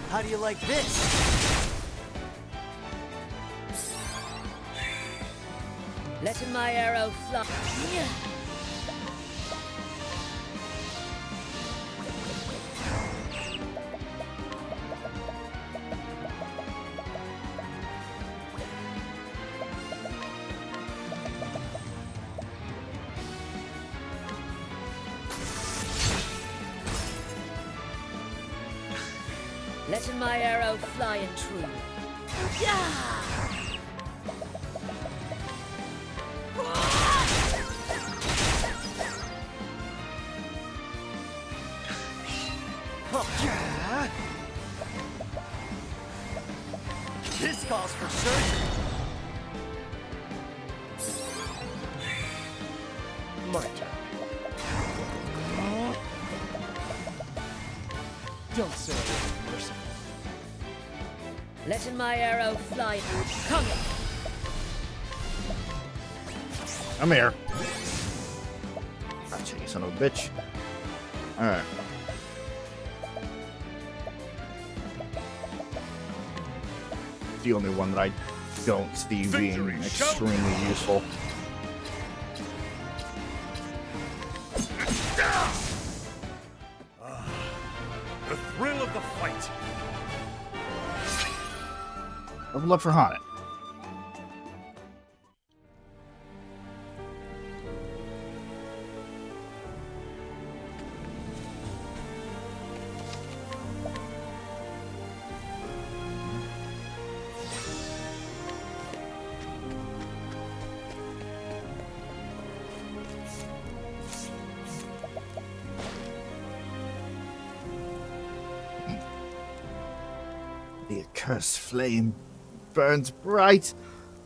[SPEAKER 7] How do you like this?
[SPEAKER 8] Letting my arrow fly. Letting my arrow fly and true. Yeah!
[SPEAKER 7] This calls for surgery.
[SPEAKER 10] My turn. Don't say I wasn't merciful.
[SPEAKER 8] Letting my arrow fly. Come here.
[SPEAKER 2] I'm here. Gotcha, you son of a bitch. Alright. The only one that I don't see being extremely useful.
[SPEAKER 5] The thrill of the fight.
[SPEAKER 2] Level up for Haunted. The accursed flame burns bright,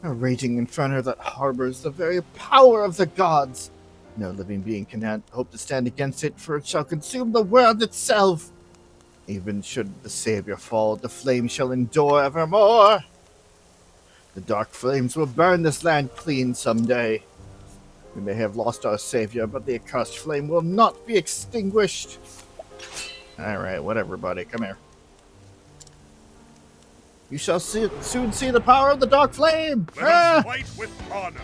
[SPEAKER 2] a raging inferno that harbors the very power of the gods. No living being can hope to stand against it, for it shall consume the world itself. Even should the Savior fall, the flame shall endure evermore. The dark flames will burn this land clean someday. We may have lost our Savior, but the accursed flame will not be extinguished. Alright, whatever, buddy. Come here. You shall soon see the power of the dark flame!
[SPEAKER 5] Let us fight with honor.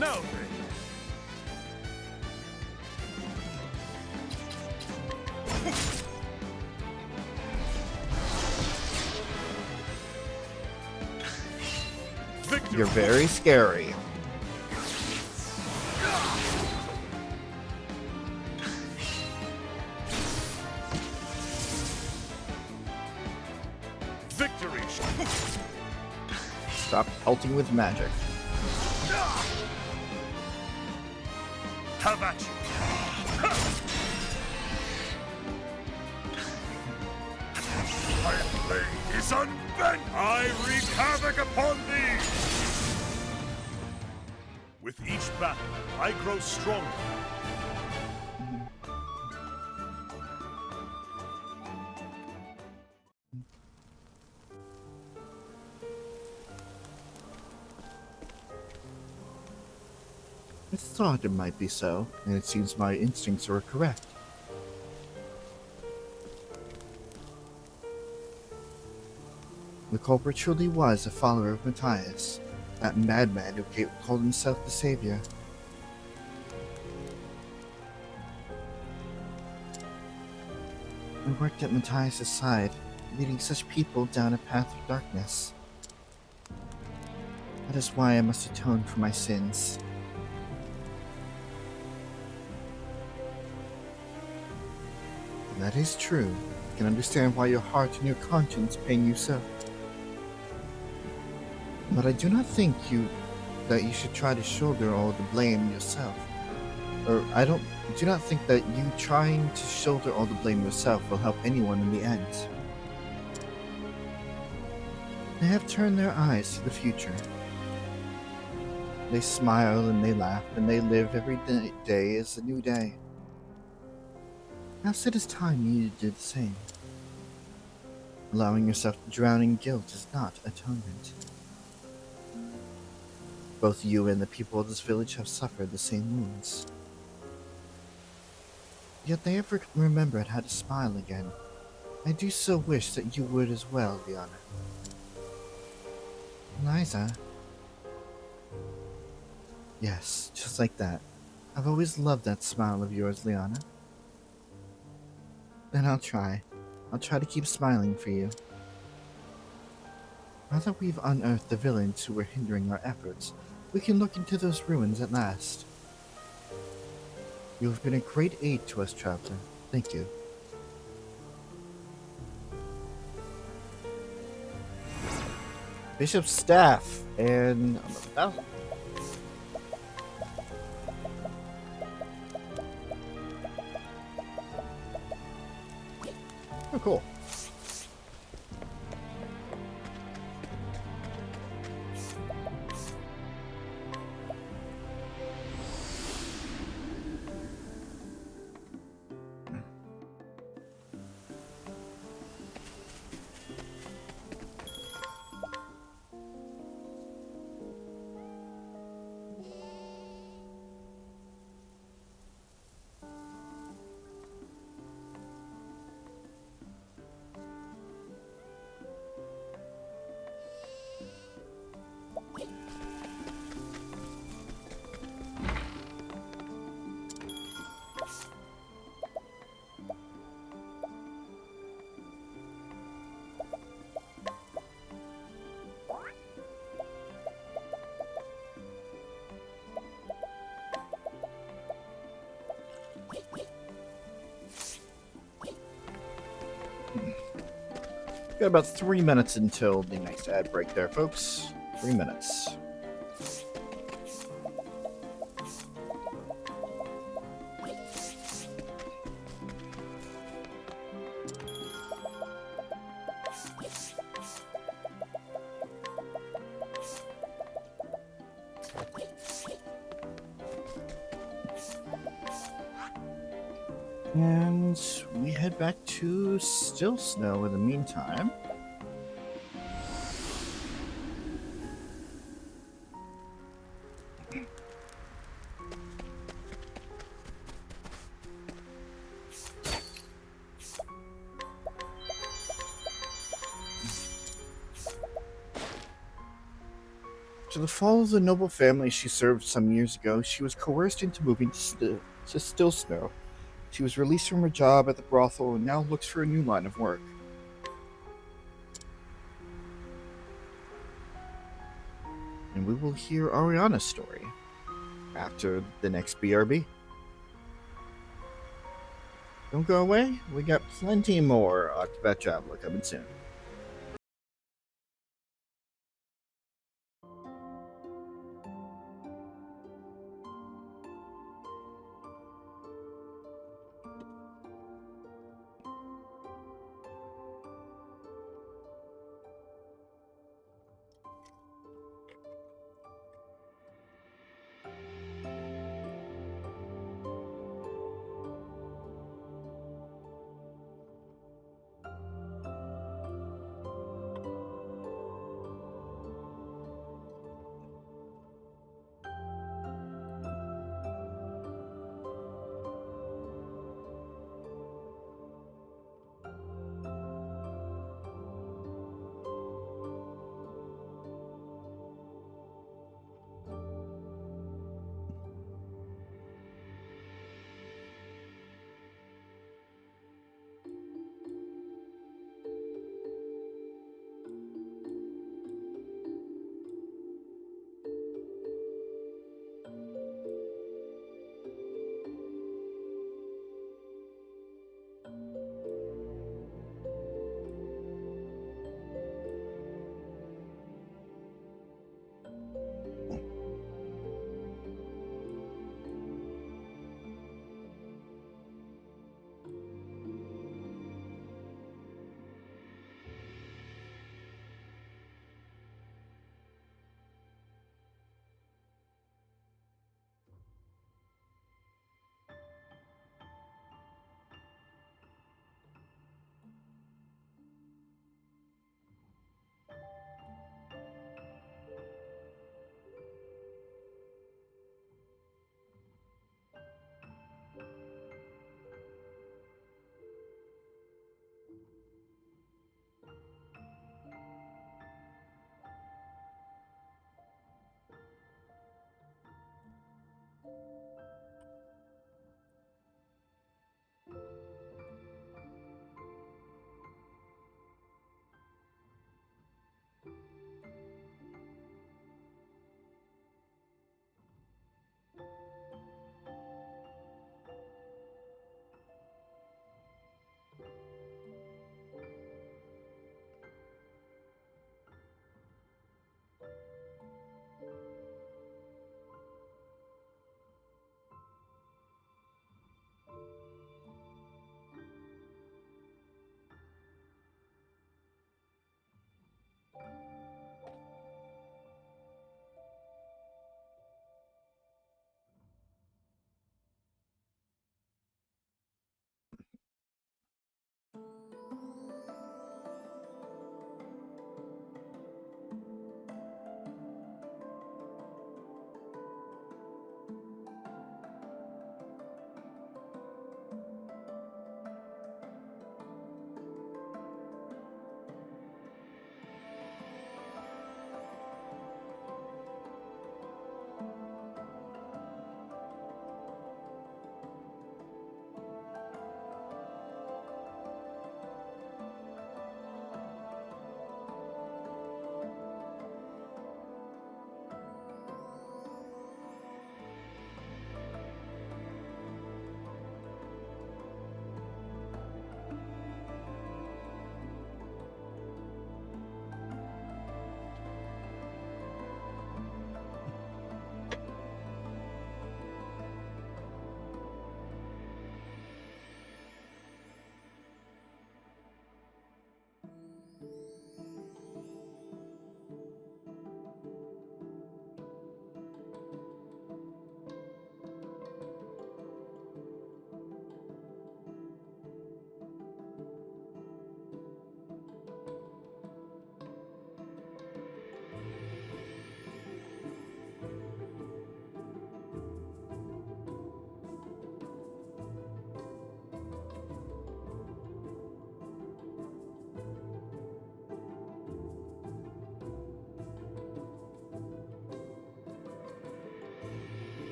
[SPEAKER 5] Now then. Victory.
[SPEAKER 2] You're very scary.
[SPEAKER 5] Victory.
[SPEAKER 2] Stop pelting with magic.
[SPEAKER 5] Have at you. My blade is unbent. I wreak havoc upon thee. With each battle, I grow stronger.
[SPEAKER 2] I thought it might be so, and it seems my instincts were correct. The culprit truly was a follower of Matthias, that madman who called himself the Savior. I worked at Matthias' side, leading such people down a path of darkness. That is why I must atone for my sins. That is true. I can understand why your heart and your conscience pain you so. But I do not think that you should try to shoulder all the blame yourself. Or I do not think that you trying to shoulder all the blame yourself will help anyone in the end. They have turned their eyes to the future. They smile and they laugh and they live every day as a new day. Perhaps it is time you did the same. Allowing yourself to drown in guilt is not atonement. Both you and the people of this village have suffered the same wounds. Yet they have remembered how to smile again. I do so wish that you would as well, Liana. Liza? Yes, just like that. I've always loved that smile of yours, Liana. Then I'll try. I'll try to keep smiling for you. Now that we've unearthed the villains who were hindering our efforts, we can look into those ruins at last. You have been a great aid to us, Traveler. Thank you. Bishop's staff and oh, oh cool. Got about 3 minutes until the next ad break there, folks. 3 minutes. And we head back to Still Snow in the meantime. To the fall of the noble family she served some years ago, she was coerced into moving to Still Snow. She was released from her job at the brothel and now looks for a new line of work. And we will hear Ariana's story after the next BRB. Don't go away, we got plenty more Octopath Traveler coming soon.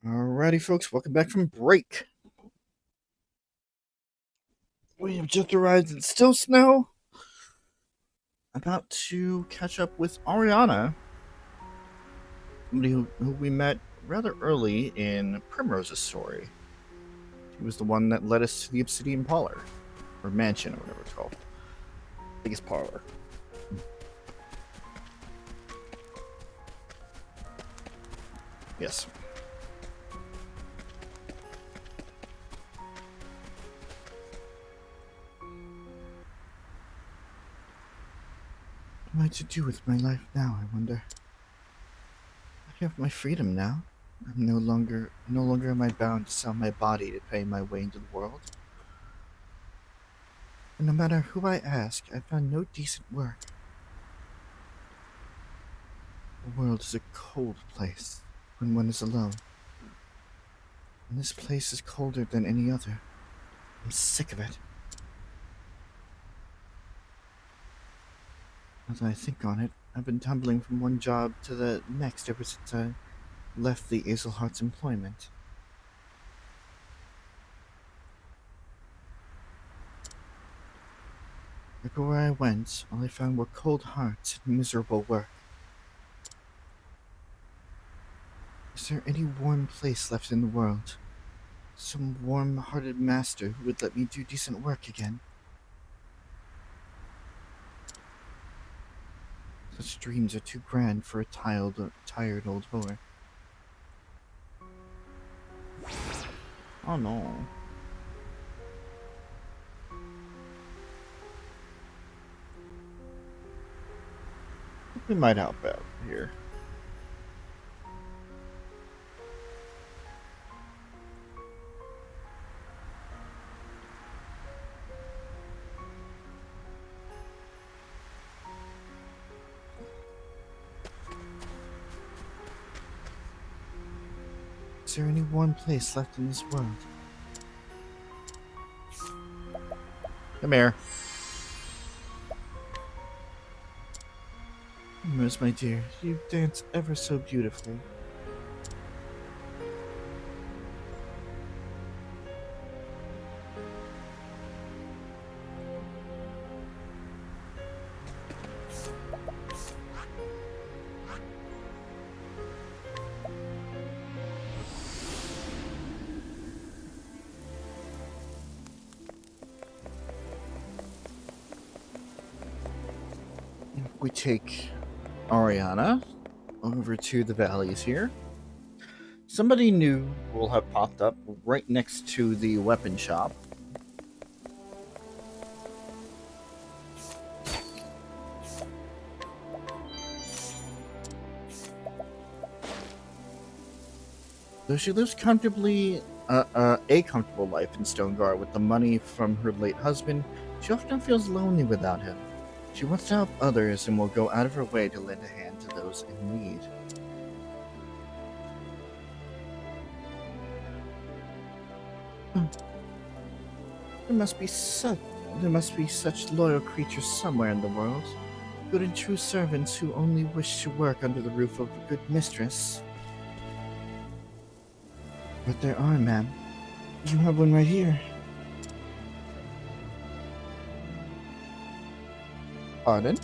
[SPEAKER 2] Alrighty, folks, welcome back from break. We have just arrived in Still Snow. About to catch up with Ariana, somebody who we met rather early in Primrose's story. She was the one that led us to the Obsidian Parlor, or Mansion, or whatever it's called. Biggest parlor. Yes. What am I to do with my life now, I wonder? I have my freedom now. I'm no longer am I bound to sell my body to pay my way into the world. And no matter who I ask, I found no decent work. The world is a cold place when one is alone. And this place is colder than any other. I'm sick of it. As I think on it, I've been tumbling from one job to the next ever since I left the Azelhart's employment. Everywhere I went, all I found were cold hearts and miserable work. Is there any warm place left in the world? Some warm-hearted master who would let me do decent work again? Such dreams are too grand for a tired old whore. Oh no. We might help out here. Is there any warm place left in this world? Come here. Rose, my dear, you dance ever so beautifully. We take Ariana over to the valleys here. Somebody new will have popped up right next to the weapon shop. Though she lives comfortably, a comfortable life in Stonegar with the money from her late husband, she often feels lonely without him. She wants to help others and will go out of her way to lend a hand to those in need. There must be such loyal creatures somewhere in the world. Good and true servants who only wish to work under the roof of a good mistress. But there are, ma'am. You have one right here. Pardon?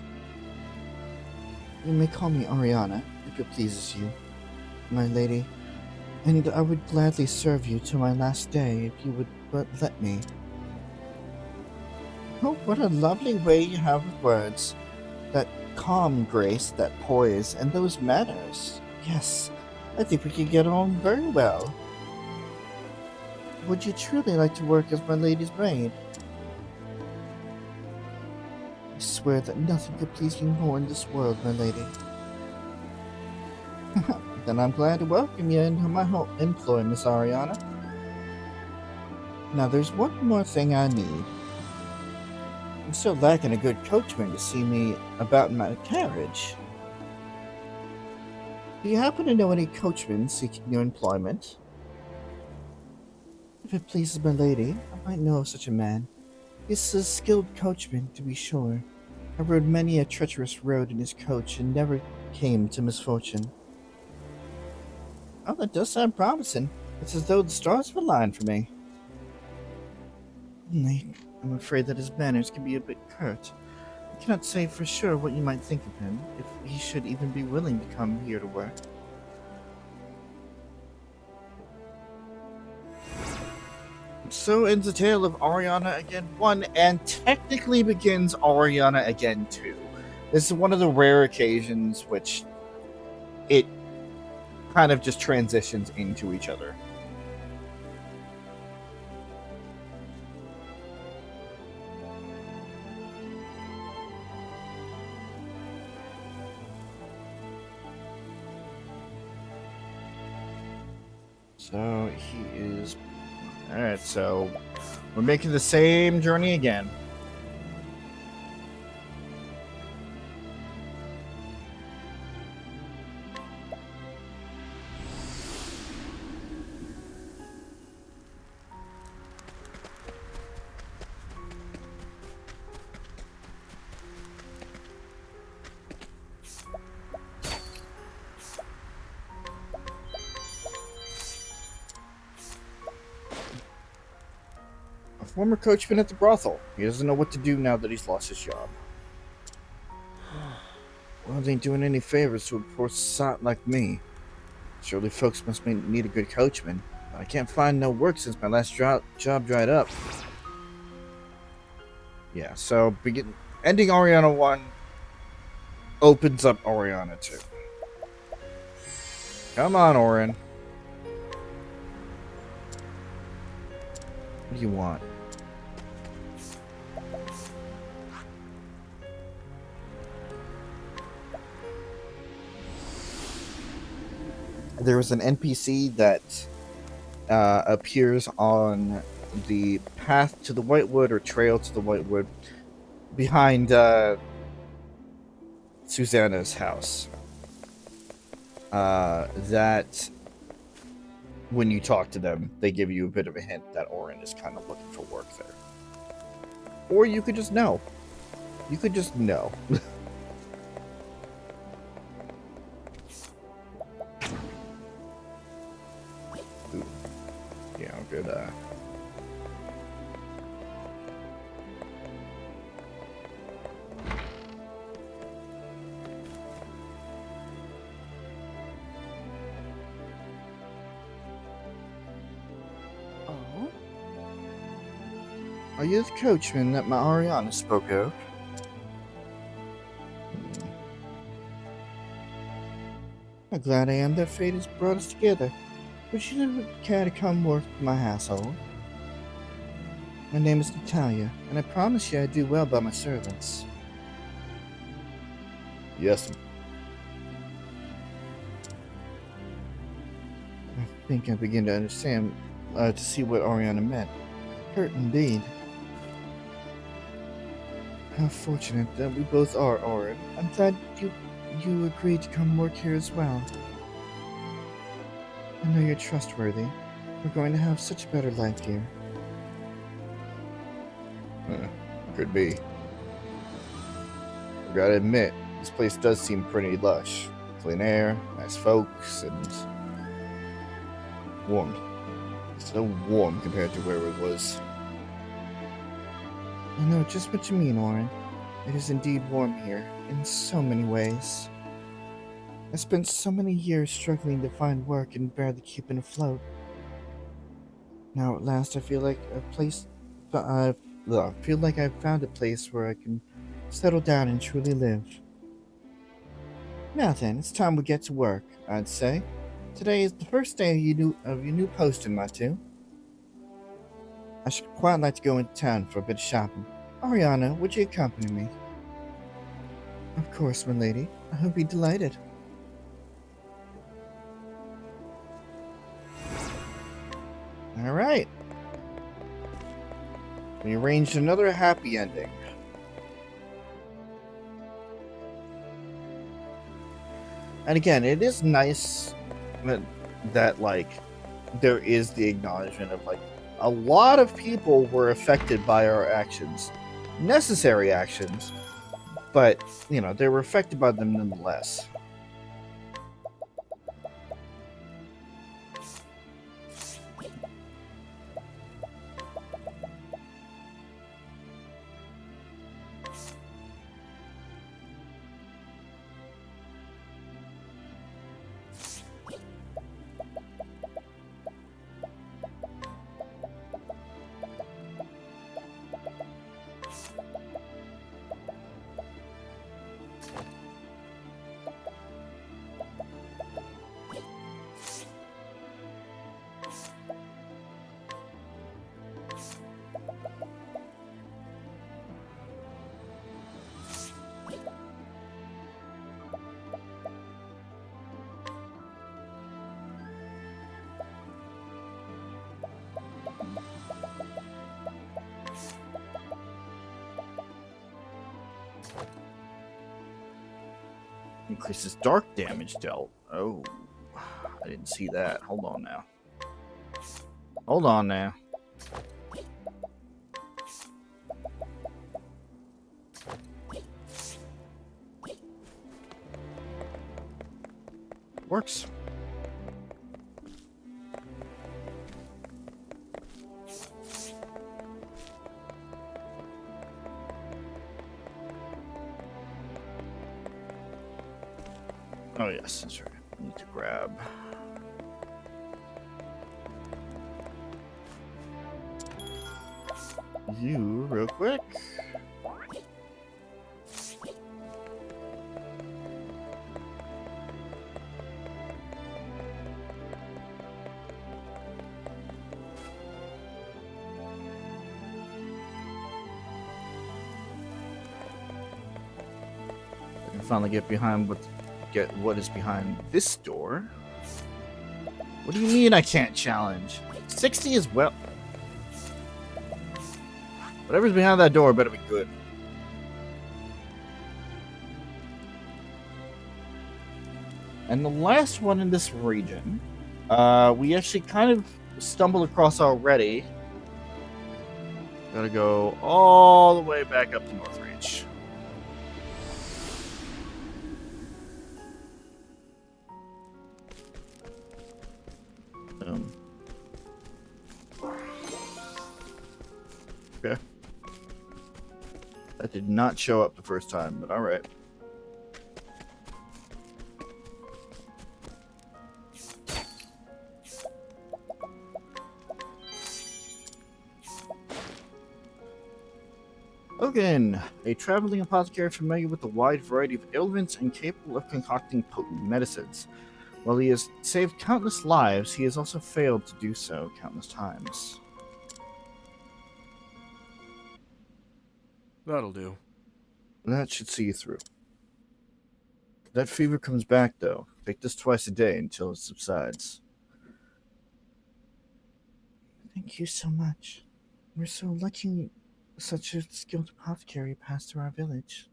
[SPEAKER 2] You may call me Ariana, if it pleases you, my lady, and I would gladly serve you to my last day if you would but let me. Oh, what a lovely way you have with words. That calm grace, that poise, and those manners. Yes, I think we could get on very well. Would you truly like to work as my lady's maid? I swear that nothing could please me more in this world, my lady. Then I'm glad to welcome you into my home employ, Miss Ariana. Now there's one more thing I need. I'm still lacking a good coachman to see me about in my carriage. Do you happen to know any coachmen seeking new employment? If it pleases my lady, I might know of such a man. He's a skilled coachman, to be sure. I rode many a treacherous road in his coach and never came to misfortune. Oh, that does sound promising. It's as though the stars were aligned for me. Only, I'm afraid that his manners can be a bit curt. I cannot say for sure what you might think of him, if he should even be willing to come here to work. So ends the tale of Ariana Again 1, and technically begins Ariana Again 2. This is one of the rare occasions which it kind of just transitions into each other. So he is... Alright, so we're making the same journey again. Former coachman at the brothel. He doesn't know what to do now that he's lost his job. Well, they ain't doing any favors to a poor sot like me. Surely folks must need a good coachman. I can't find no work since my last job dried up. Yeah, so ending Ariana 1 opens up Ariana 2. Come on, Orin. What do you want? There was an NPC that appears on the path to the Whitewood or trail to the Whitewood behind Susanna's house. That when you talk to them, they give you a bit of a hint that Orin is kind of looking for work there. Or you could just know. You could just know. Yeah, good.
[SPEAKER 6] Oh?
[SPEAKER 2] Are you the coachman that my Ariana spoke of? How glad I am that fate has brought us together. Would you never care to come work in my household? My name is Natalia, and I promise you I do well by my servants. Yes. I think I begin to understand, to see what Ariana meant. Hurt indeed. How fortunate that we both are, Orin. I'm glad you agreed to come work here as well. I know you're trustworthy. We're going to have such a better life here. Could be. I gotta admit, this place does seem pretty lush. Clean air, nice folks, and warm. So warm compared to where it was. I know just what you mean, Orin. It is indeed warm here, in so many ways. I spent so many years struggling to find work and barely keeping afloat. Now at last I feel like I've found a place where I can settle down and truly live. Now then, it's time we get to work, I'd say. Today is the first day of your new posting, my two. I should quite like to go into town for a bit of shopping. Ariana, would you accompany me? Of course, my lady. I would be delighted. Alright. We arranged another happy ending. And again, it is nice that like, there is the acknowledgement of, like, a lot of people were affected by our actions. Necessary actions, but, you know, they were affected by them nonetheless. Increases dark damage dealt. Oh, I didn't see that. Hold on now. Hold on now. Works. Oh yes, that's right. I need to grab. You real quick. I can finally get behind what is behind this door. What do you mean I can't challenge? 60 as well. Whatever's behind that door better be good. And the last one in this region, we actually kind of stumbled across already. Gotta go all the way back up to Northreach. Okay. That did not show up the first time, but alright. Logan, a traveling apothecary familiar with a wide variety of ailments and capable of concocting potent medicines. While he has saved countless lives, he has also failed to do so countless times.
[SPEAKER 10] That'll do.
[SPEAKER 2] That should see you through. If that fever comes back, though, take this twice a day until it subsides. Thank you so much. We're so lucky such a skilled apothecary passed through our village.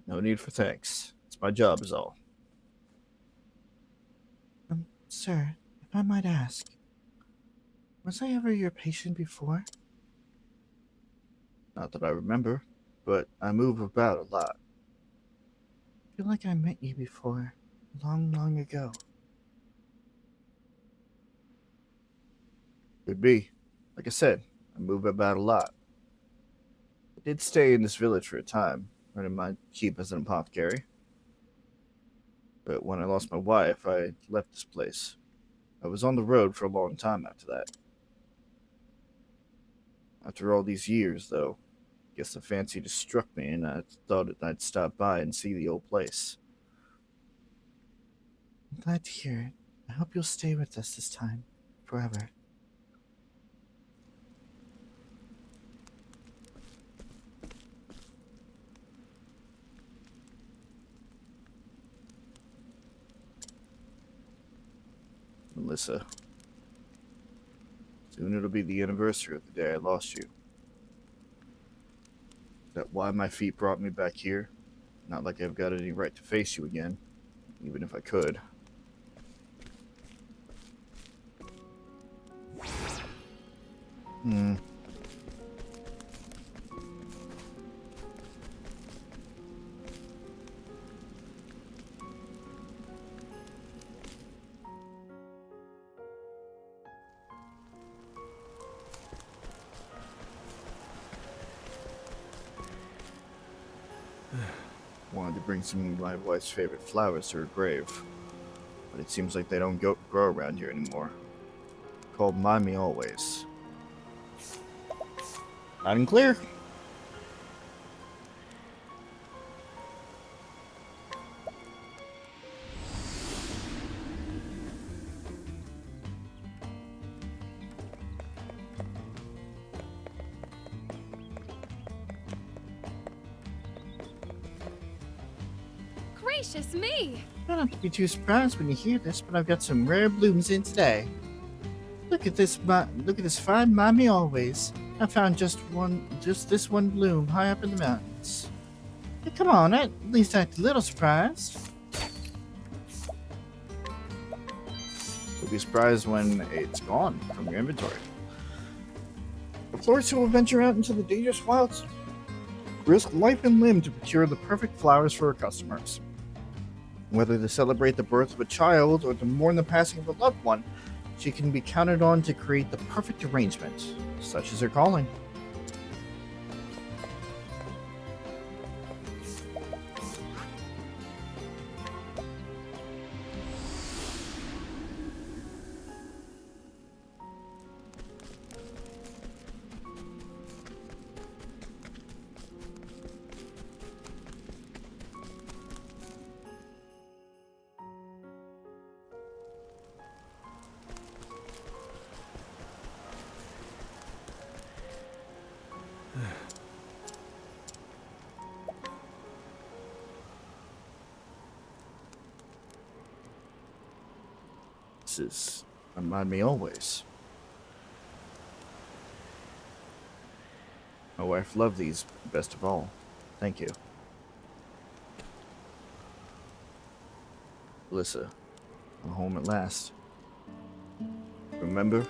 [SPEAKER 2] No need for thanks. It's my job is all. Sir, if I might ask, was I ever your patient before? Not that I remember, but I move about a lot. I feel like I met you before, long, long ago. Could be. Like I said, I move about a lot. I did stay in this village for a time, earning my keep as an apothecary. But when I lost my wife, I left this place. I was on the road for a long time after that. After all these years, though, I guess the fancy just struck me, and I thought I'd stop by and see the old place. I'm glad to hear it. I hope you'll stay with us this time, forever. Melissa. Soon it'll be the anniversary of the day I lost you. Is that why my feet brought me back here? Not like I've got any right to face you again, even if I could. Wanted to bring some of my wife's favorite flowers to her grave, but it seems like they don't grow around here anymore. Called Mind Me Always. Loud and clear.
[SPEAKER 4] Gracious me!
[SPEAKER 2] Try not to be too surprised when you hear this, but I've got some rare blooms in today. Look at this fine Mind Me Always. I found just this one bloom high up in the mountains. Come on, at least act a little surprised. You'll be surprised when it's gone from your inventory. The florists who will venture out into the dangerous wilds risk life and limb to procure the perfect flowers for her customers. Whether to celebrate the birth of a child or to mourn the passing of a loved one, she can be counted on to create the perfect arrangement. Such is her calling. Is remind me always. My wife loved these best of all. Thank you. Alyssa, I'm home at last. Remember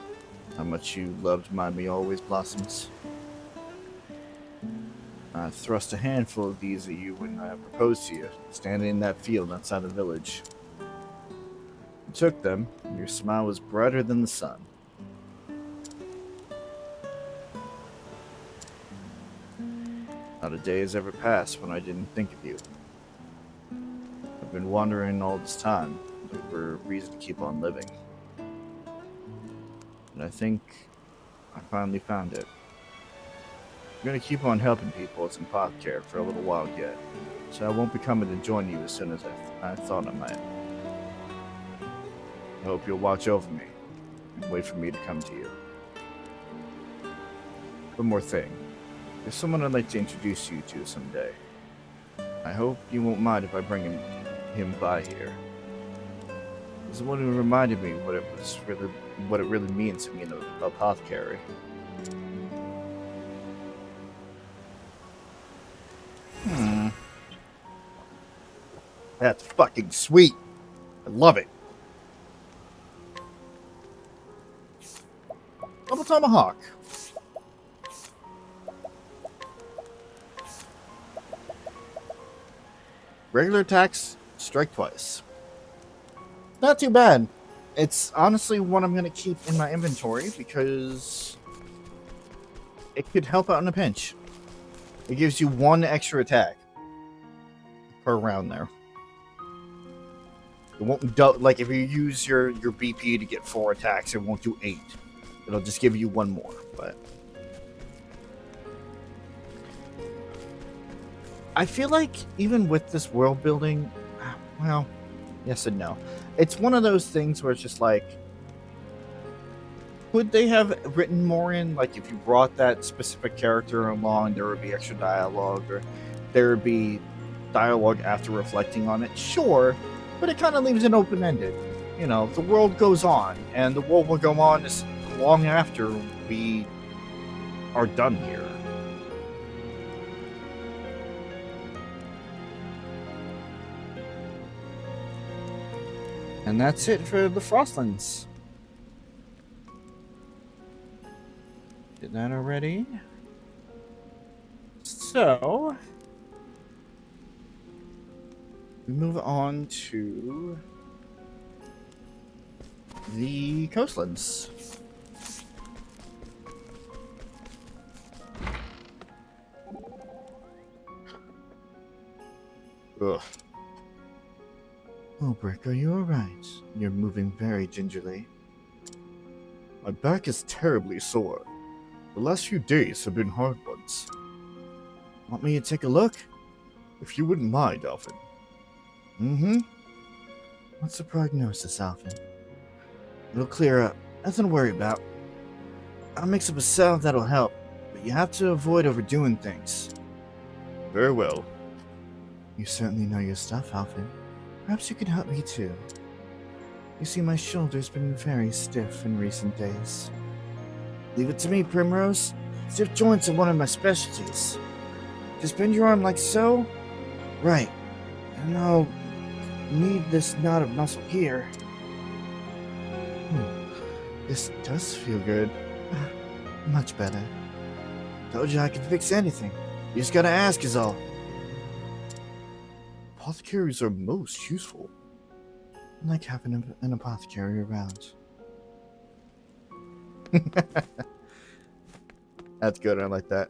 [SPEAKER 2] how much you loved Mind Me Always blossoms? I thrust a handful of these at you when I proposed to you, standing in that field outside the village. You took them, and your smile was brighter than the sun. Not a day has ever passed when I didn't think of you. I've been wandering all this time, looking for a reason to keep on living. And I think I finally found it. I'm gonna keep on helping people as an apothecary for a little while yet, so I won't be coming to join you as soon as I thought I might. I hope you'll watch over me and wait for me to come to you. One more thing. There's someone I'd like to introduce you to someday. I hope you won't mind if I bring him by here. He's the one who reminded me what it really means to be an apothecary. That's fucking sweet. I love it. Double tomahawk. Regular attacks, strike twice. Not too bad. It's honestly one I'm going to keep in my inventory because it could help out in a pinch. It gives you one extra attack per round there. It won't like if you use your BP to get 4 attacks, it won't do 8. It'll just give you 1 more, but I feel like even with this world building, well, yes and no. It's one of those things where it's just like, could they have written more in? Like, if you brought that specific character along, there would be extra dialogue, or there would be dialogue after reflecting on it. Sure, but it kind of leaves it open-ended. You know, the world goes on, and the world will go on as long after we are done here. And that's it for the Frostlands. Did that already? So we move on to the coastlands. Ugh. Oh, Brick, are you alright? You're moving very gingerly. My back is terribly sore. The last few days have been hard ones. Want me to take a look? If you wouldn't mind, Alphen. Mm-hmm. What's the prognosis, Alphen? It'll clear up. Nothing to worry about. I'll mix up a salve that'll help, but you have to avoid overdoing things. Very well. You certainly know your stuff, Alphen. Perhaps you could help me too. You see, my shoulder's been very stiff in recent days. Leave it to me, Primrose. Stiff joints are one of my specialties. Just bend your arm like so, Right. And I'll need this knot of muscle here. This does feel good. Much better. Told you I could fix anything. You just gotta ask is all. Apothecaries are most useful. I like having an apothecary around. That's good, I like that.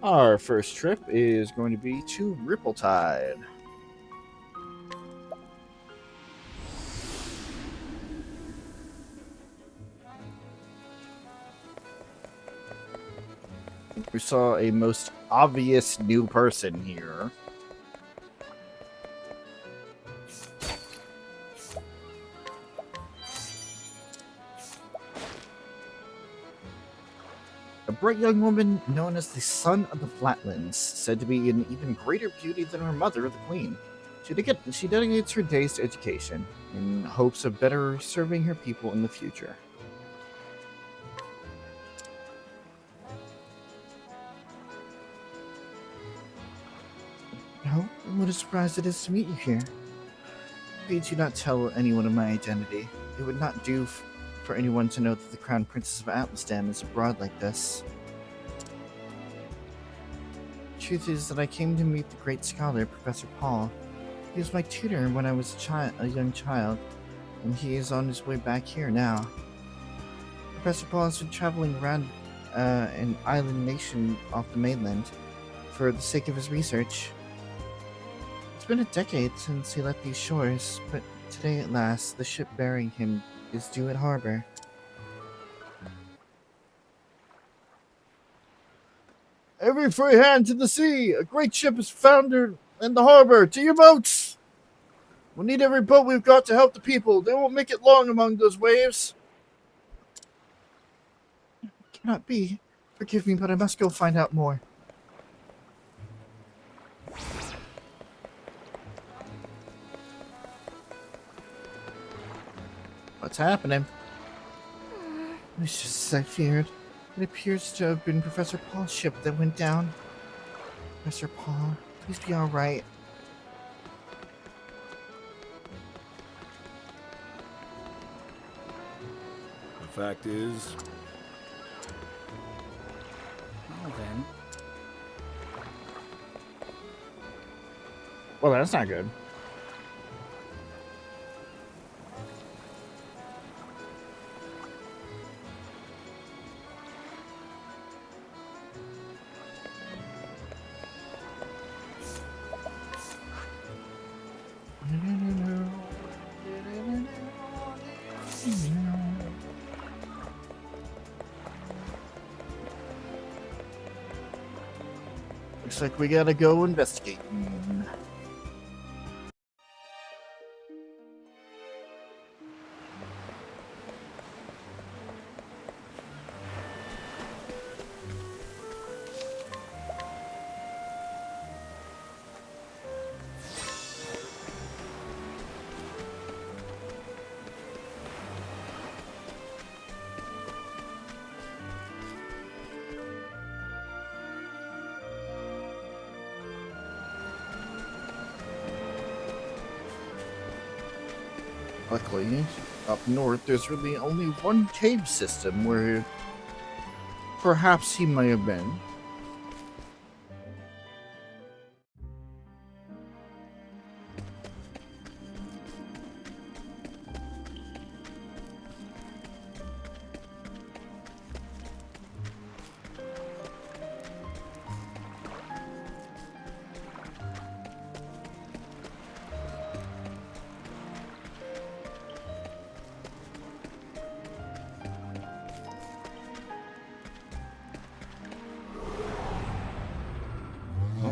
[SPEAKER 2] Our first trip is going to be to Rippletide. We saw a most obvious new person here. A bright young woman known as the Son of the Flatlands, said to be an even greater beauty than her mother, the Queen. She dedicates her days to education in hopes of better serving her people in the future. Oh, what a surprise it is to meet you here. Please do not tell anyone of my identity. It would not do for anyone to know that the Crown Princess of Atlastan is abroad like this. The truth is that I came to meet the great scholar, Professor Paul. He was my tutor when I was a young child, and he is on his way back here now. Professor Paul has been traveling around an island nation off the mainland for the sake of his research. It's been a decade since he left these shores, but today at last, the ship bearing him is due at harbor. Every free hand to the sea! A great ship is foundered in the harbor! To your boats! We'll need every boat we've got to help the people. They won't make it long among those waves. It cannot be. Forgive me, but I must go find out more. What's happening? It's just as I feared. It appears to have been Professor Paul's ship that went down. Professor Paul, please be alright.
[SPEAKER 3] The fact is...
[SPEAKER 10] Well then.
[SPEAKER 2] Well, that's not good. Looks like we gotta go investigate. Luckily, up north, there's really only one cave system where perhaps he may have been.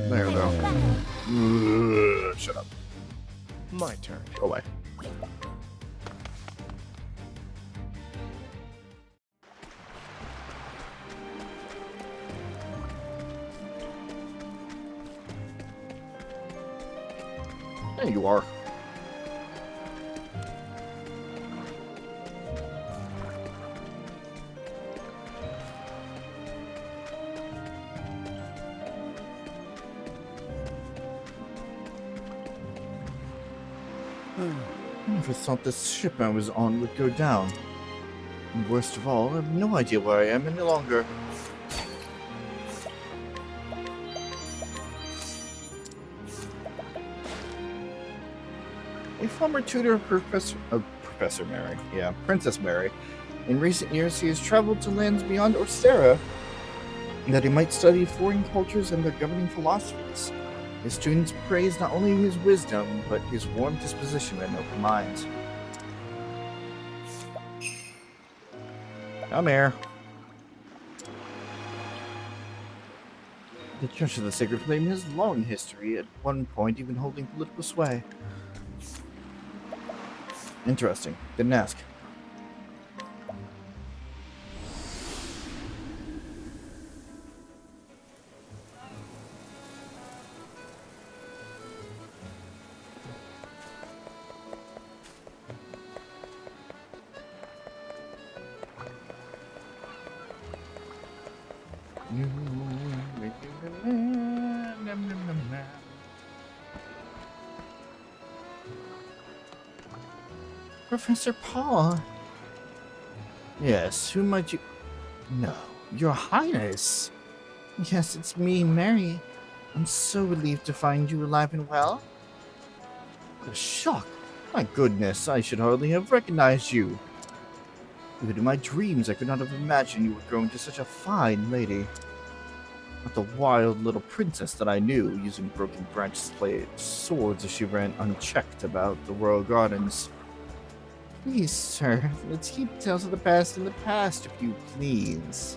[SPEAKER 2] There we go. Shut up.
[SPEAKER 10] My turn.
[SPEAKER 2] Go away. you are. I never thought this ship I was on would go down. And worst of all, I have no idea where I am any longer. A former tutor of Professor Mary, Princess Mary. In recent years, he has traveled to lands beyond Orstera, that he might study foreign cultures and their governing philosophies. His students praise not only his wisdom, but his warm disposition and open mind. Come here. The Church of the Sacred Flame has a long history, at one point even holding political sway. Interesting. Didn't ask. Professor Paul? Yes, who might you... No, Your Highness. Yes, it's me, Mary. I'm so relieved to find you alive and well. What a shock. My goodness, I should hardly have recognized you. Even in my dreams, I could not have imagined you would grow into such a fine lady. Not the wild little princess that I knew, using broken branches to play swords as she ran unchecked about the royal gardens. Please, sir, let's keep tales of the past in the past, if you please.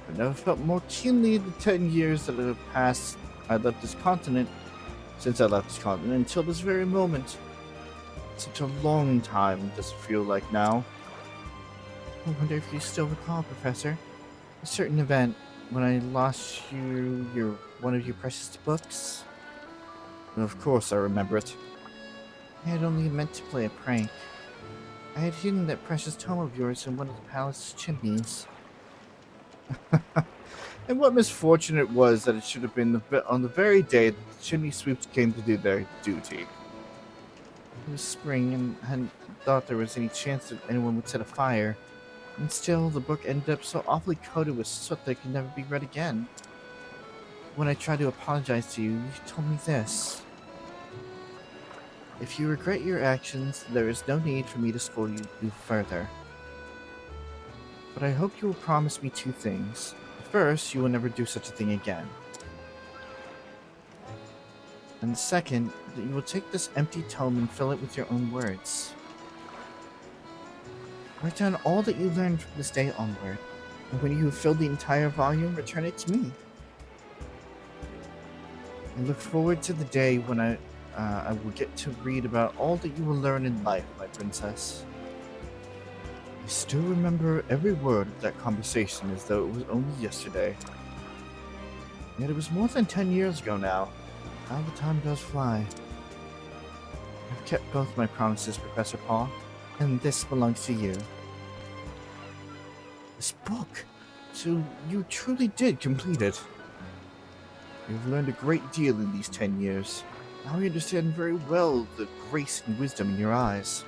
[SPEAKER 2] I've never felt more keenly the 10 years that have passed since I left this continent, until this very moment. Such a long time, does it feel like now? I wonder if you still recall, Professor, a certain event when I lost one of your precious books? And of course I remember it. I had only meant to play a prank. I had hidden that precious tome of yours in one of the palace's chimneys. And what misfortune it was that it should have been on the very day that the chimney sweeps came to do their duty. It was spring, and I hadn't thought there was any chance that anyone would set a fire. And still, the book ended up so awfully coated with soot that it could never be read again. When I tried to apologize to you, you told me this. If you regret your actions, there is no need for me to scold you further. But I hope you will promise me two things. First, you will never do such a thing again. And second, that you will take this empty tome and fill it with your own words. Write down all that you learned from this day onward, and when you have filled the entire volume, return it to me. I look forward to the day when I will get to read about all that you will learn in life, my princess. I still remember every word of that conversation as though it was only yesterday. Yet it was more than 10 years ago now. How the time does fly. I've kept both my promises, Professor Paul, and this belongs to you. This book! So you truly did complete it. You've learned a great deal in these 10 years. Now I understand very well the grace and wisdom in your eyes.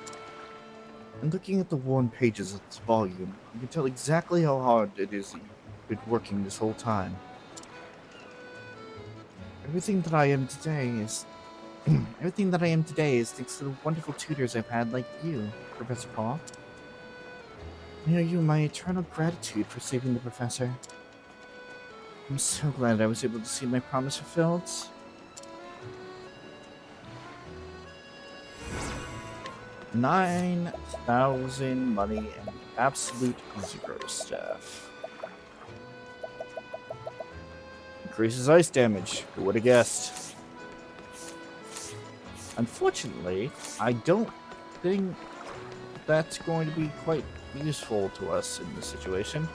[SPEAKER 2] And looking at the worn pages of this volume, you can tell exactly how hard it is that you've been working this whole time. Everything that I am today is thanks to the wonderful tutors I've had like you, Professor Paul. I owe you my eternal gratitude for saving the professor. I'm so glad I was able to see my promise fulfilled. 9,000 money and absolute 0 staff. Increases ice damage. Who would have guessed? Unfortunately, I don't think that's going to be quite useful to us in this situation.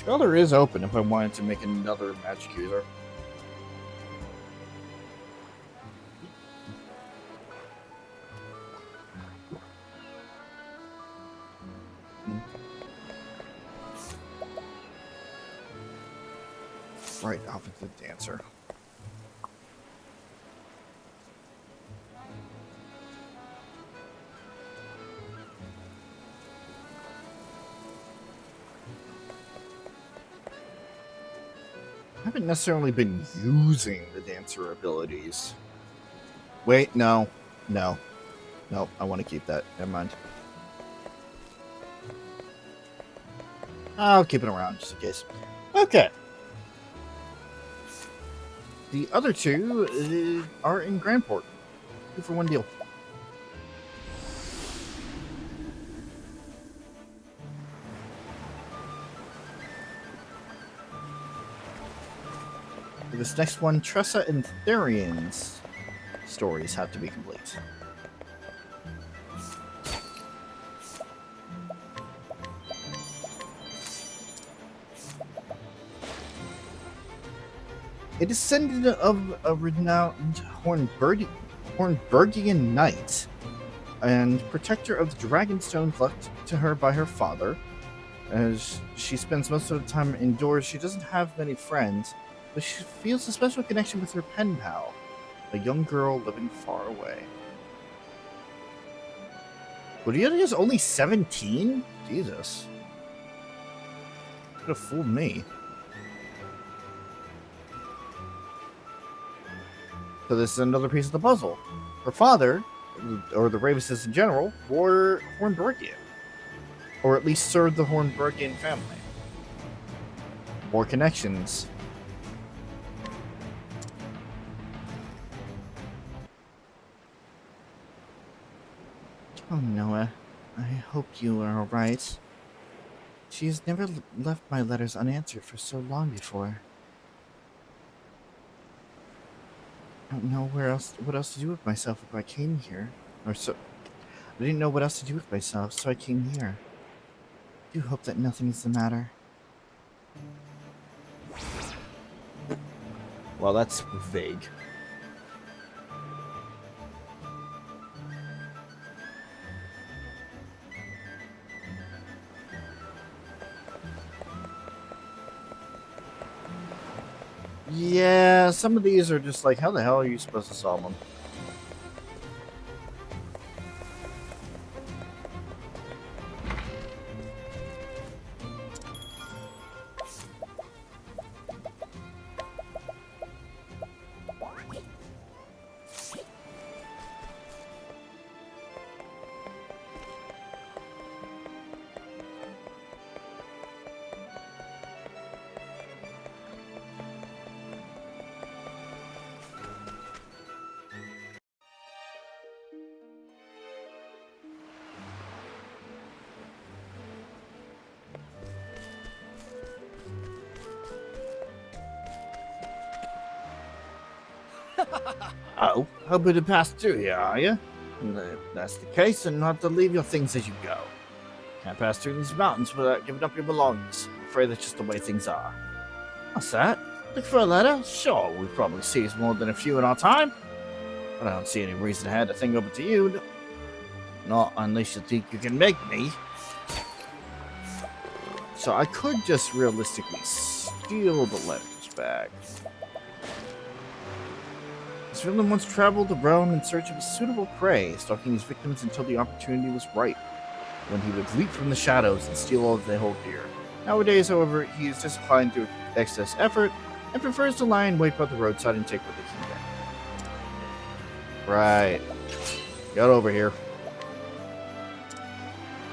[SPEAKER 2] Other is open if I wanted to make another magic user. Right, off into the dancer. I haven't necessarily been using the dancer abilities. Wait, no. No, I want to keep that. Never mind. I'll keep it around just in case. Okay. The other two are in Grandport. 2 for 1 deal. For this next one, Tressa and Therian's stories have to be complete. A descendant of a renowned Hornburgian knight and protector of the Dragonstones left to her by her father. As she spends most of the time indoors, she doesn't have many friends, but she feels a special connection with her pen pal, a young girl living far away. Cordelia is only 17? Jesus. Could have fooled me. So this is another piece of the puzzle. Her father, or the Ravises in general, were Hornburgian. Or at least served the Hornburgian family. More connections. Oh, Noah. I hope you are alright. She has never left my letters unanswered for so long before. I don't know what else to do with myself if I came here. I didn't know what else to do with myself, so I came here. I do hope that nothing is the matter. Well, that's vague. Yeah, some of these are just like, how the hell are you supposed to solve them? Oh, hoping to pass through here, are you? If that's the case, then you'll have to leave your things as you go. Can't pass through these mountains without giving up your belongings. I'm afraid that's just the way things are. What's that? Look for a letter? Sure, we've probably seized more than a few in our time. But I don't see any reason to hand a thing over to you. Not unless you think you can make me. So I could just realistically steal the letters back. This villain once traveled around in search of a suitable prey, stalking his victims until the opportunity was ripe, when he would leap from the shadows and steal all they hold dear. Nowadays, however, he is disinclined to excess effort and prefers to lie in wait by the roadside and take what they can get. Right. Get over here.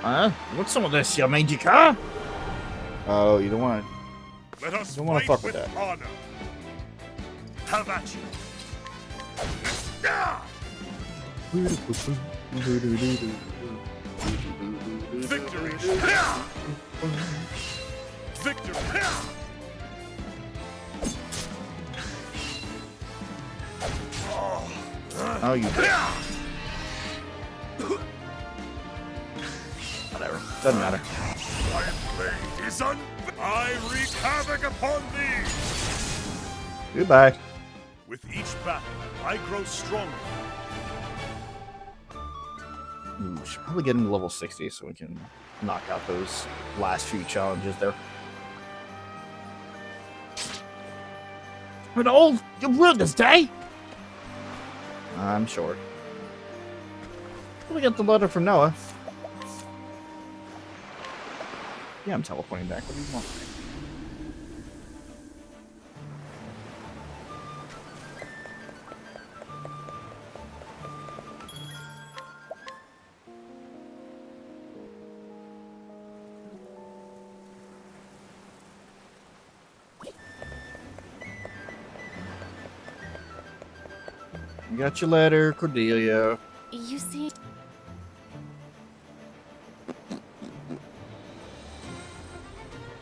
[SPEAKER 2] Huh? What's some of this, you mangy car? Oh, you don't want to.
[SPEAKER 5] Let us
[SPEAKER 2] Don't wanna
[SPEAKER 5] fight
[SPEAKER 2] fuck with
[SPEAKER 5] with
[SPEAKER 2] that.
[SPEAKER 5] honor. How about you? Victory! Victory!
[SPEAKER 2] Oh, you did. Whatever. Doesn't matter.
[SPEAKER 5] My blade is I wreak havoc upon thee!
[SPEAKER 2] Goodbye.
[SPEAKER 5] With each battle, I grow stronger.
[SPEAKER 2] We should probably get him to level 60 so we can knock out those last few challenges there. But oh, you ruined this day! I'm sure. We got the letter from Noah. Yeah, I'm teleporting back. What do you want? You got your letter, Cordelia.
[SPEAKER 4] You see,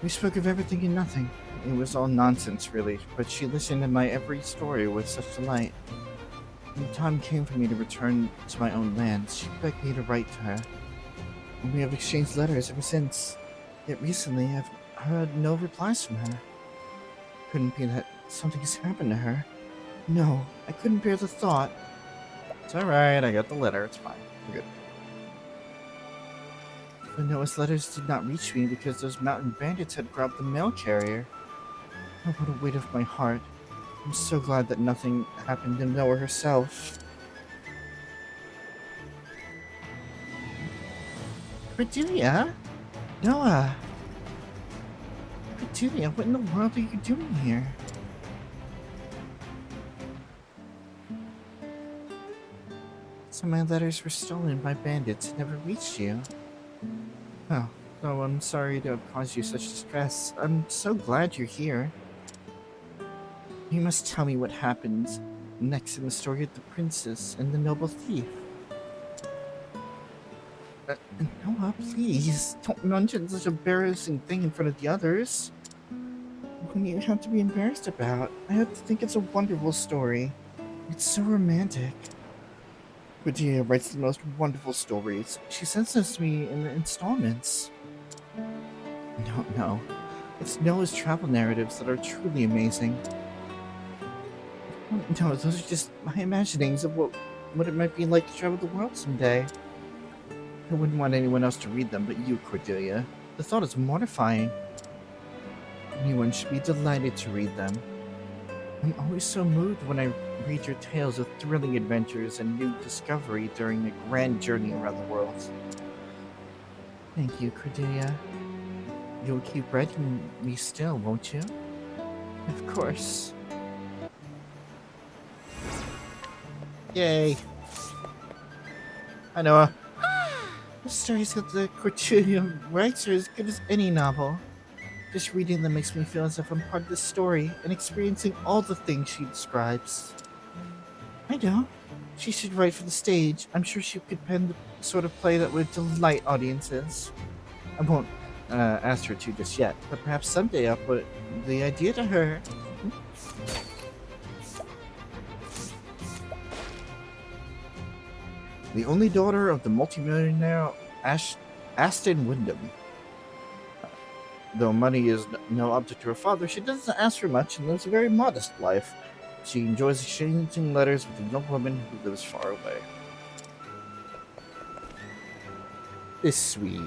[SPEAKER 2] We spoke of everything and nothing. It was all nonsense, really, but she listened to my every story with such delight. When the time came for me to return to my own lands, she begged me to write to her. And we have exchanged letters ever since. Yet recently, I've heard no replies from her. Couldn't be that something has happened to her. No, I couldn't bear the thought. It's alright, I got the letter, it's fine. We're good. But Noah's letters did not reach me because those mountain bandits had grabbed the mail carrier. Oh, what a weight off my heart. I'm so glad that nothing happened to Noah herself. Cordelia? Noah? Cordelia, what in the world are you doing here? Some of my letters were stolen by bandits and never reached you. Oh, no, I'm sorry to have caused you such distress. I'm so glad you're here. You must tell me what happens next in the story of the princess and the noble thief. Noah, please, don't mention such an embarrassing thing in front of the others. What do you have to be embarrassed about? I have to think it's a wonderful story. It's so romantic. Cordelia writes the most wonderful stories. She sends those to me in installments. No. It's Noah's travel narratives that are truly amazing. No, those are just my imaginings of what it might be like to travel the world someday. I wouldn't want anyone else to read them but you, Cordelia. The thought is mortifying. Anyone should be delighted to read them. I'm always so moved when I read your tales of thrilling adventures and new discovery during a grand journey around the world. Thank you, Cordelia. You'll keep writing me still, won't you? Of course. Yay. Hi, Noah. The stories that the Cordelia writes are as good as any novel. Just reading them makes me feel as if I'm part of the story and experiencing all the things she describes. I know. She should write for the stage. I'm sure she could pen the sort of play that would delight audiences. I won't ask her to just yet, but perhaps someday I'll put the idea to her. The only daughter of the multimillionaire Aston Wyndham. Though money is no object to her father, she doesn't ask for much and lives a very modest life. She enjoys exchanging letters with a young woman who lives far away. It's sweet.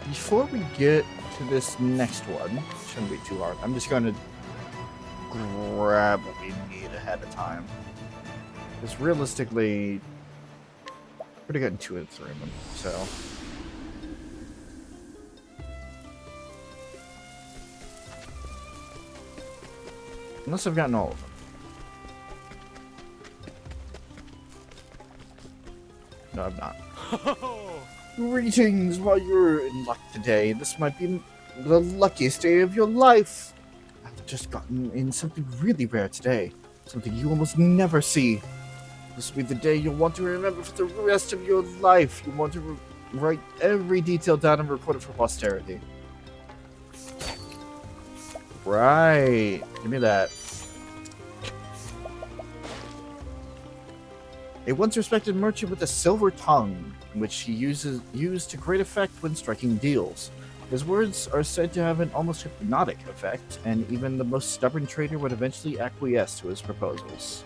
[SPEAKER 2] Before we get to this next one, shouldn't be too hard. I'm just going to grab what we need ahead of time. Because realistically, we're getting 2 and 3 of them, so. Unless I've gotten all of them. No, I'm not. Greetings, while you're in luck today. This might be the luckiest day of your life. I've just gotten in something really rare today. Something you almost never see. This will be the day you'll want to remember for the rest of your life. You want to write every detail down and record it for posterity. Right. Give me that. A once respected merchant with a silver tongue, which he used to great effect when striking deals. His words are said to have an almost hypnotic effect, and even the most stubborn trader would eventually acquiesce to his proposals.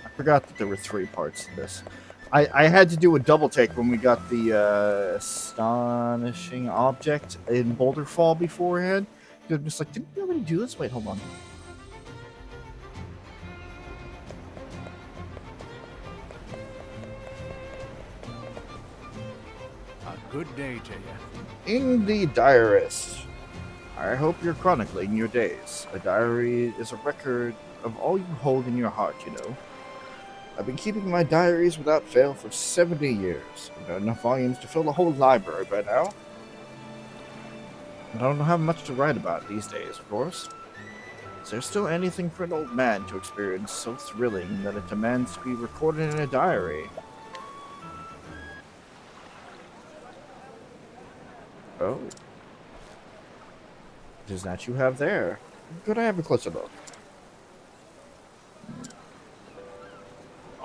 [SPEAKER 2] I forgot that there were 3 parts to this. I had to do a double take when we got the astonishing object in Boulder Fall beforehand. I'm just like, didn't we already do this? Wait, hold on.
[SPEAKER 3] A good day to you.
[SPEAKER 2] In the Diarist. I hope you're chronicling your days. A diary is a record of all you hold in your heart, you know. I've been keeping my diaries without fail for 70 years. I've got enough volumes to fill the whole library by now. And I don't have much to write about these days, of course. Is there still anything for an old man to experience so thrilling that it demands to be recorded in a diary? Oh. What is that you have there? Could I have a closer look?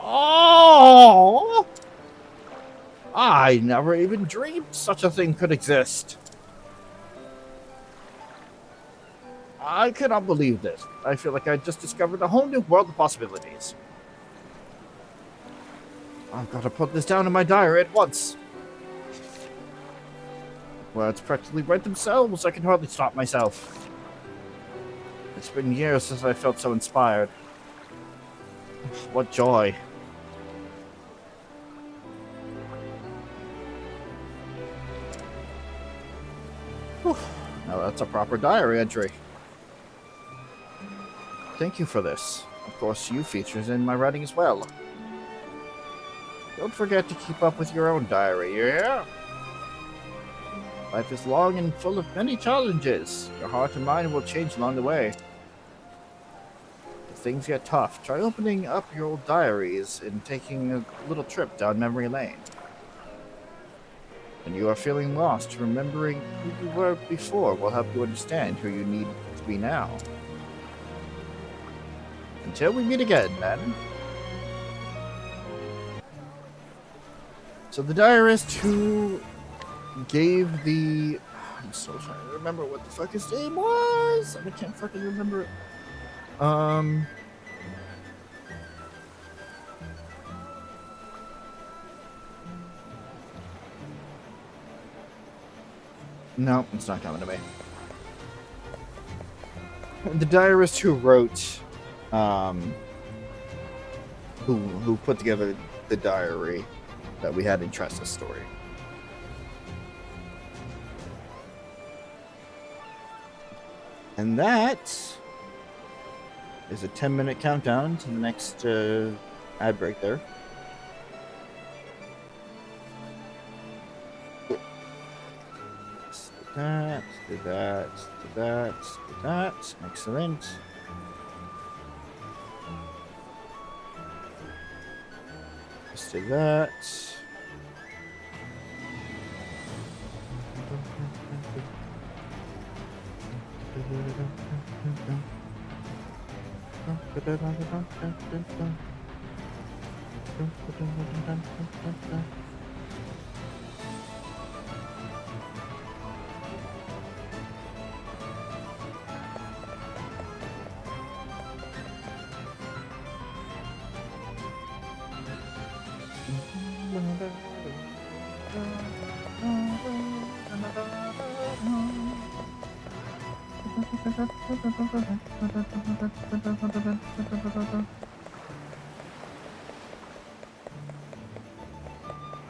[SPEAKER 2] Oh! I never even dreamed such a thing could exist. I cannot believe this. I feel like I just discovered a whole new world of possibilities. I've got to put this down in my diary at once. Words practically write themselves. I can hardly stop myself. It's been years since I felt so inspired. What joy. Whew. Now that's a proper diary entry. Thank you for this. Of course, you features in my writing as well. Don't forget to keep up with your own diary, yeah? Life is long and full of many challenges. Your heart and mind will change along the way. If things get tough, try opening up your old diaries and taking a little trip down memory lane. When you are feeling lost, remembering who you were before will help you understand who you need to be now. Until we meet again, then. So the diarist who gave the... I'm still trying to remember what the fuck his name was. I can't fucking remember it. No, it's not coming to me. The diarist who wrote, who put together the diary that we had in Tressa's story. And that is a 10-minute countdown to the next ad break there. Let's do that. Excellent. Let's do that.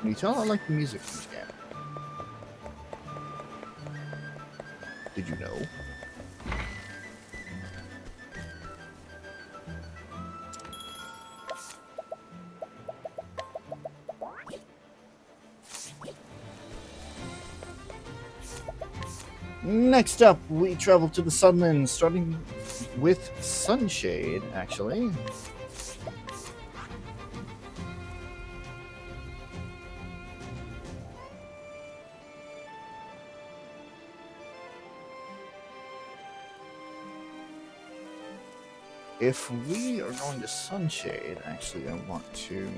[SPEAKER 2] Can you tell I like the music from this game? Did you know? Next up, we travel to the Sunland, starting with Sunshade, actually. If we are going to Sunshade, actually, I want to...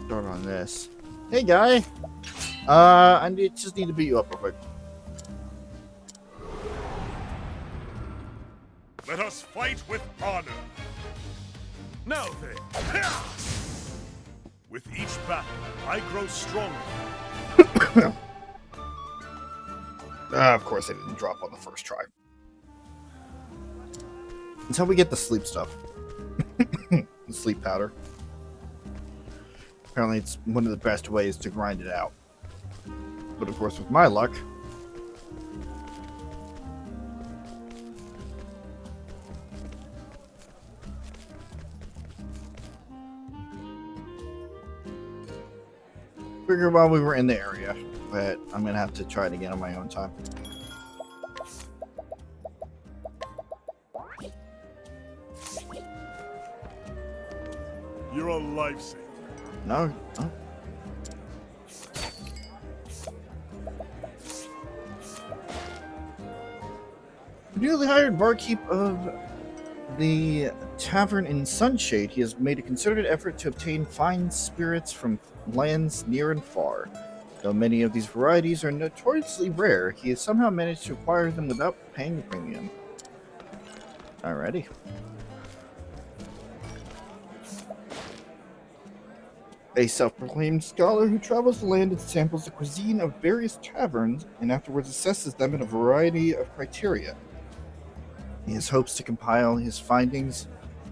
[SPEAKER 2] start on this. Hey, guy! Just need to beat you up real quick.
[SPEAKER 5] Let us fight with honor. Now then. With each battle, I grow stronger.
[SPEAKER 2] Of course, I didn't drop on the first try. That's how we get the sleep stuff. The sleep powder. Apparently, it's one of the best ways to grind it out. But of course, with my luck, figured while we were in the area, but I'm gonna have to try it again on my own time.
[SPEAKER 5] You're a lifesaver.
[SPEAKER 2] No. The newly hired barkeep of the tavern in Sunshade, he has made a concerted effort to obtain fine spirits from lands near and far. Though many of these varieties are notoriously rare, he has somehow managed to acquire them without paying a premium. Alrighty. A self-proclaimed scholar who travels the land and samples the cuisine of various taverns and afterwards assesses them in a variety of criteria. He hopes to compile his findings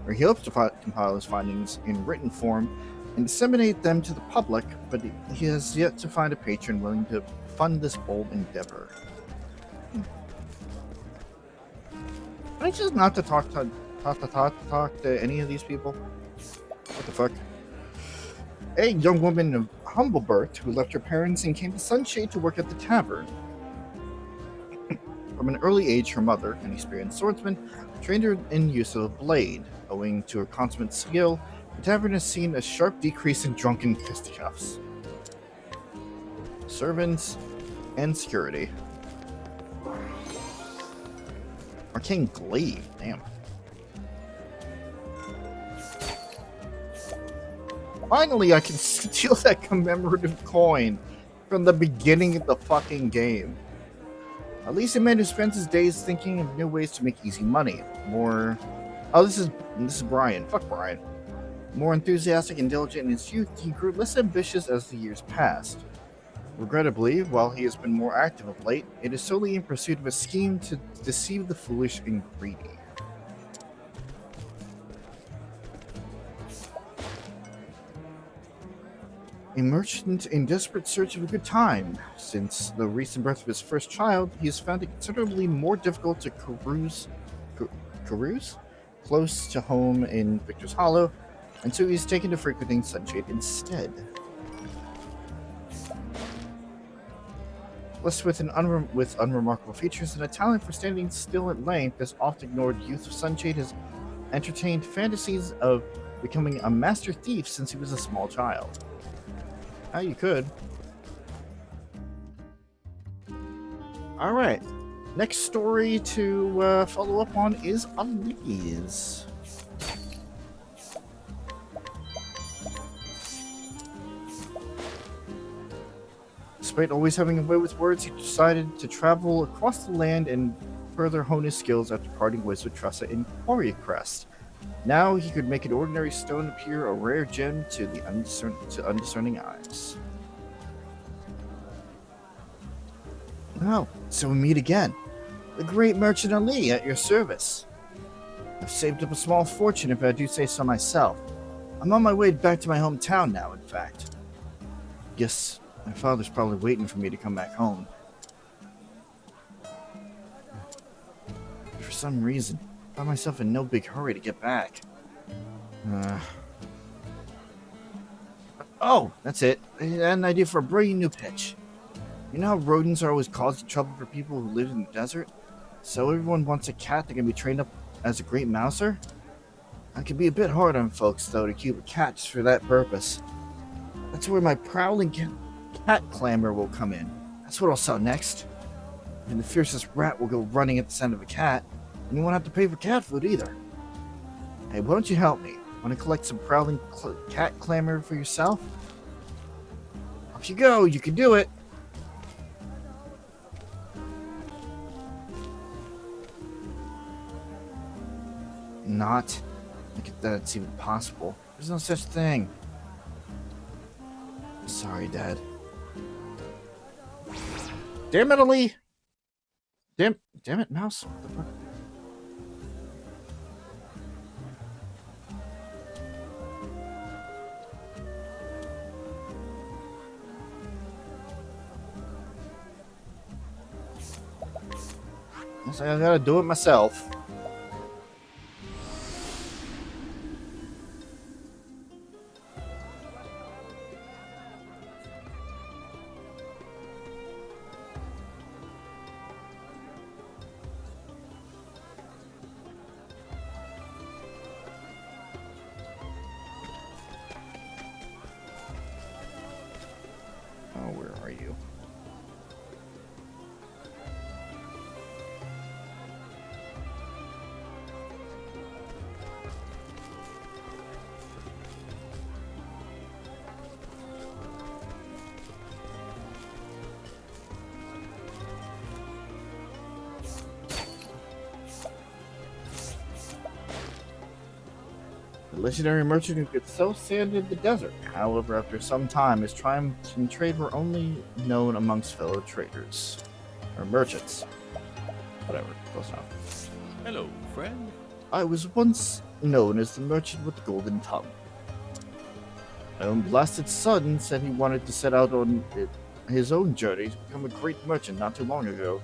[SPEAKER 2] in written form and disseminate them to the public, but he has yet to find a patron willing to fund this bold endeavor. Can I just not to talk to any of these people? What the fuck? A young woman of humble birth who left her parents and came to Sunshade to work at the tavern. From an early age, her mother, an experienced swordsman, trained her in use of a blade. Owing to her consummate skill, the tavern has seen a sharp decrease in drunken fisticuffs. Servants and security. Arcane Glaive, damn. Finally, I can steal that commemorative coin from the beginning of the fucking game. At least a man who spends his days thinking of new ways to make easy money. This is Brian. Fuck Brian. More enthusiastic and diligent in his youth, he grew less ambitious as the years passed. Regrettably, while he has been more active of late, it is solely in pursuit of a scheme to deceive the foolish and greedy. A merchant in desperate search of a good time. Since the recent birth of his first child, he has found it considerably more difficult to carouse close to home in Victor's Hollow, and so he's taken to frequenting Sunshade instead. Blessed with unremarkable features and a talent for standing still at length, this oft-ignored youth of Sunshade has entertained fantasies of becoming a master thief since he was a small child. How you could. Alright. Next story to follow up on is Elise. Despite always having a way with words, he decided to travel across the land and further hone his skills after parting ways with Tressa in Quarry Crest. Now he could make an ordinary stone appear a rare gem to the undiscerning eyes. Oh, so we meet again. The great merchant Ali at your service. I've saved up a small fortune if I do say so myself. I'm on my way back to my hometown now, in fact. Guess my father's probably waiting for me to come back home. For some reason, I found myself in no big hurry to get back. Oh, that's it. I had an idea for a brilliant new pitch. You know how rodents are always causing trouble for people who live in the desert? So everyone wants a cat that can be trained up as a great mouser? I can be a bit hard on folks, though, to keep a cat just for that purpose. That's where my prowling cat clamor will come in. That's what I'll sell next. And the fiercest rat will go running at the sound of a cat, and you won't have to pay for cat food either. Hey, why don't you help me? Want to collect some prowling cat clamor for yourself? Off you go, you can do it! Not. Look at that, it's even possible. There's no such thing. Sorry, Dad. Damn it, Ali! Damn it, Mouse. What the fuck? Guess I gotta do it myself. Oh, where are you? The legendary merchant who could sell sand in the desert. However, after some time, his triumphs in trade were only known amongst fellow traders. Or merchants. Whatever, close enough.
[SPEAKER 1] Hello, friend.
[SPEAKER 2] I was once known as the merchant with the golden tongue. My own blasted son said he wanted to set out on his own journey to become a great merchant not too long ago.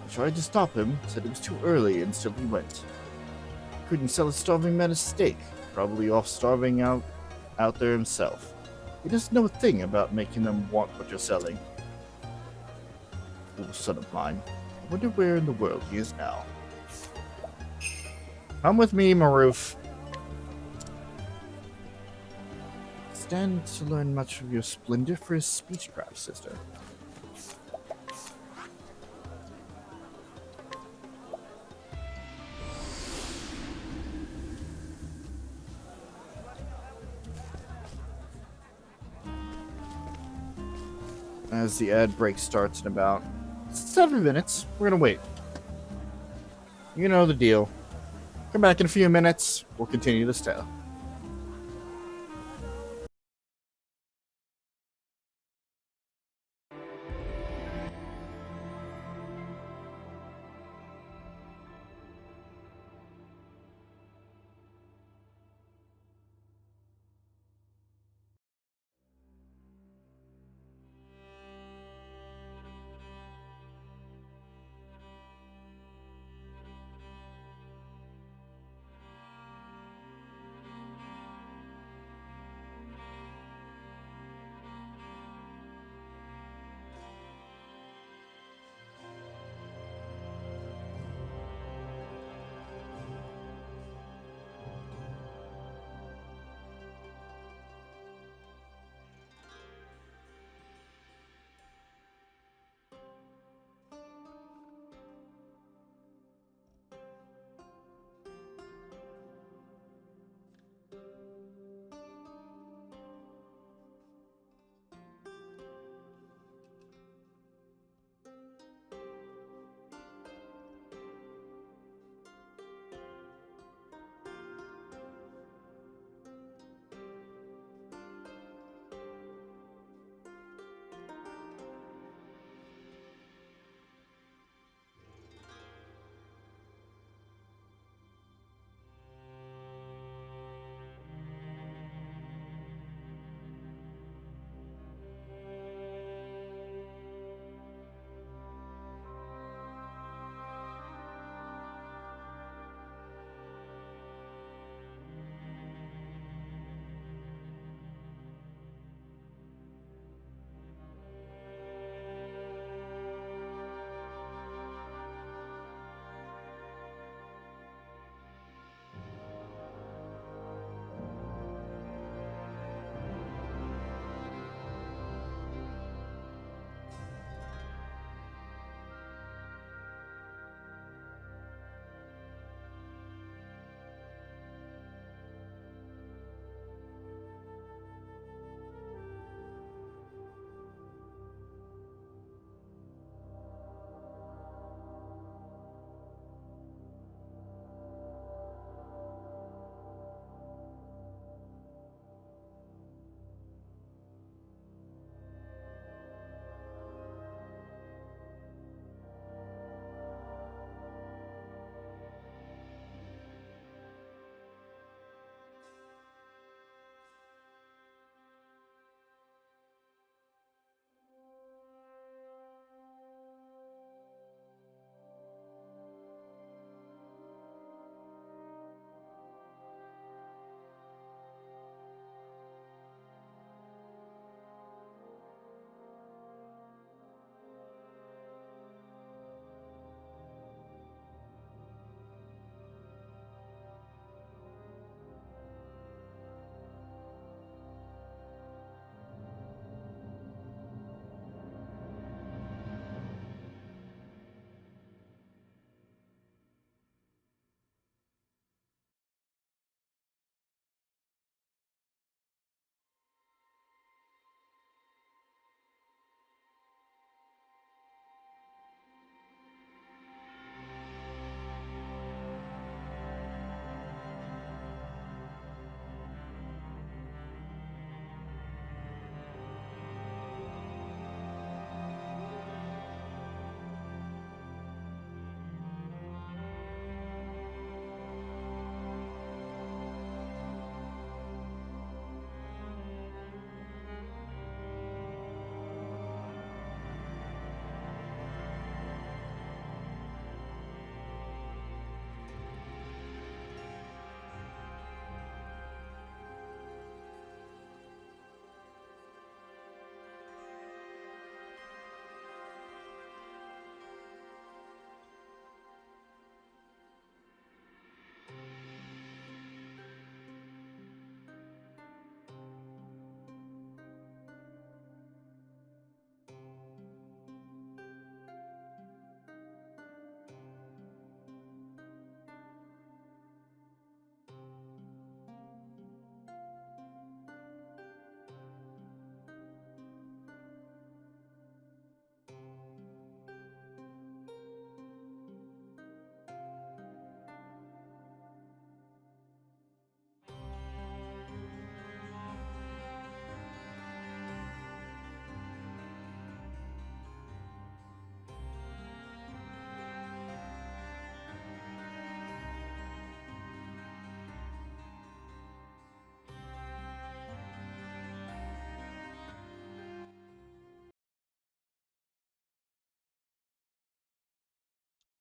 [SPEAKER 2] I tried to stop him, said it was too early, and still he went. Couldn't sell a starving man a steak, probably off starving out there himself. He doesn't know a thing about making them want what you're selling. Little son of mine. I wonder where in the world he is now. Come with me, Maroof. Stand to learn much of your splendiferous speechcraft, sister. As the ad break starts in about 7 minutes, we're gonna wait. You know the deal. Come back in a few minutes, we'll continue this tale.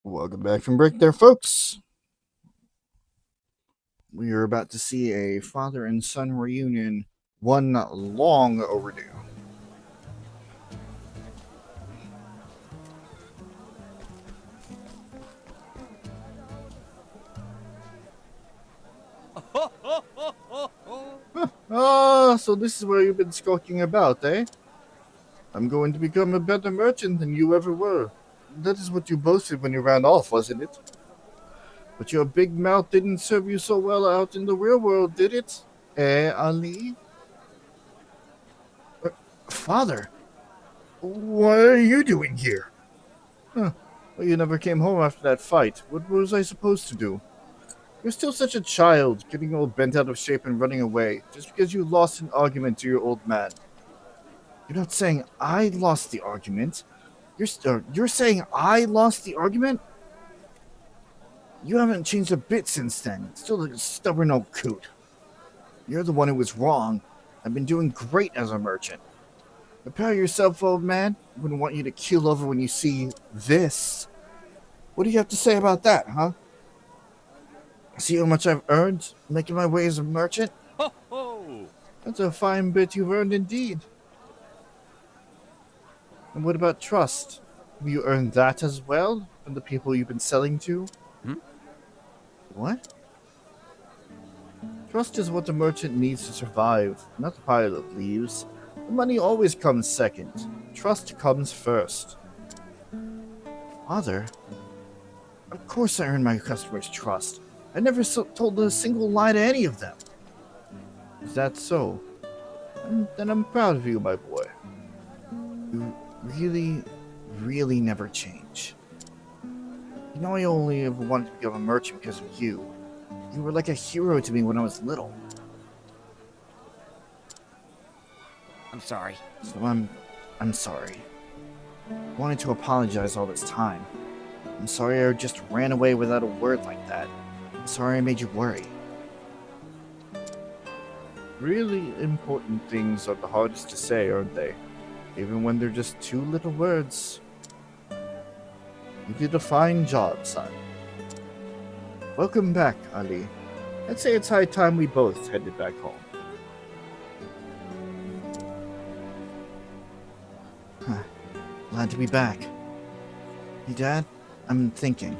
[SPEAKER 2] Welcome back from break there, folks. We are about to see a father and son reunion, one long overdue. So this is where you've been skulking about, eh? I'm going to become a better merchant than you ever were. That is what you boasted when you ran off, wasn't it? But your big mouth didn't serve you so well out in the real world, did it? Eh, Ali? Father, what are you doing here? Huh. Well, you never came home after that fight. What was I supposed to do? You're still such a child, getting all bent out of shape and running away, just because you lost an argument to your old man. You're not saying I lost the argument. You're saying I lost the argument? You haven't changed a bit since then. Still a stubborn old coot. You're the one who was wrong. I've been doing great as a merchant. Prepare yourself, old man. I wouldn't want you to keel over when you see this. What do you have to say about that, huh? See how much I've earned making my way as a merchant?
[SPEAKER 5] Ho ho!
[SPEAKER 2] That's a fine bit you've earned indeed. And what about trust? Have you earned that as well from the people you've been selling to? What? Trust is what a merchant needs to survive, not the pile of leaves. The money always comes second. Trust comes first. Father? Of course I earn my customers' trust. I never told a single lie to any of them. Is that so? Then I'm proud of you, my boy. You really, really never change. You know I only ever wanted to become a merchant because of you. You were like a hero to me when I was little.
[SPEAKER 7] I'm sorry.
[SPEAKER 2] So I'm sorry. I wanted to apologize all this time. I'm sorry I just ran away without a word like that. I'm sorry I made you worry. Really important things are the hardest to say, aren't they? Even when they're just two little words. You did a fine job, son. Welcome back, Ali. I'd say it's high time we both headed back home. Glad to be back. Hey, Dad, I'm thinking.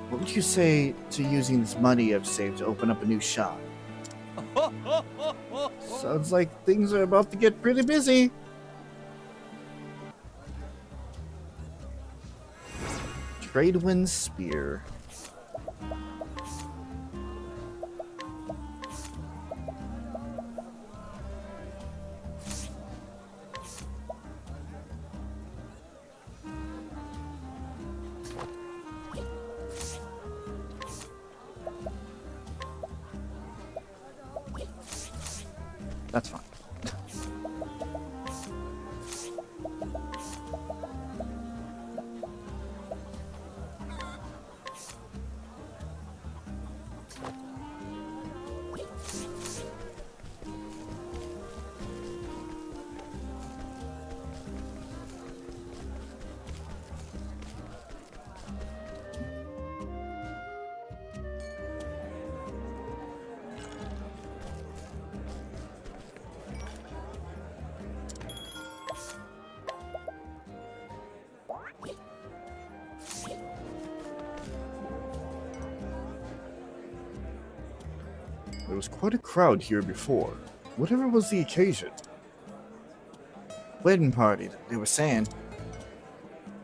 [SPEAKER 2] What would you say to using this money I've saved to open up a new shop? Sounds like things are about to get pretty busy. Tradewind Spear. That's fine. There was quite a crowd here before. Whatever was the occasion? Wedding party, they were saying.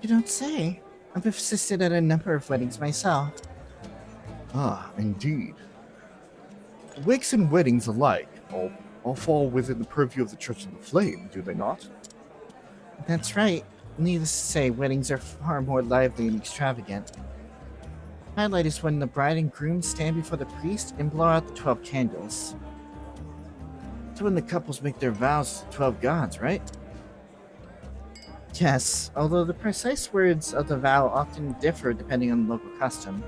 [SPEAKER 2] You don't say. I've assisted at a number of weddings myself. Ah, indeed. Wakes and weddings alike all fall within the purview of the Church of the Flame, do they not? That's right. Needless to say, weddings are far more lively and extravagant. Highlight is when the bride and groom stand before the priest and blow out the 12 candles. It's when the couples make their vows to the 12 gods, right? Yes, although the precise words of the vow often differ depending on the local custom.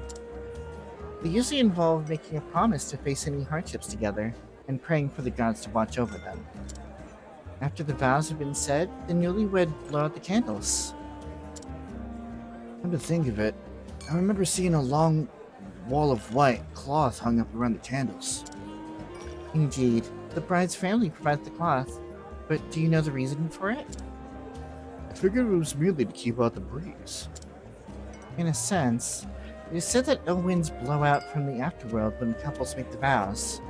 [SPEAKER 2] They usually involve making a promise to face any hardships together and praying for the gods to watch over them. After the vows have been said, the newlywed blow out the candles. Come to think of it, I remember seeing a long wall of white cloth hung up around the candles. Indeed, the bride's family provides the cloth, but do you know the reason for it? I figured it was merely to keep out the breeze. In a sense, it is said that ill winds blow out from the afterworld when couples make the vows.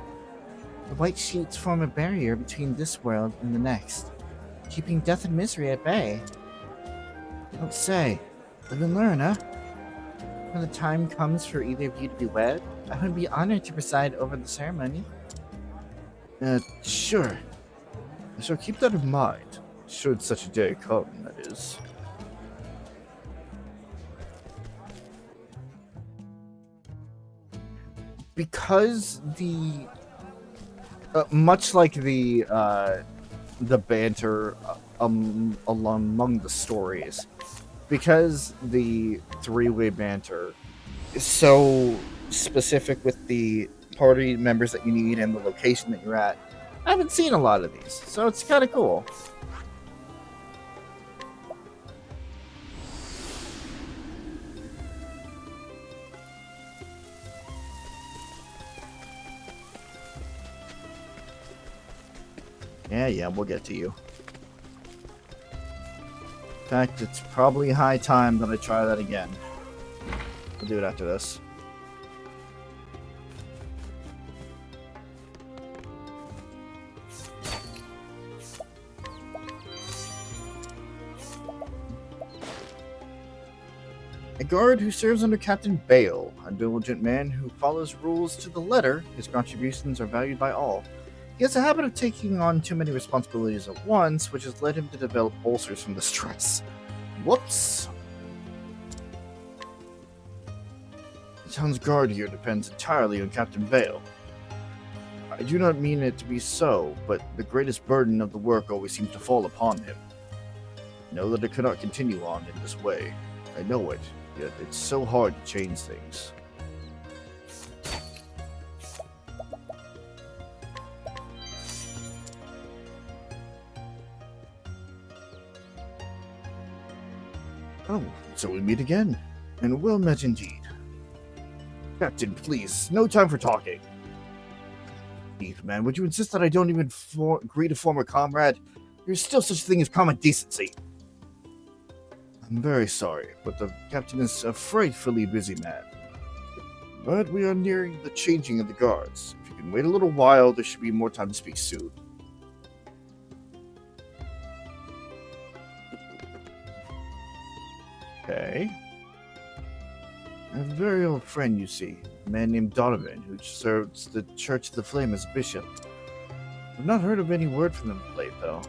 [SPEAKER 2] The white sheets form a barrier between this world and the next, keeping death and misery at bay. Don't say. Live and learn, huh? When the time comes for either of you to be wed, I would be honored to preside over the ceremony. Sure. I shall keep that in mind, should such a day come, that is. Because much like the banter among the stories, because the three-way banter is so specific with the party members that you need and the location that you're at, I haven't seen a lot of these, so it's kind of cool. Yeah, we'll get to you. In fact, it's probably high time that I try that again. We'll do it after this. A guard who serves under Captain Bale, a diligent man who follows rules to the letter. His contributions are valued by all. He has a habit of taking on too many responsibilities at once, which has led him to develop ulcers from the stress. Whoops. The town's guard here depends entirely on Captain Bale. I do not mean it to be so, but the greatest burden of the work always seems to fall upon him. I know that it cannot continue on in this way. I know it, yet it's so hard to change things. Oh, so we meet again. And well met indeed. Captain, please, no time for talking. Eve, man, would you insist that I don't even greet a former comrade? There's still such a thing as common decency. I'm very sorry, but the captain is a frightfully busy man. But we are nearing the changing of the guards. If you can wait a little while, there should be more time to speak soon. Okay. A very old friend, you see, a man named Donovan, who serves the Church of the Flame as bishop. I've not heard of any word from him of late, though.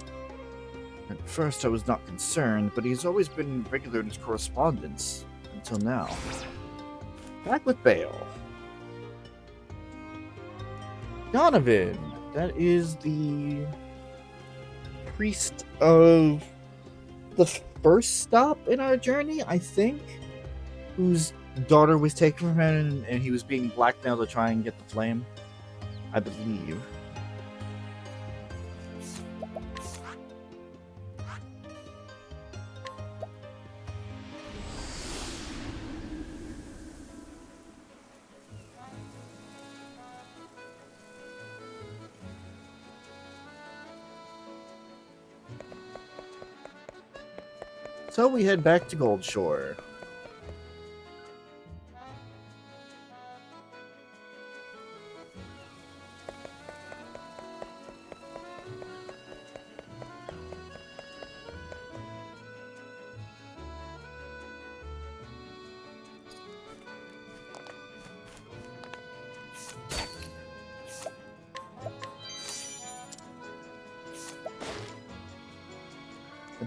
[SPEAKER 2] At first I was not concerned, but he's always been regular in his correspondence, until now. Back with Bale. Donovan, that is the priest of the first stop in our journey, I think, whose daughter was taken from him and he was being blackmailed to try and get the flame, I believe. So we head back to Goldshore.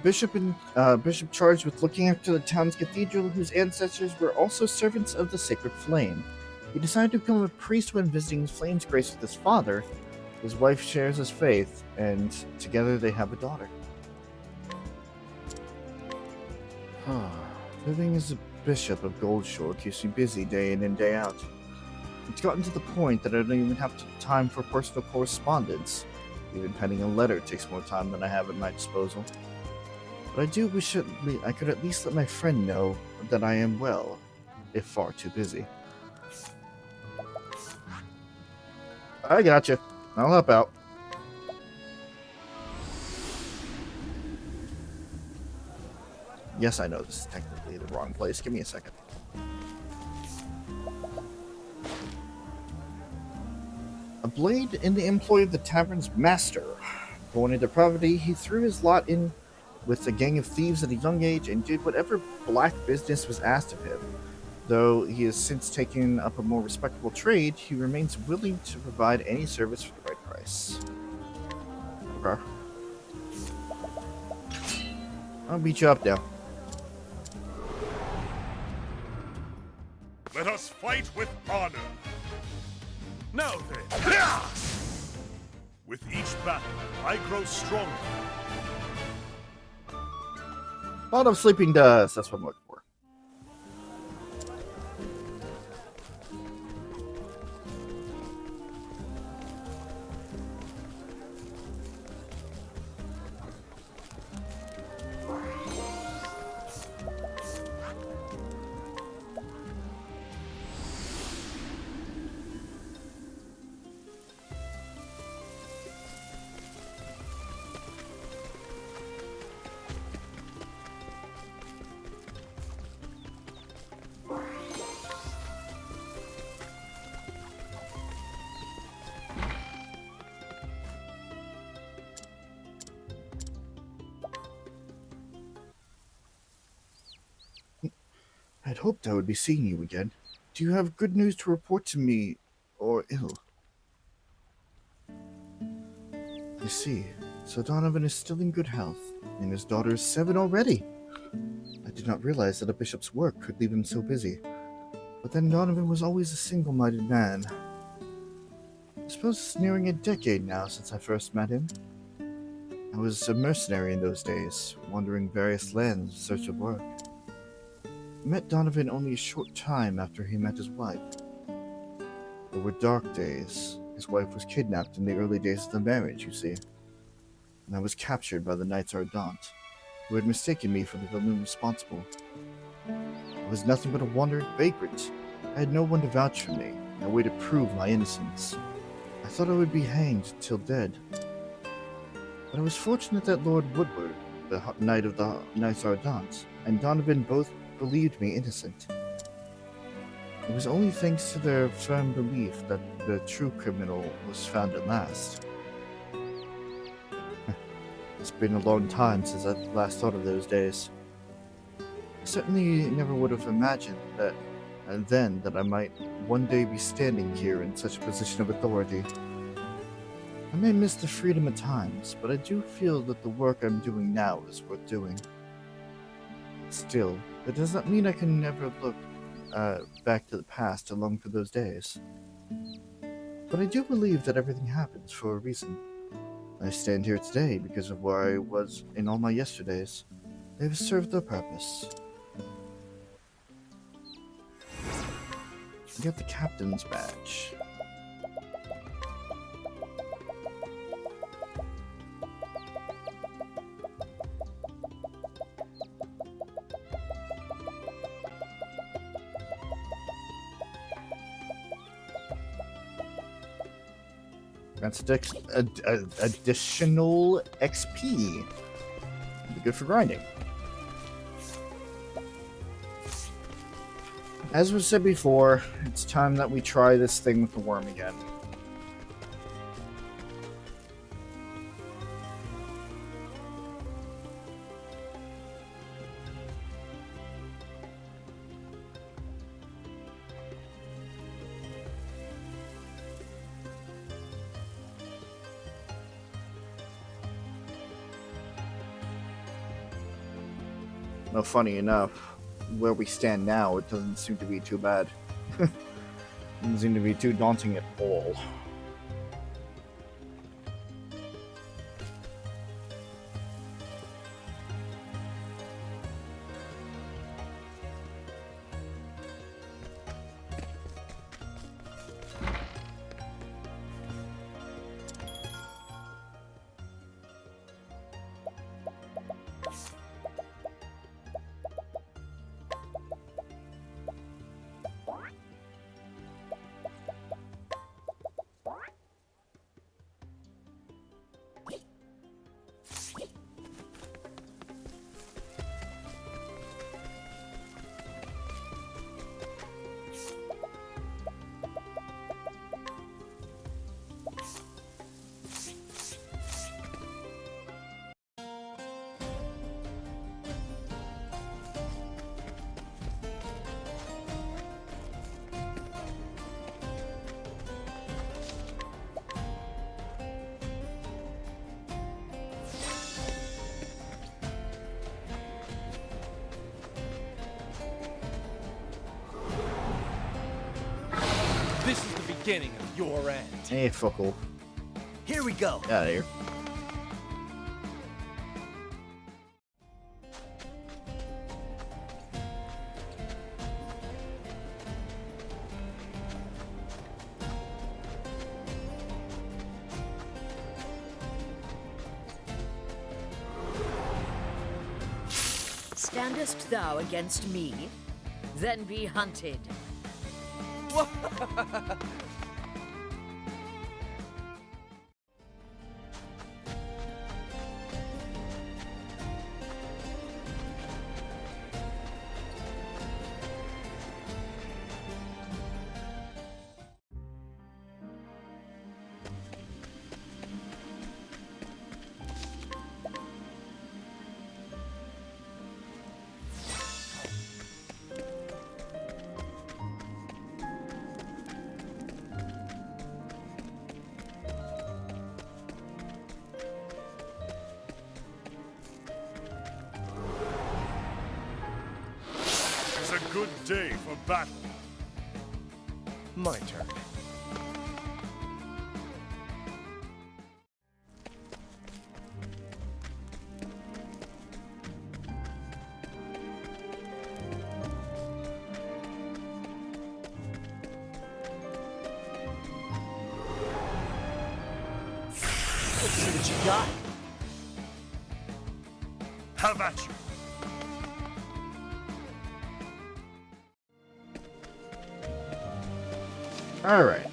[SPEAKER 2] Bishop charged with looking after the town's cathedral, whose ancestors were also servants of the sacred flame. He decided to become a priest when visiting Flame's grace with his father. His wife shares his faith, and together they have a daughter. Living as a bishop of Goldshore keeps me busy day in and day out. It's gotten to the point that I don't even have time for personal correspondence. Even penning a letter takes more time than I have at my disposal. But I do wish I could at least let my friend know that I am well. if far too busy. I gotcha. I'll help out. Yes, I know this is technically the wrong place. Give me a second. A blade in the employ of the tavern's master. Born into poverty, he threw his lot in with a gang of thieves at a young age and did whatever black business was asked of him. Though he has since taken up a more respectable trade, he remains willing to provide any service for the right price. Okay. I'll beat you up now.
[SPEAKER 5] Let us fight with honor. Now then. With each battle, I grow stronger.
[SPEAKER 2] A lot of sleeping dust, that's what I'm looking for. I'd hoped I would be seeing you again. Do you have good news to report to me, or ill? I see. So Donovan is still in good health, and his daughter is 7 already. I did not realize that a bishop's work could leave him so busy. But then Donovan was always a single-minded man. I suppose it's nearing a decade now since I first met him. I was a mercenary in those days, wandering various lands in search of work. I met Donovan only a short time after he met his wife. There were dark days. His wife was kidnapped in the early days of the marriage, you see. And I was captured by the Knights Ardent, who had mistaken me for the villain responsible. I was nothing but a wandering vagrant. I had no one to vouch for me, no way to prove my innocence. I thought I would be hanged till dead. But I was fortunate that Lord Woodward, the Knight of the Knights Ardent, and Donovan both believed me innocent. It was only thanks to their firm belief that the true criminal was found at last. It's been a long time since I last thought of those days. I certainly never would have imagined that that I might one day be standing here in such a position of authority. I may miss the freedom at times, but I do feel that the work I'm doing now is worth doing. Still, that does not mean I can never look back to the past to long for those days. But I do believe that everything happens for a reason. I stand here today because of where I was in all my yesterdays. They have served their purpose. Get the captain's badge. That's additional XP. Be good for grinding. As was said before, it's time that we try this thing with the worm again. No, funny enough, where we stand now, it doesn't seem to be too bad. Doesn't seem to be too daunting at all.
[SPEAKER 10] beginning of your end.
[SPEAKER 2] Hey, fuckle.
[SPEAKER 7] Here we go.
[SPEAKER 2] Get out of here.
[SPEAKER 8] Standest thou against me? Then be hunted.
[SPEAKER 5] It's a good day for battle.
[SPEAKER 10] My turn.
[SPEAKER 7] Let's see what you got.
[SPEAKER 5] Have at you.
[SPEAKER 2] Alright.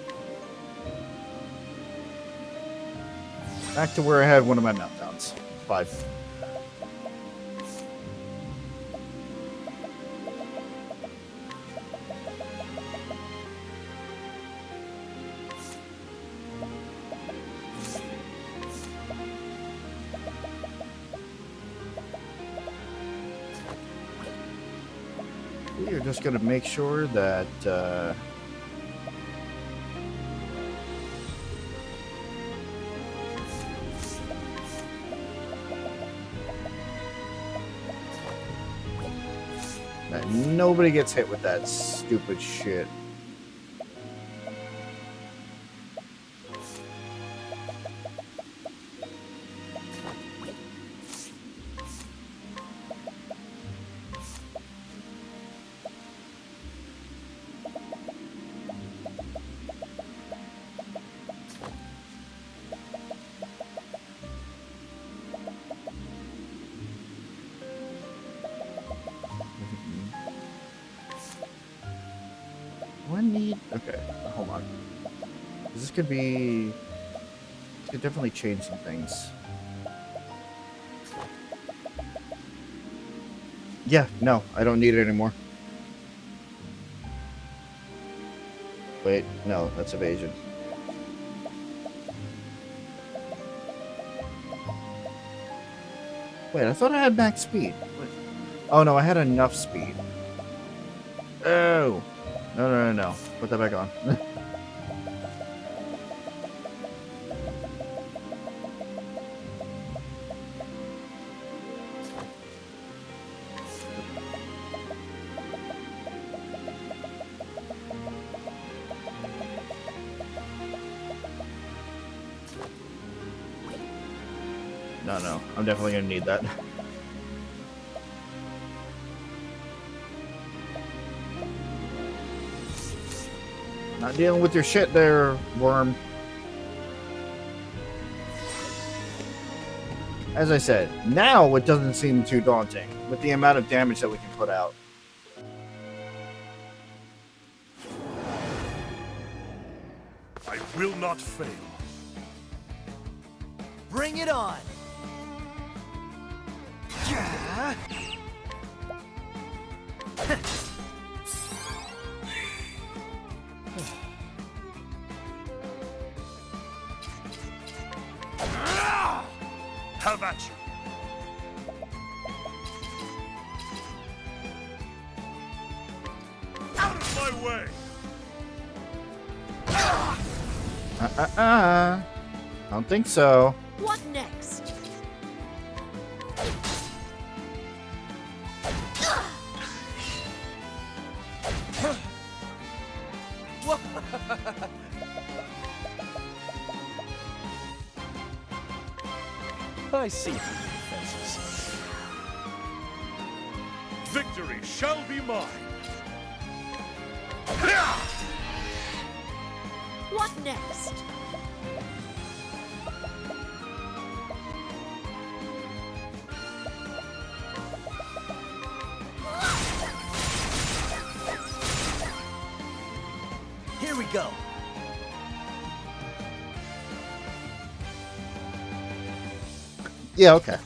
[SPEAKER 2] Back to where I had one of my meltdowns. 5. We are just going to make sure that that nobody gets hit with that stupid shit. Okay, hold on. This could be... This could definitely change some things. Yeah, no, I don't need it anymore. Wait, no, that's evasion. Wait, I thought I had max speed. Wait. Oh no, I had enough speed. Oh! No. Put that back on. No. I'm definitely gonna need that. Not dealing with your shit there, worm. As I said, now it doesn't seem too daunting with the amount of damage that we can put out.
[SPEAKER 5] I will not fail.
[SPEAKER 7] Bring it on. Yeah.
[SPEAKER 5] Have at you. Out of my way.
[SPEAKER 2] Don't think so.
[SPEAKER 8] What next?
[SPEAKER 10] I see through your defenses.
[SPEAKER 5] Victory shall be mine.
[SPEAKER 8] What next?
[SPEAKER 7] Here we go.
[SPEAKER 2] Yeah, okay.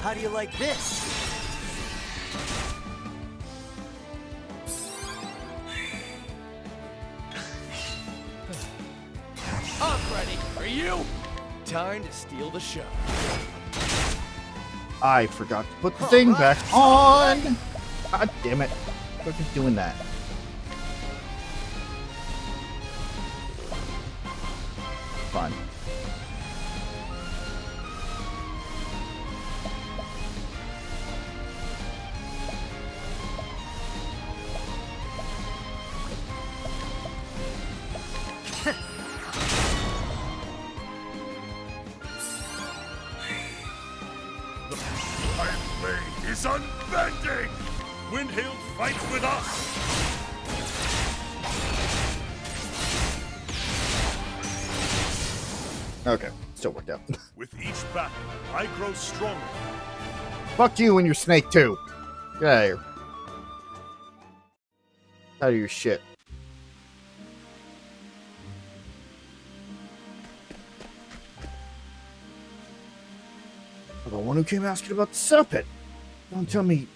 [SPEAKER 7] How do you like this?
[SPEAKER 10] I'm ready. Are you? Time to steal the show.
[SPEAKER 2] I forgot to put the thing back on. God damn it. Look at doing that. Fine.
[SPEAKER 5] The Iron Blade is unbending! Windhill fights with us!
[SPEAKER 2] Okay, still worked out.
[SPEAKER 5] With each battle, I grow stronger.
[SPEAKER 2] Fuck you and your snake too. Get out of here. Out of your shit. I'm the one who came asking about the serpent. Don't tell me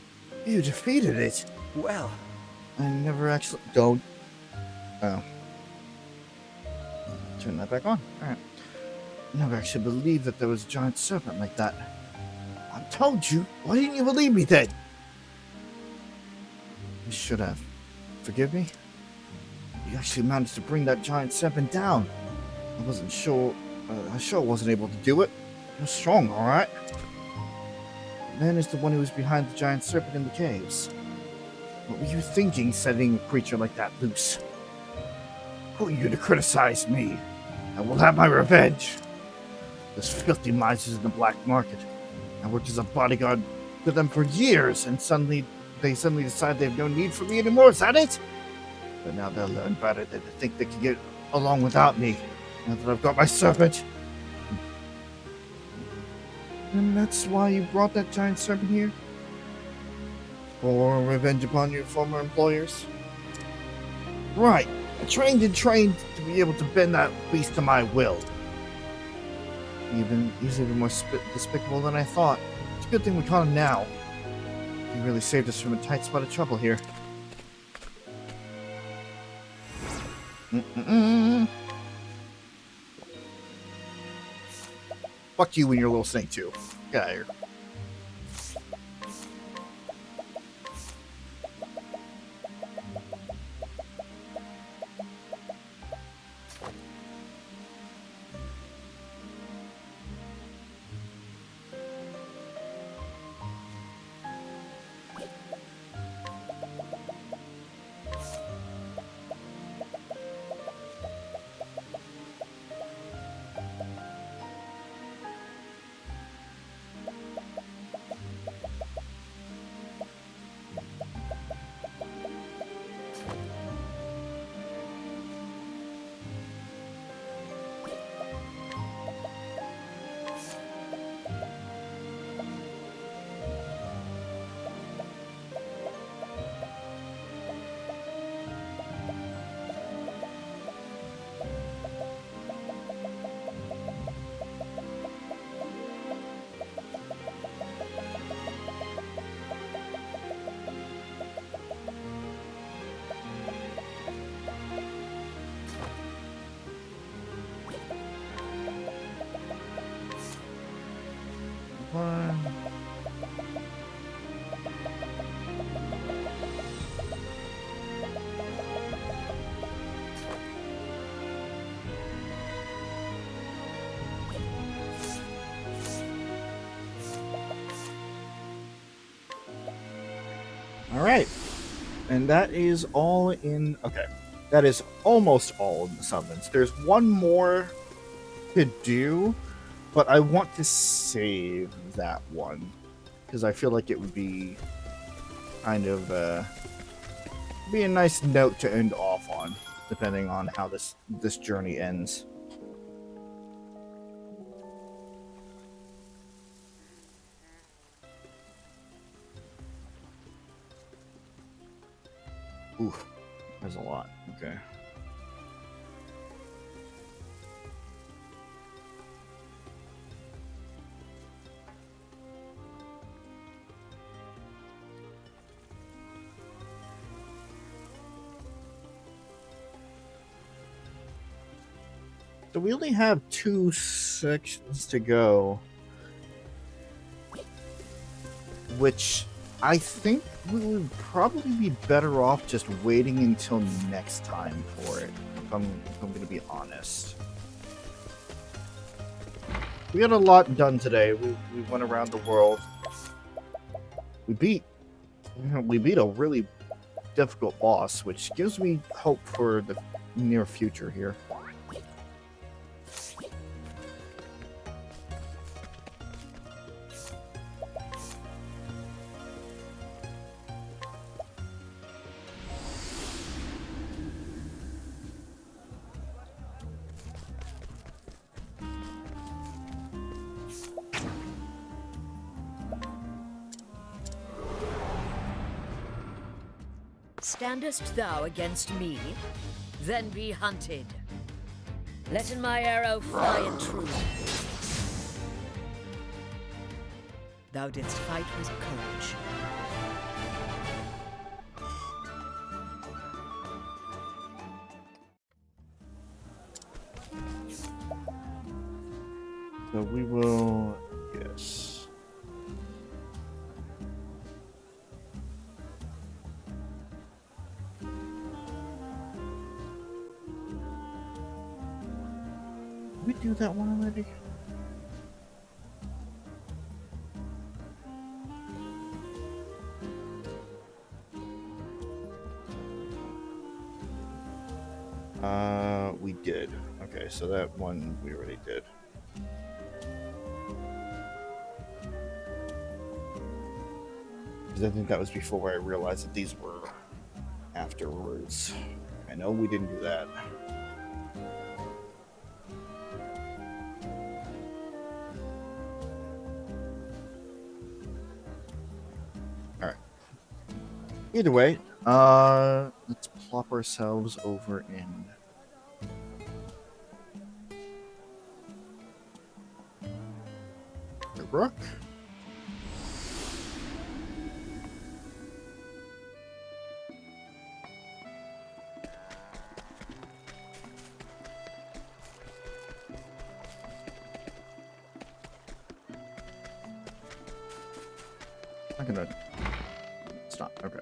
[SPEAKER 2] you defeated it.
[SPEAKER 7] Well,
[SPEAKER 2] I never actually... Don't. Oh. Turn that back on. Alright. Never actually believed that there was a giant serpent like that. I told you. Why didn't you believe me then? You should have. Forgive me? You actually managed to bring that giant serpent down. I wasn't sure... I sure wasn't able to do it. You're strong, alright? Man is the one who was behind the giant serpent in the caves. What were you thinking, setting a creature like that loose? Who are you to criticize me? I will have my revenge. Those filthy misers in the black market. I worked as a bodyguard for them for years, and they suddenly decide they have no need for me anymore. Is that it? But now they'll learn better than to think they can get along without me. Now that I've got my serpent. And that's why you brought that giant serpent here? For revenge upon your former employers? Right. I trained to be able to bend that beast to my will. He's even more despicable than I thought. It's a good thing we caught him now. He really saved us from a tight spot of trouble here. Fuck you and your little snake too. Get out of here. All right. And that is all in... Okay. That is almost all in the summons. There's one more to do, but I want to save that one because I feel like it would be kind of be a nice note to end off on, depending on how this journey ends. Oof, there's a lot. Okay. So we only have 2 sections to go, which I think we would probably be better off just waiting until next time for it, if I'm going to be honest. We got a lot done today. We went around the world. We beat a really difficult boss, which gives me hope for the near future here.
[SPEAKER 8] Standest thou against me? Then be hunted. Let my arrow fly in truth. Thou didst fight with courage.
[SPEAKER 2] So we will... Yes. Did we do that one already? We did. Okay, so that one we already did. Because I think that was before I realized that these were afterwards. I know we didn't do that. Alright. Either way, let's plop ourselves over in the Rook. I'm gonna... It's not. Okay.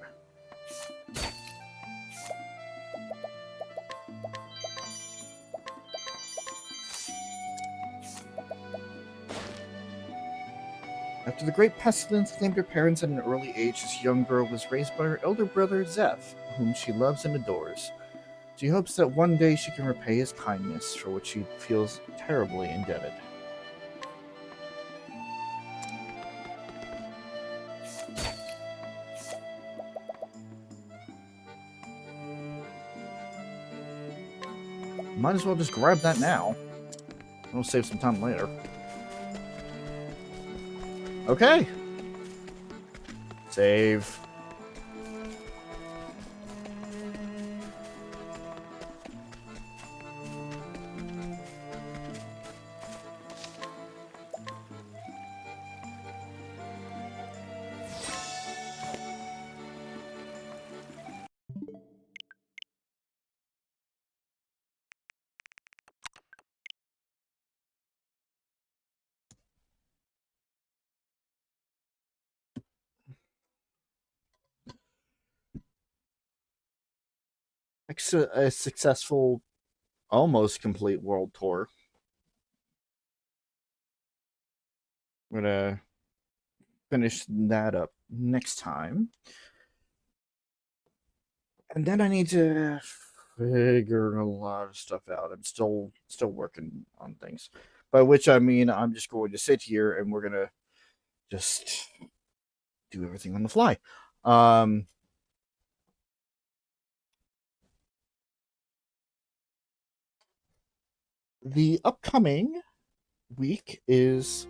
[SPEAKER 2] After the Great Pestilence claimed her parents at an early age, this young girl was raised by her elder brother, Zeph, whom she loves and adores. She hopes that one day she can repay his kindness, for which she feels terribly indebted. Might as well just grab that now. We'll save some time later. Okay. Save. A successful, almost complete world tour. I'm gonna finish that up next time. And then I need to figure a lot of stuff out. I'm still working on things. By which I mean I'm just going to sit here and we're gonna just do everything on the fly. The upcoming week is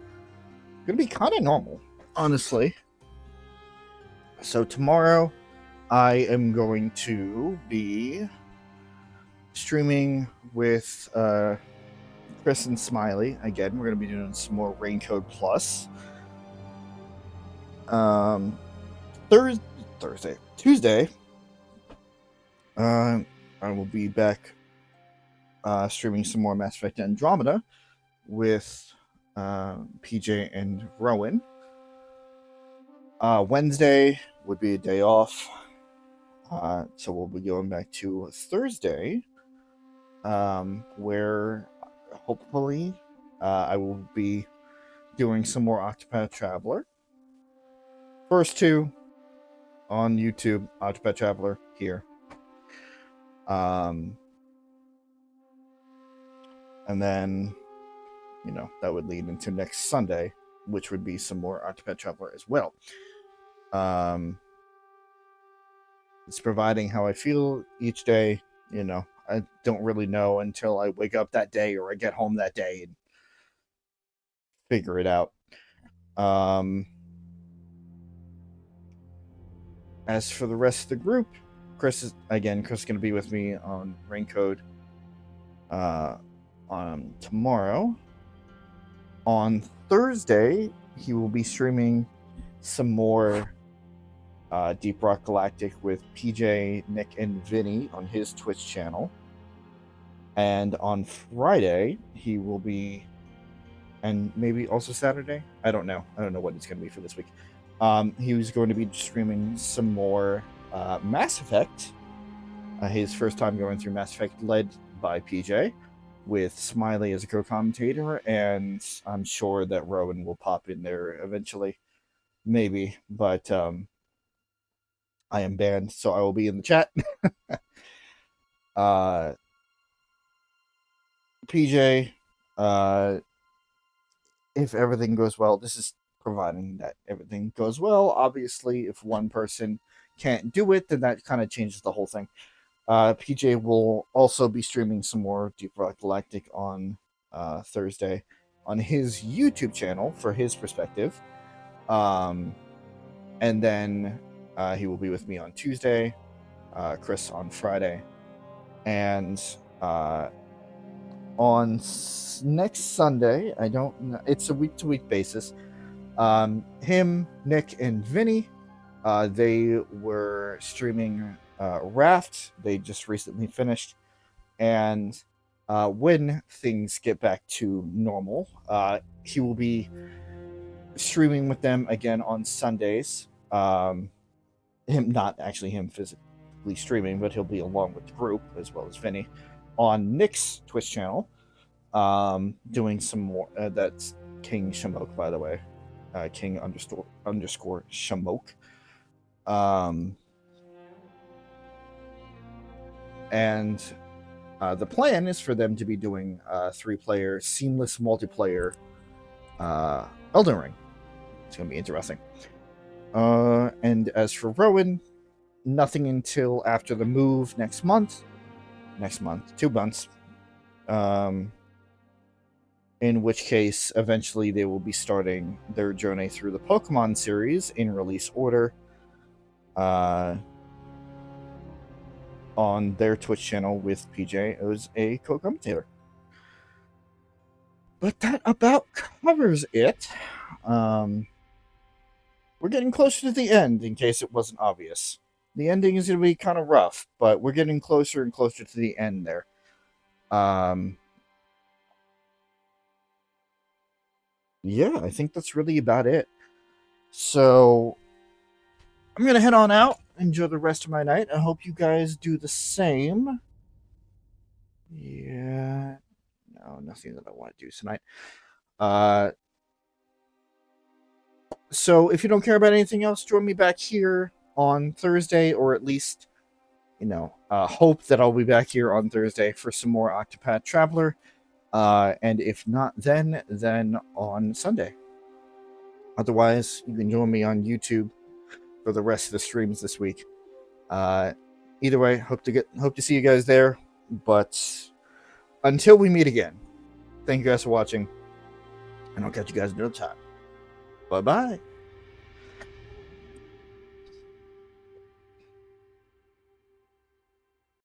[SPEAKER 2] gonna be kind of normal, honestly. So tomorrow I am going to be streaming with Chris and Smiley. Again, we're going to be doing some more Raincoat Plus. Tuesday, I will be back streaming some more Mass Effect Andromeda with PJ and Rowan. Wednesday would be a day off. So we'll be going back to Thursday, where hopefully I will be doing some more Octopath Traveler. First two on YouTube, Octopath Traveler here. And then, that would lead into next Sunday, which would be some more Octopath Traveler as well. It's providing how I feel each day. I don't really know until I wake up that day or I get home that day and figure it out. As for the rest of the group, Chris is going to be with me on Raincoat on tomorrow. On Thursday, he will be streaming some more Deep Rock Galactic with PJ, Nick, and Vinny on his Twitch channel. And on Friday, he will be, and maybe also Saturday? I don't know what it's going to be for this week. He was going to be streaming some more Mass Effect. His first time going through Mass Effect, led by PJ, with Smiley as a co-commentator, and I'm sure that Rowan will pop in there eventually. Maybe, but I am banned, so I will be in the chat. PJ, if everything goes well, this is providing that everything goes well. Obviously, if one person can't do it, then that kind of changes the whole thing. PJ will also be streaming some more Deep Rock Galactic on Thursday on his YouTube channel for his perspective. And then he will be with me on Tuesday, Chris on Friday, and on next Sunday, I don't know, it's a week-to-week basis. Him, Nick, and Vinny, they were streaming Raft. They just recently finished, and when things get back to normal, he will be streaming with them again on Sundays. Not him physically streaming, but he'll be along with the group as well as Vinny on Nick's Twitch channel, doing some more. That's King Shamok, by the way, King underscore Shamok. And the plan is for them to be doing 3-player seamless multiplayer Elden Ring. It's going to be interesting. And as for Rowan, nothing until after the move next month, 2 months. In which case, eventually they will be starting their journey through the Pokemon series in release order on their Twitch channel with PJ as a co-commentator. But that about covers it. We're getting closer to the end, in case it wasn't obvious. The ending is going to be kind of rough, but we're getting closer and closer to the end there. Yeah, I think that's really about it. So I'm going to head on out. Enjoy the rest of my night. I hope you guys do the same. Yeah. No, nothing that I want to do tonight. So if you don't care about anything else, join me back here on Thursday, or at least, hope that I'll be back here on Thursday for some more Octopath Traveler. And if not, then on Sunday. Otherwise, you can join me on YouTube for the rest of the streams this week. Either way, hope to see you guys there. But until we meet again, thank you guys for watching, and I'll catch you guys another time. Bye bye.